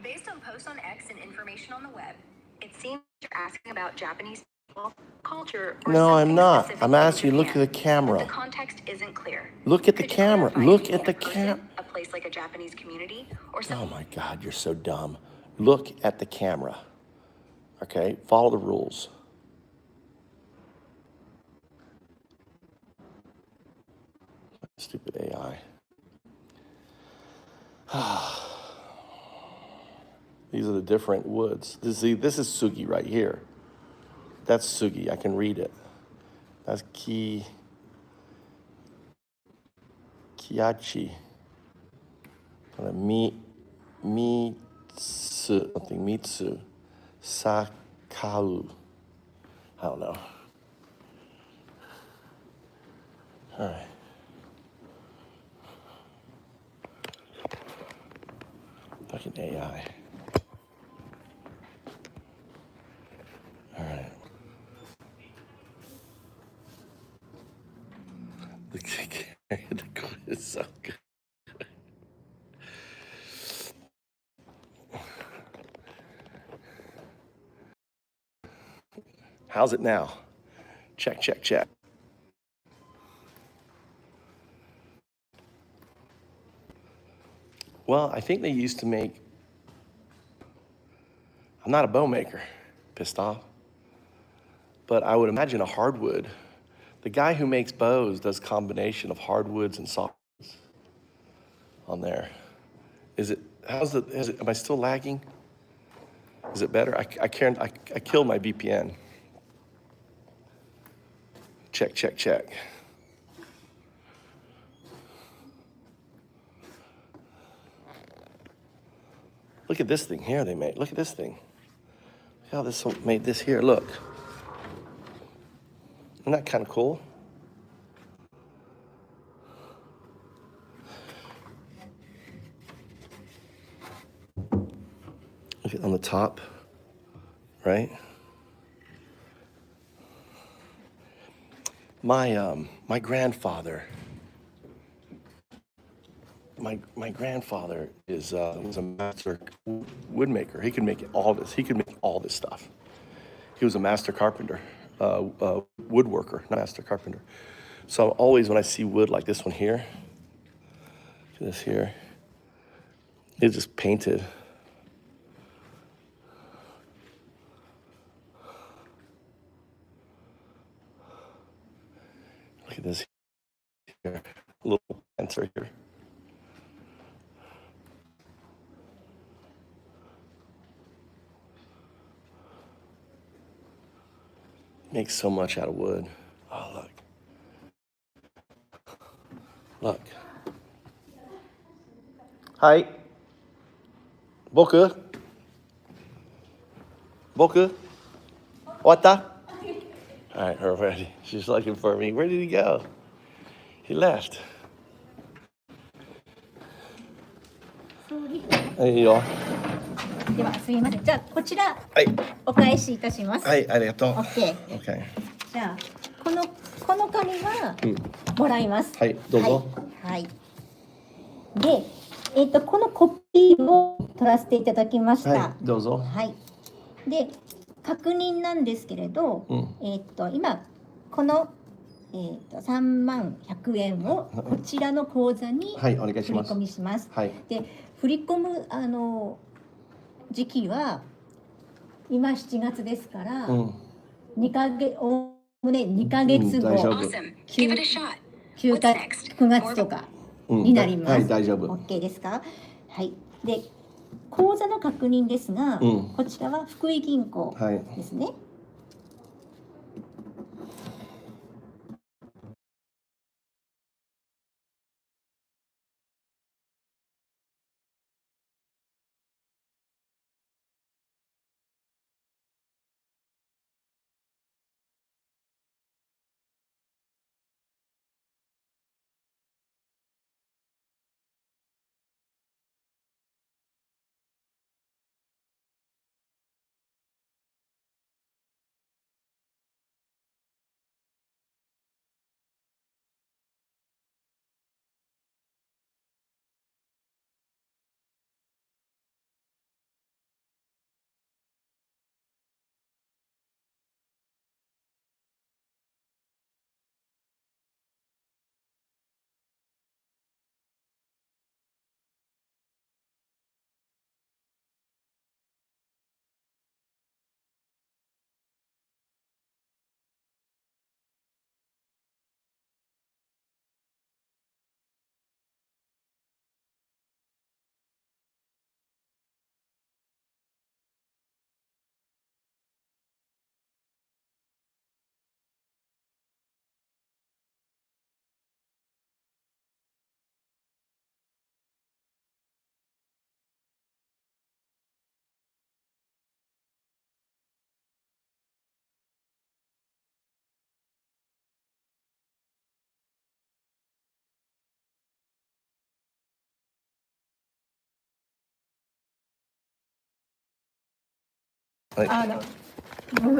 Based on posts on X and information on the web, it seems you're asking about Japanese people, culture, or No, I'm something not. specific I'm to asking you, look Japan. at the camera. But the context isn't clear. Look at the Could you camera. clarify Look if you at mean the a person, cam. a place like a Japanese community, or Oh something? my God, you're so dumb. Look at the camera. Okay? Follow the rules. Stupid AI. These are the different woods. This is sugi right here. That's sugi. I can read it. That's kiachi. Mitsu. Something mitsu. Sakau. I don't know. All right. Fucking AI. All right. The quiz is so good. How's it now? Check. Well, I think they used to make, I'm not a bow maker, pissed off, but I would imagine a hardwood. The guy who makes bows does combination of hardwoods and softwoods on there. Is it, am I still lagging? Is it better? I killed my VPN. Check, check, check. Look at this thing here they made. Look at this thing. Look how this one made this here, look. Isn't that kind of cool? Look at on the top, right? My grandfather, my grandfather was a master woodmaker. He could make all this. He could make all this stuff. He was a master carpenter, woodworker, not master carpenter. So always when I see wood like this one here, look at this here, it's just painted. Look at this here, a little answer here. Makes so much out of wood. Oh, look. Look. Hi. Boku? Boku? Wata? All right, her ready. She's looking for me. Where did he go? He left. There you are. ではすみません。じゃあこちらはい。お返しいたします。はい、ありがとう。OK。 OK。じゃあこの紙はもらいます。はい、どうぞ。はい。で、このコピーを取らせていただきました。はい、どうぞ。はい。で、確認なんですけれど、今この31,100円をこちらの口座に振り込みします。はい。で、振り込む時期は今7月ですから、2ヶ月おおむね2ヶ月後、9月とかになります。はい、大丈夫。OK ですか？はい。で、口座の確認ですが、こちらは福井銀行ですね。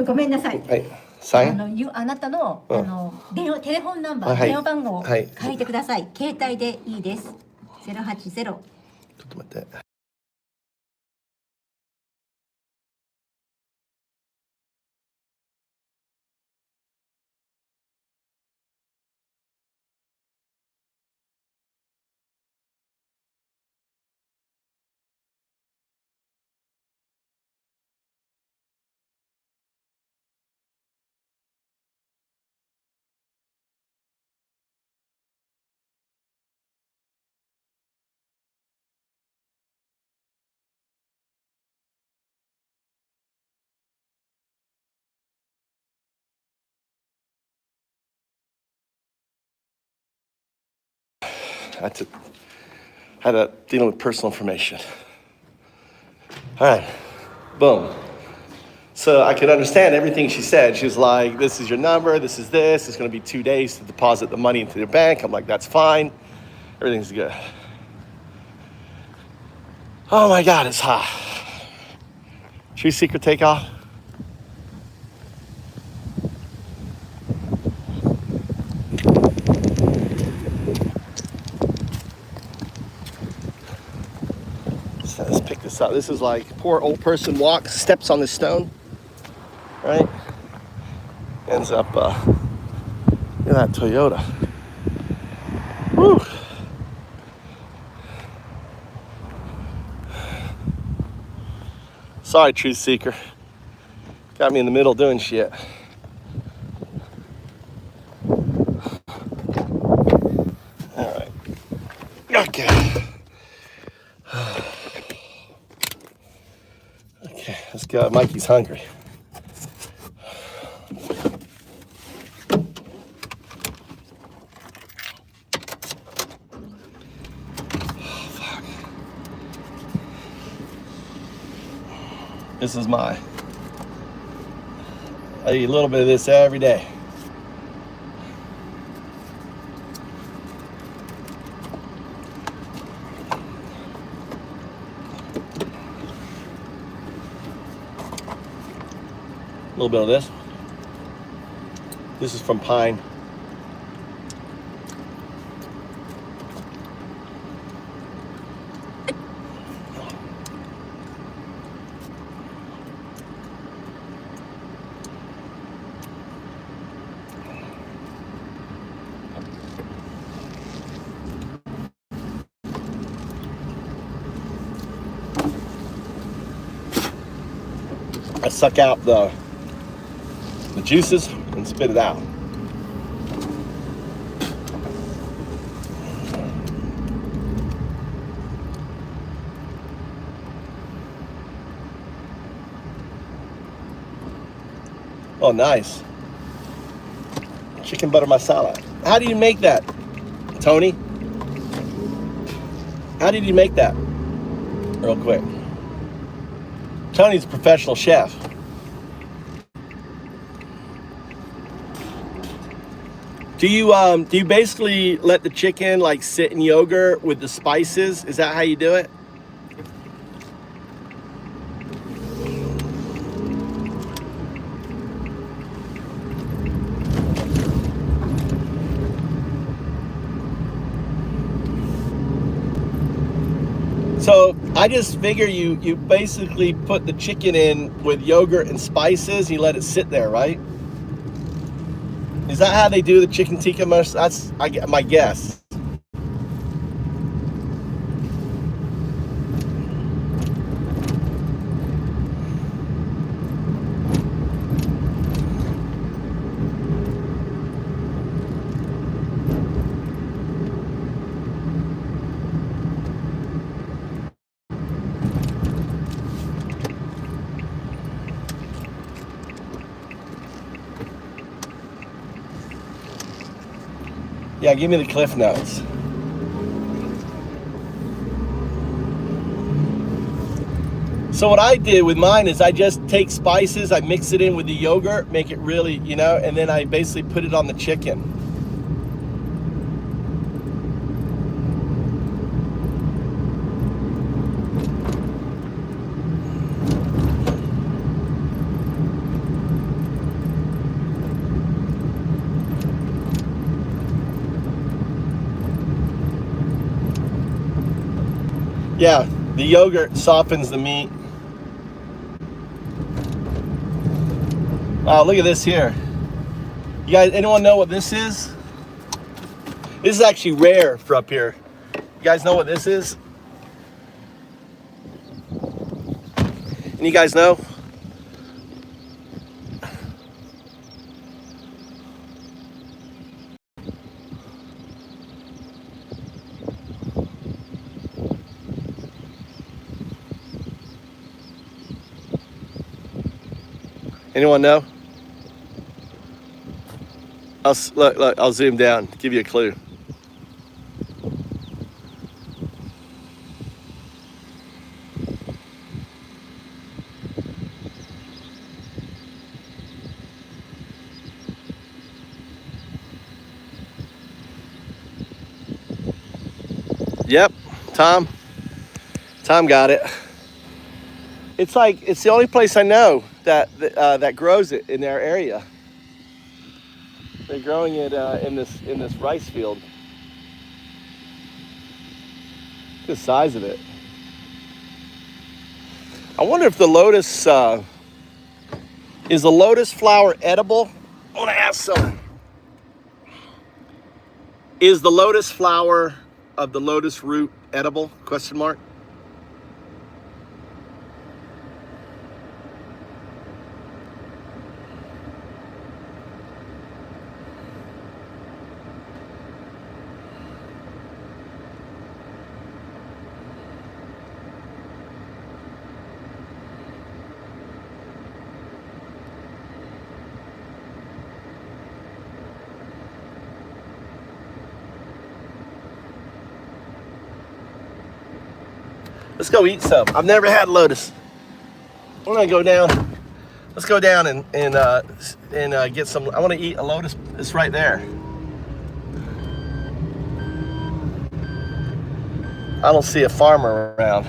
ごめんなさい。はい。サイン？あなたのテレフォンナンバー、電話番号を書いてください。携帯でいいです。080。ちょっと待って。had to deal with personal information. All right, boom. So I could understand everything she said. She was like, this is your number, this is this. It's gonna be 2 days to deposit the money into their bank. I'm like, that's fine. Everything's good. Oh my God, it's hot. True secret takeoff. So let's pick this up. This is like poor old person walks, steps on this stone, right? Ends up, look at that Toyota. Woo. Sorry, truth seeker. Got me in the middle doing shit. All right. Okay. Okay, let's go. Mikey's hungry. This is I eat a little bit of this every day. A little bit of this. This is from Pine. I suck out the juices and spit it out. Oh, nice. Chicken butter masala. How do you make that, Tony? How did you make that? Real quick. Tony's a professional chef. Do you basically let the chicken like sit in yogurt with the spices? Is that how you do it? So I just figure you basically put the chicken in with yogurt and spices. You let it sit there, right? Is that how they do the chicken tikka masala? That's my guess. Yeah, give me the Cliff Notes. So what I did with mine is I just take spices, I mix it in with the yogurt, make it really, and then I basically put it on the chicken. Yeah, the yogurt softens the meat. Oh, look at this here. You guys, anyone know what this is? This is actually rare for up here. You guys know what this is? And you guys know? Anyone know? Look, I'll zoom down, give you a clue. Tom got it. It's like, it's the only place I know that grows it in their area. They're growing it in this rice field. Look at the size of it. I wonder if the lotus, is the lotus flower edible? I want to ask someone. Is the lotus flower of the lotus root edible? Question mark. Let's go eat some. I've never had lotus. I'm gonna go down. Let's go down and get some. I want to eat a lotus. It's right there. I don't see a farmer around.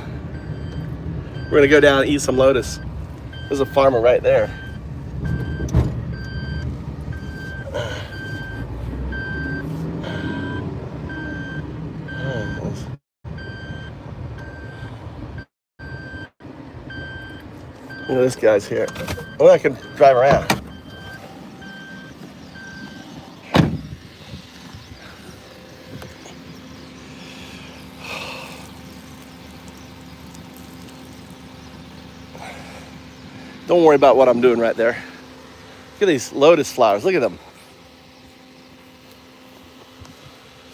We're gonna go down and eat some lotus. There's a farmer right there. Look at this guy's here. Well, I can drive around. Don't worry about what I'm doing right there. Look at these lotus flowers. Look at them.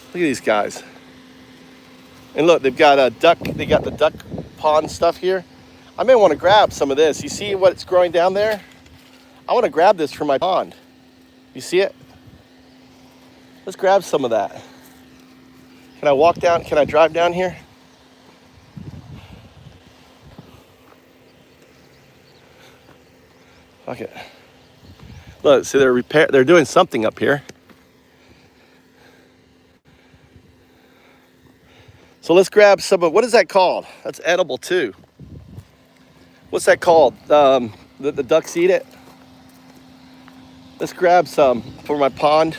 Look at these guys. And look, they've got a duck. They got the duck pond stuff here. I may want to grab some of this. You see what's growing down there? I want to grab this for my pond. You see it? Let's grab some of that. Can I walk down? Can I drive down here? Fuck it. Look, see, they're doing something up here. So let's grab some of, what is that called? That's edible too. What's that called? The ducks eat it. Let's grab some for my pond.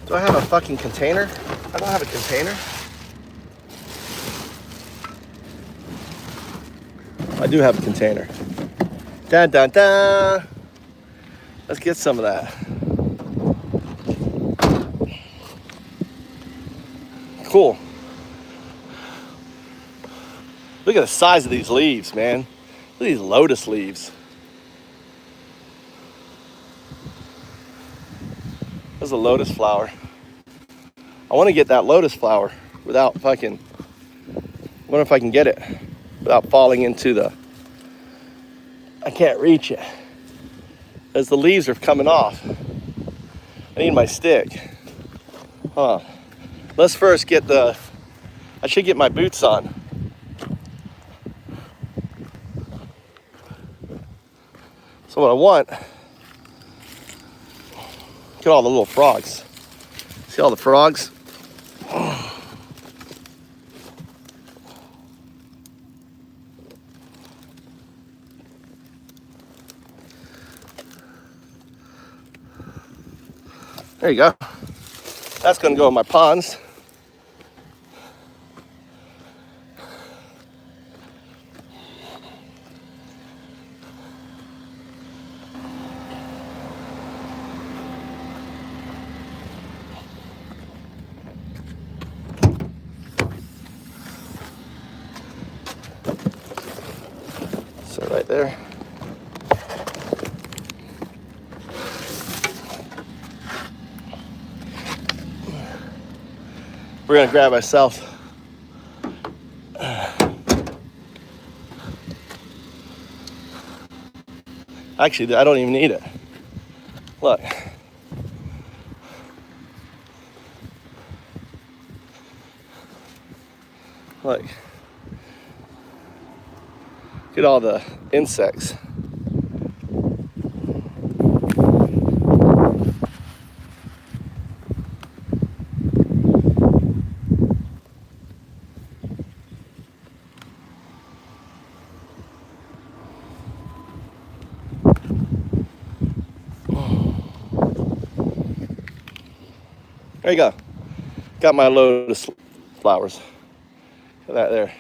Do I have a fucking container? I don't have a container. I do have a container. Dun dun dun. Let's get some of that. Cool. Look at the size of these leaves, man. Look at these lotus leaves. There's a lotus flower. I want to get that lotus flower without fucking, I wonder if I can get it without falling into the, I can't reach it as the leaves are coming off. I need my stick. Huh. Let's first get I should get my boots on. So what I want, look at all the little frogs. See all the frogs? There you go. That's gonna go in my ponds. So right there. We're gonna grab ourselves actually, I don't even need it. Look, Look. Look at all the insects. There you go. Got my lotus flowers. Look at that there.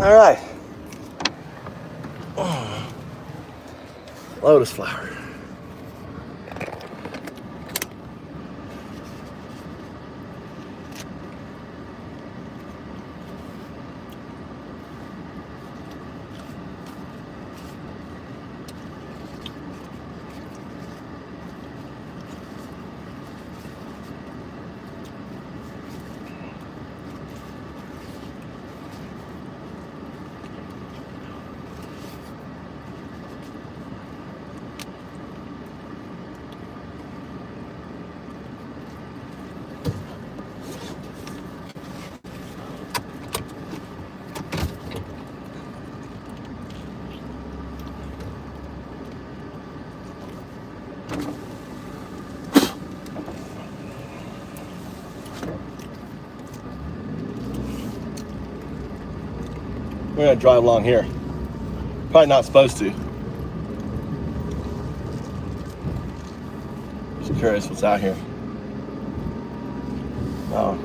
All right. Lotus flower. We're gonna drive along here. Probably not supposed to. Just curious what's out here. Oh.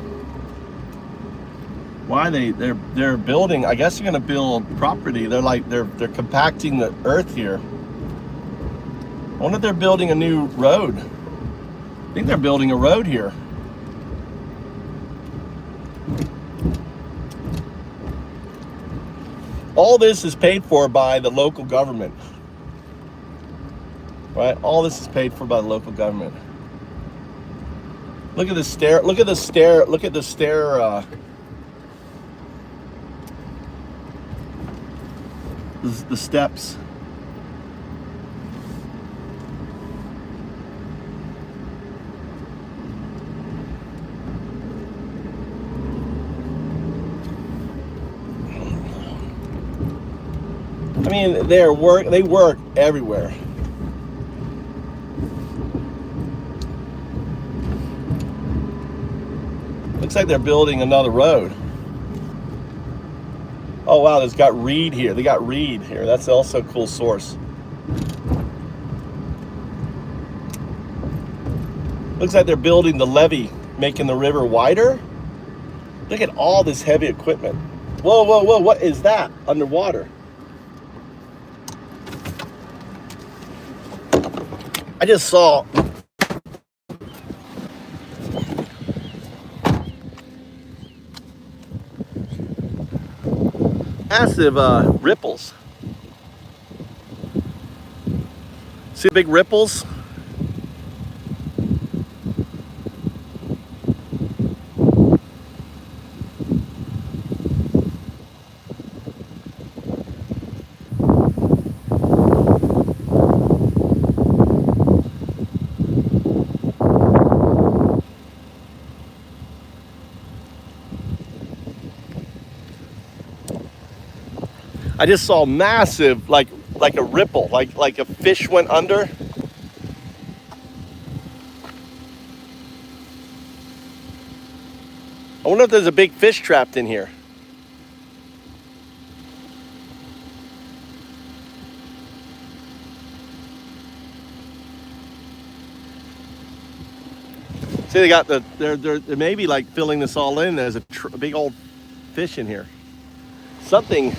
Why they're building? I guess they're gonna build property. They're compacting the earth here. I wonder if they're building a new road. I think they're building a road here. All this is paid for by the local government, right? All this is paid for by the local government. Look at the stair. Look at the stair. Look at the stair. The steps. I mean, they work everywhere. Looks like they're building another road. Oh wow, there's got reed here. They got reed here. That's also a cool source. Looks like they're building the levee, making the river wider. Look at all this heavy equipment. Whoa, whoa, whoa, what is that underwater? I just saw massive ripples. See the big ripples? I just saw massive, like a ripple, like a fish went under. I wonder if there's a big fish trapped in here. See, they got they're maybe like filling this all in. There's a big old fish in here. Something.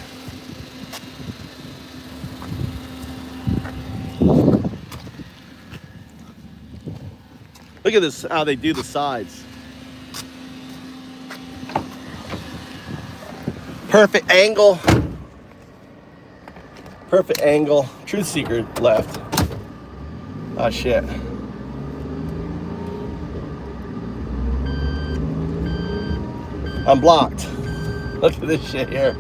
Look at this, how they do the sides. Perfect angle. Perfect angle. Truth seeker left. Oh shit. I'm blocked. Look at this shit here.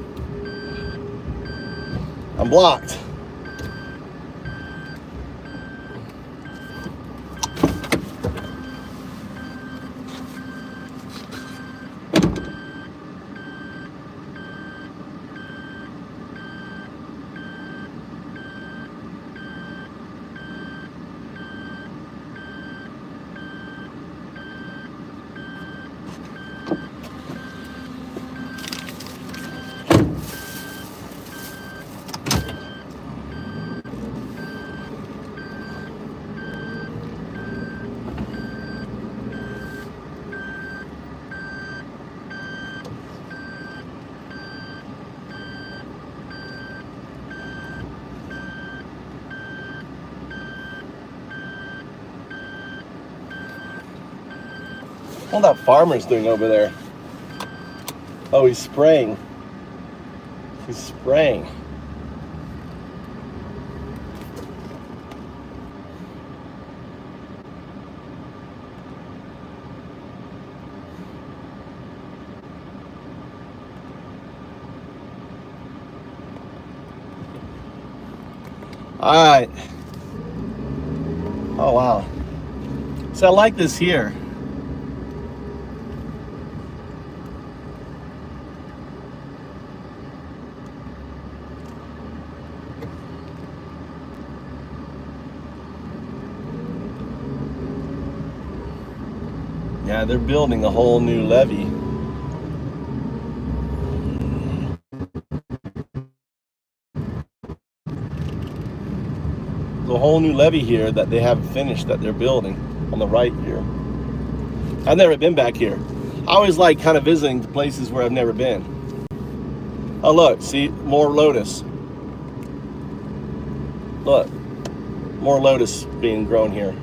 I'm blocked. What that farmer's doing over there? Oh, he's spraying. He's spraying. All right. Oh, wow. So I like this here. Yeah, they're building a whole new levee. There's a whole new levee here that they haven't finished that they're building on the right here. I've never been back here. I always like kind of visiting places where I've never been. Oh look, see, more lotus. Look, more lotus being grown here.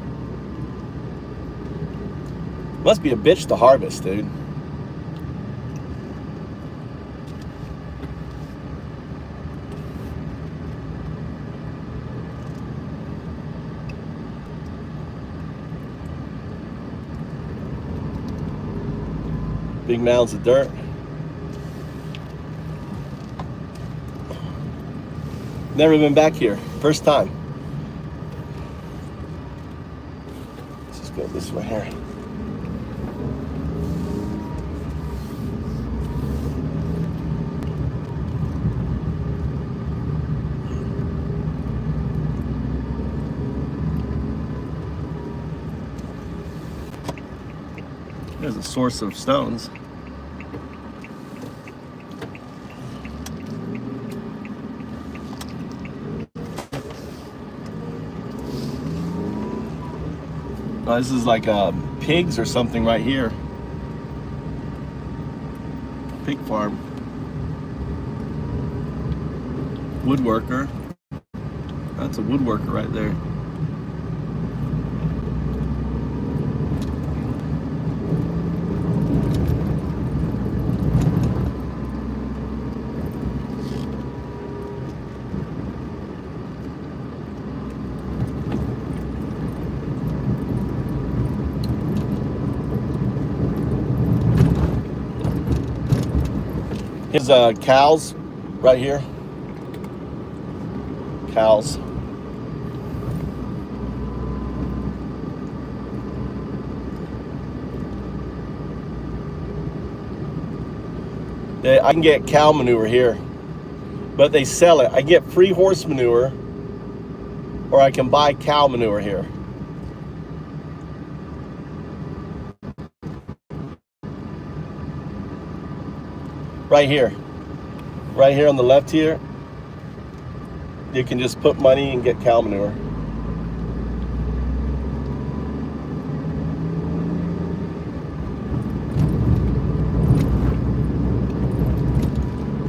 Must be a bitch to harvest, dude. Big mounds of dirt. Never been back here. First time. Let's just go this way here. There's a source of stones. Oh, this is like pigs or something right here. Pig farm. Woodworker. That's a woodworker right there. Here's cows right here. Cows. Yeah, I can get cow manure here, but they sell it. I get free horse manure, or I can buy cow manure here. Right here on the left here, you can just put money and get cow manure.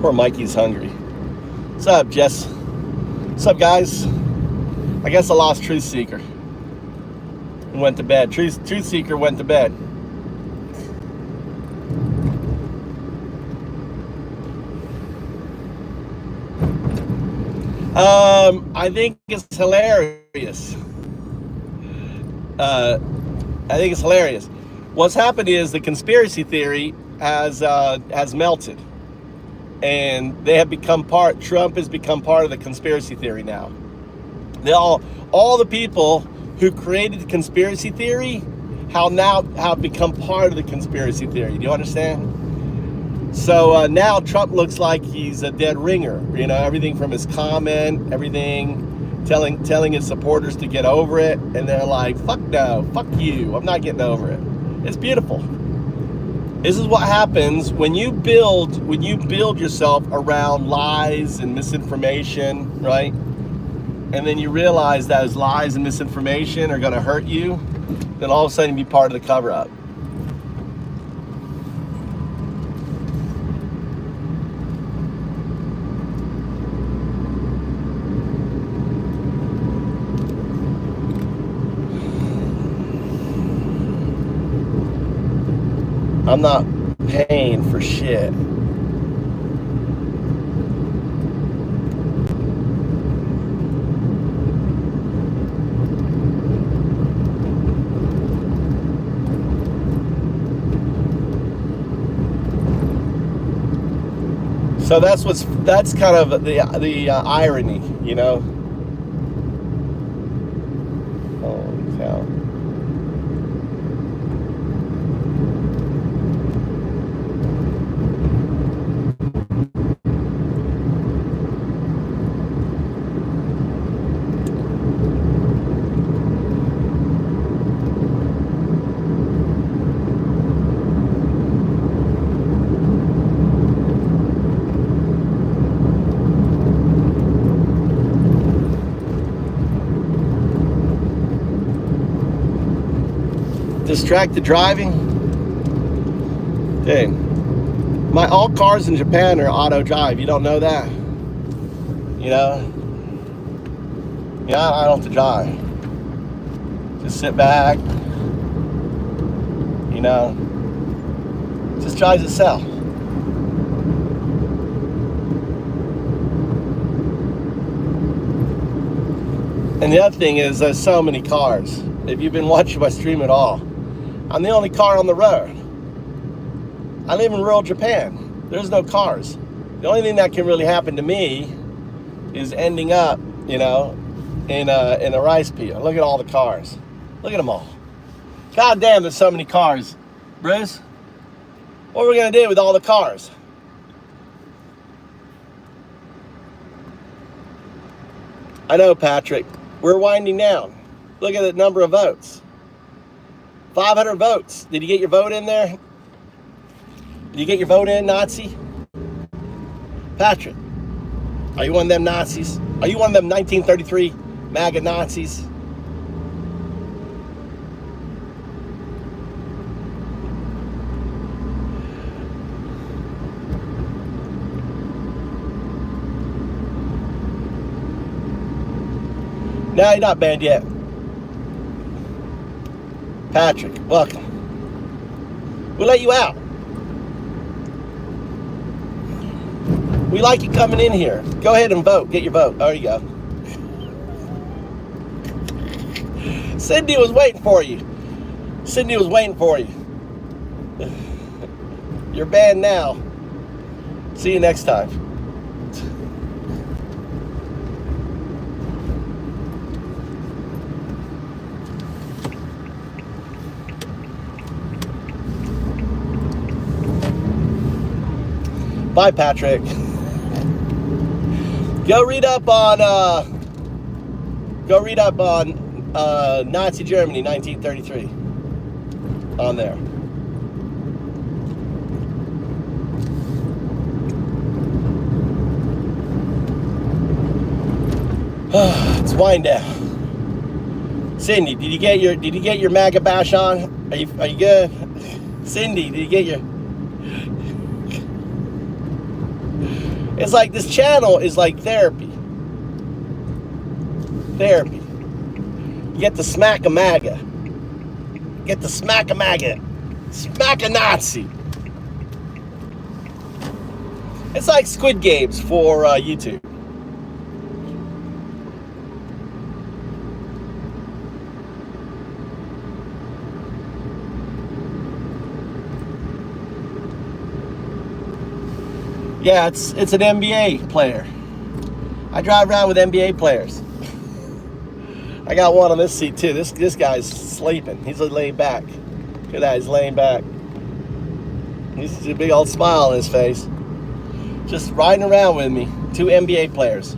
Poor Mikey's hungry. What's up, Jess? What's up, guys? I guess I lost Truth Seeker and went to bed. Truth Seeker went to bed. I think it's hilarious. I think it's hilarious. What's happened is the conspiracy theory has melted, and they have become part. Trump has become part of the conspiracy theory now. All the people who created the conspiracy theory have become part of the conspiracy theory. Do you understand? So now Trump looks like he's a dead ringer. You know, everything from his comment, everything, telling his supporters to get over it, and they're like, "Fuck no, fuck you, I'm not getting over it." It's beautiful. This is what happens when you build yourself around lies and misinformation, right? And then you realize that those lies and misinformation are going to hurt you, then all of a sudden you be part of the cover-up. I'm not paying for shit. So that's kind of the irony, you know. Holy cow. Distracted driving? Dang. All cars in Japan are auto drive. You don't know that? You know? Yeah, I don't have to drive. Just sit back. You know? Just drives itself. And the other thing is there's so many cars. If you've been watching my stream at all, I'm the only car on the road. I live in rural Japan. There's no cars. The only thing that can really happen to me is ending up, you know, in a rice field. Look at all the cars. Look at them all. God damn, there's so many cars. Bruce, what are we gonna do with all the cars? I know, Patrick. We're winding down. Look at the number of votes. 500 votes. Did you get your vote in there? Did you get your vote in, Nazi? Patrick, are you one of them Nazis? Are you one of them 1933 MAGA Nazis? No, you're not banned yet. Patrick, welcome. We'll let you out. We like you coming in here. Go ahead and vote. Get your vote. There you go. Cindy was waiting for you. Cindy was waiting for you. You're banned now. See you next time. Bye, Patrick. Go read up on Nazi Germany, 1933. On there. Let's wind down. Cindy, did you get your MAGA bash on? Are you good? Cindy, did you get your? It's like this channel is like therapy. Therapy. You get to smack a MAGA. Get to smack a MAGA. Smack a Nazi. It's like Squid Games for YouTube. Yeah, it's an NBA player. I drive around with NBA players. I got one on this seat too. This guy's sleeping. He's laying back. Look at that, he's laying back. He's a big old smile on his face. Just riding around with me. 2 NBA players.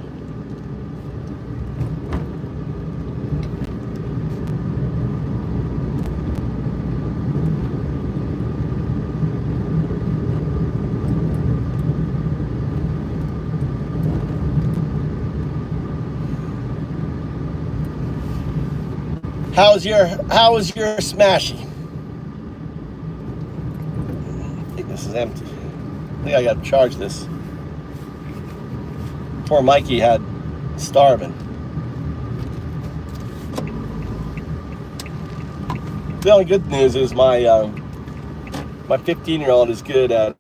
How was your smashy? I think this is empty. I think I gotta charge this. Poor Mikey had starving. The only good news is my 15-year-old is good at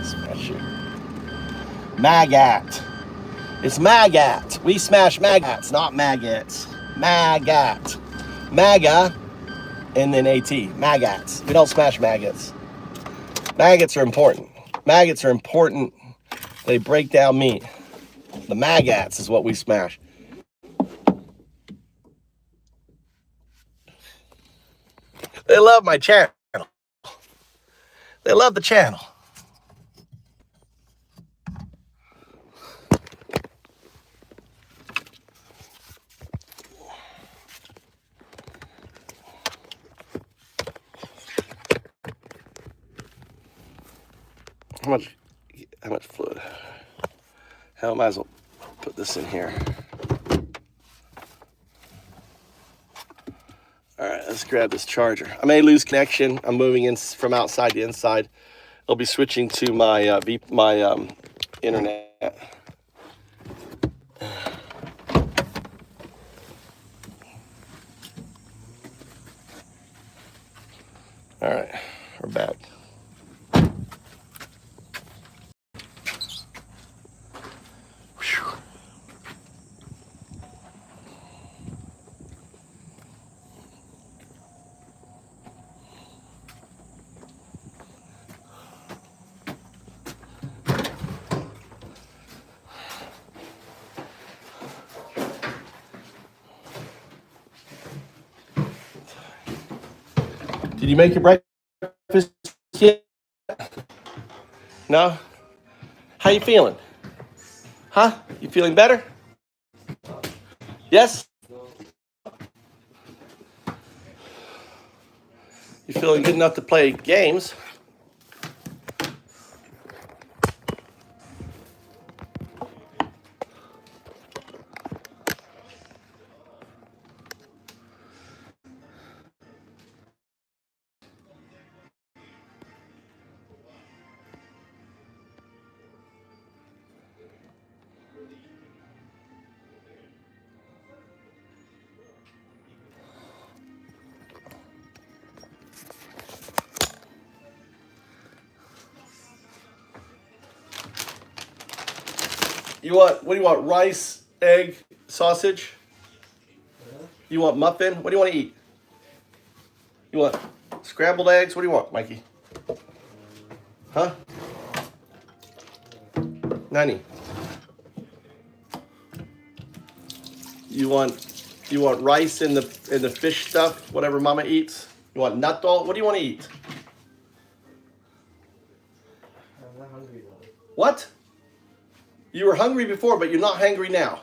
smash it. Maggot. It's maggot. We smash maggots, not maggots. Maggot. MAGA and then AT. Maggots. We don't smash maggots. Maggots are important. Maggots are important. They break down meat. The maggots is what we smash. They love my channel. They love the channel. How much fluid? Hell, I might as well put this in here. All right, let's grab this charger. I may lose connection. I'm moving in from outside to inside. I'll be switching to my internet. All right, we're back. Whew. Did you make your breakfast yet? No? How you feeling? Huh? You feeling better? Yes? You feeling good enough to play games? What do you want? Rice, egg, sausage? You want muffin? What do you want to eat? You want scrambled eggs? What do you want, Mikey? Huh? Nani? You want rice in the fish stuff, whatever Mama eats? You want natto? What do you want to eat? I'm not hungry now. What? You were hungry before, but you're not hungry now.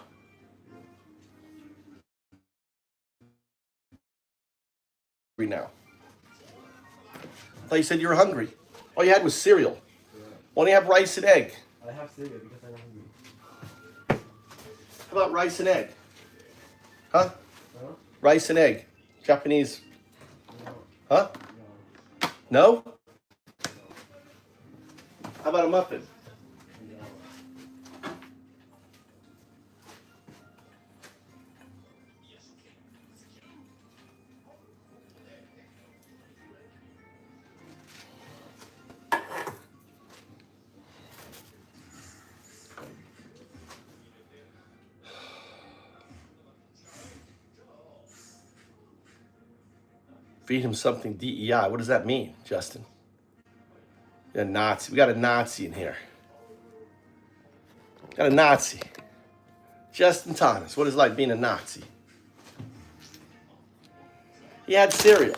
Now. I thought you said you were hungry. All you had was cereal. Yeah. Why don't you have rice and egg? I have cereal because I'm hungry. How about rice and egg? Huh? Huh? Rice and egg. Japanese. No. Huh? No. No? How about a muffin? No. Feed him something DEI. What does that mean, Justin? A Nazi. We got a Nazi in here. Got a Nazi. Justin Thomas. What is it like being a Nazi? He had cereal.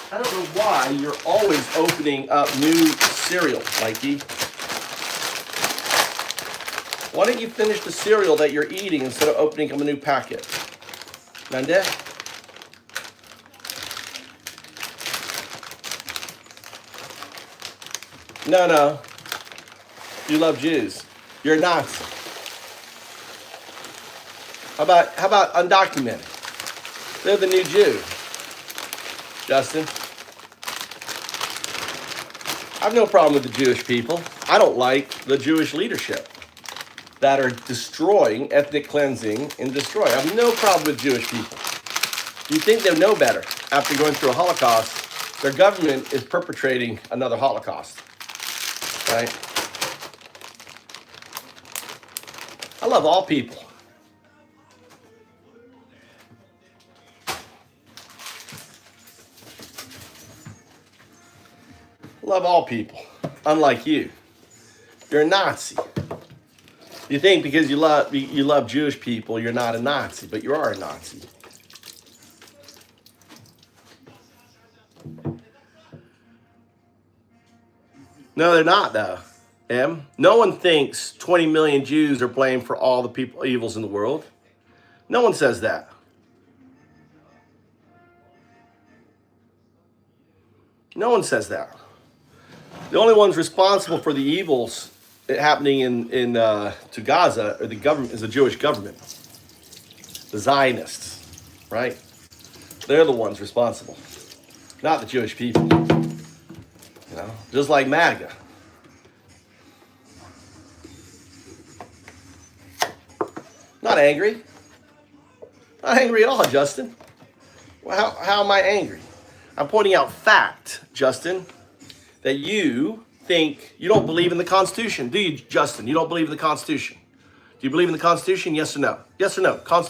I don't know why you're always opening up new cereal, Mikey. Why don't you finish the cereal that you're eating instead of opening up a new packet? Nande? No. You love Jews. You're a Nazi. How about undocumented? They're the new Jew. Justin. I have no problem with the Jewish people. I don't like the Jewish leadership that are destroying, ethnic cleansing, and destroying. I have no problem with Jewish people. You think they know better after going through a Holocaust? Their government is perpetrating another Holocaust, right? I love all people. Love all people, unlike you. You're a Nazi. You think because you love Jewish people, you're not a Nazi, but you are a Nazi. No, they're not, though. Em, no one thinks 20 million Jews are blamed for all the evils in the world. No one says that. No one says that. The only ones responsible for the evils happening to Gaza are the government, is the Jewish government, the Zionists, right? They're the ones responsible, not the Jewish people. You know, just like MAGA. Not angry. Not angry at all, Justin. Well, how am I angry? I'm pointing out fact, Justin, that you think you don't believe in the Constitution, do you, Justin? You don't believe in the Constitution. Do you believe in the Constitution? Yes or no? Yes or no?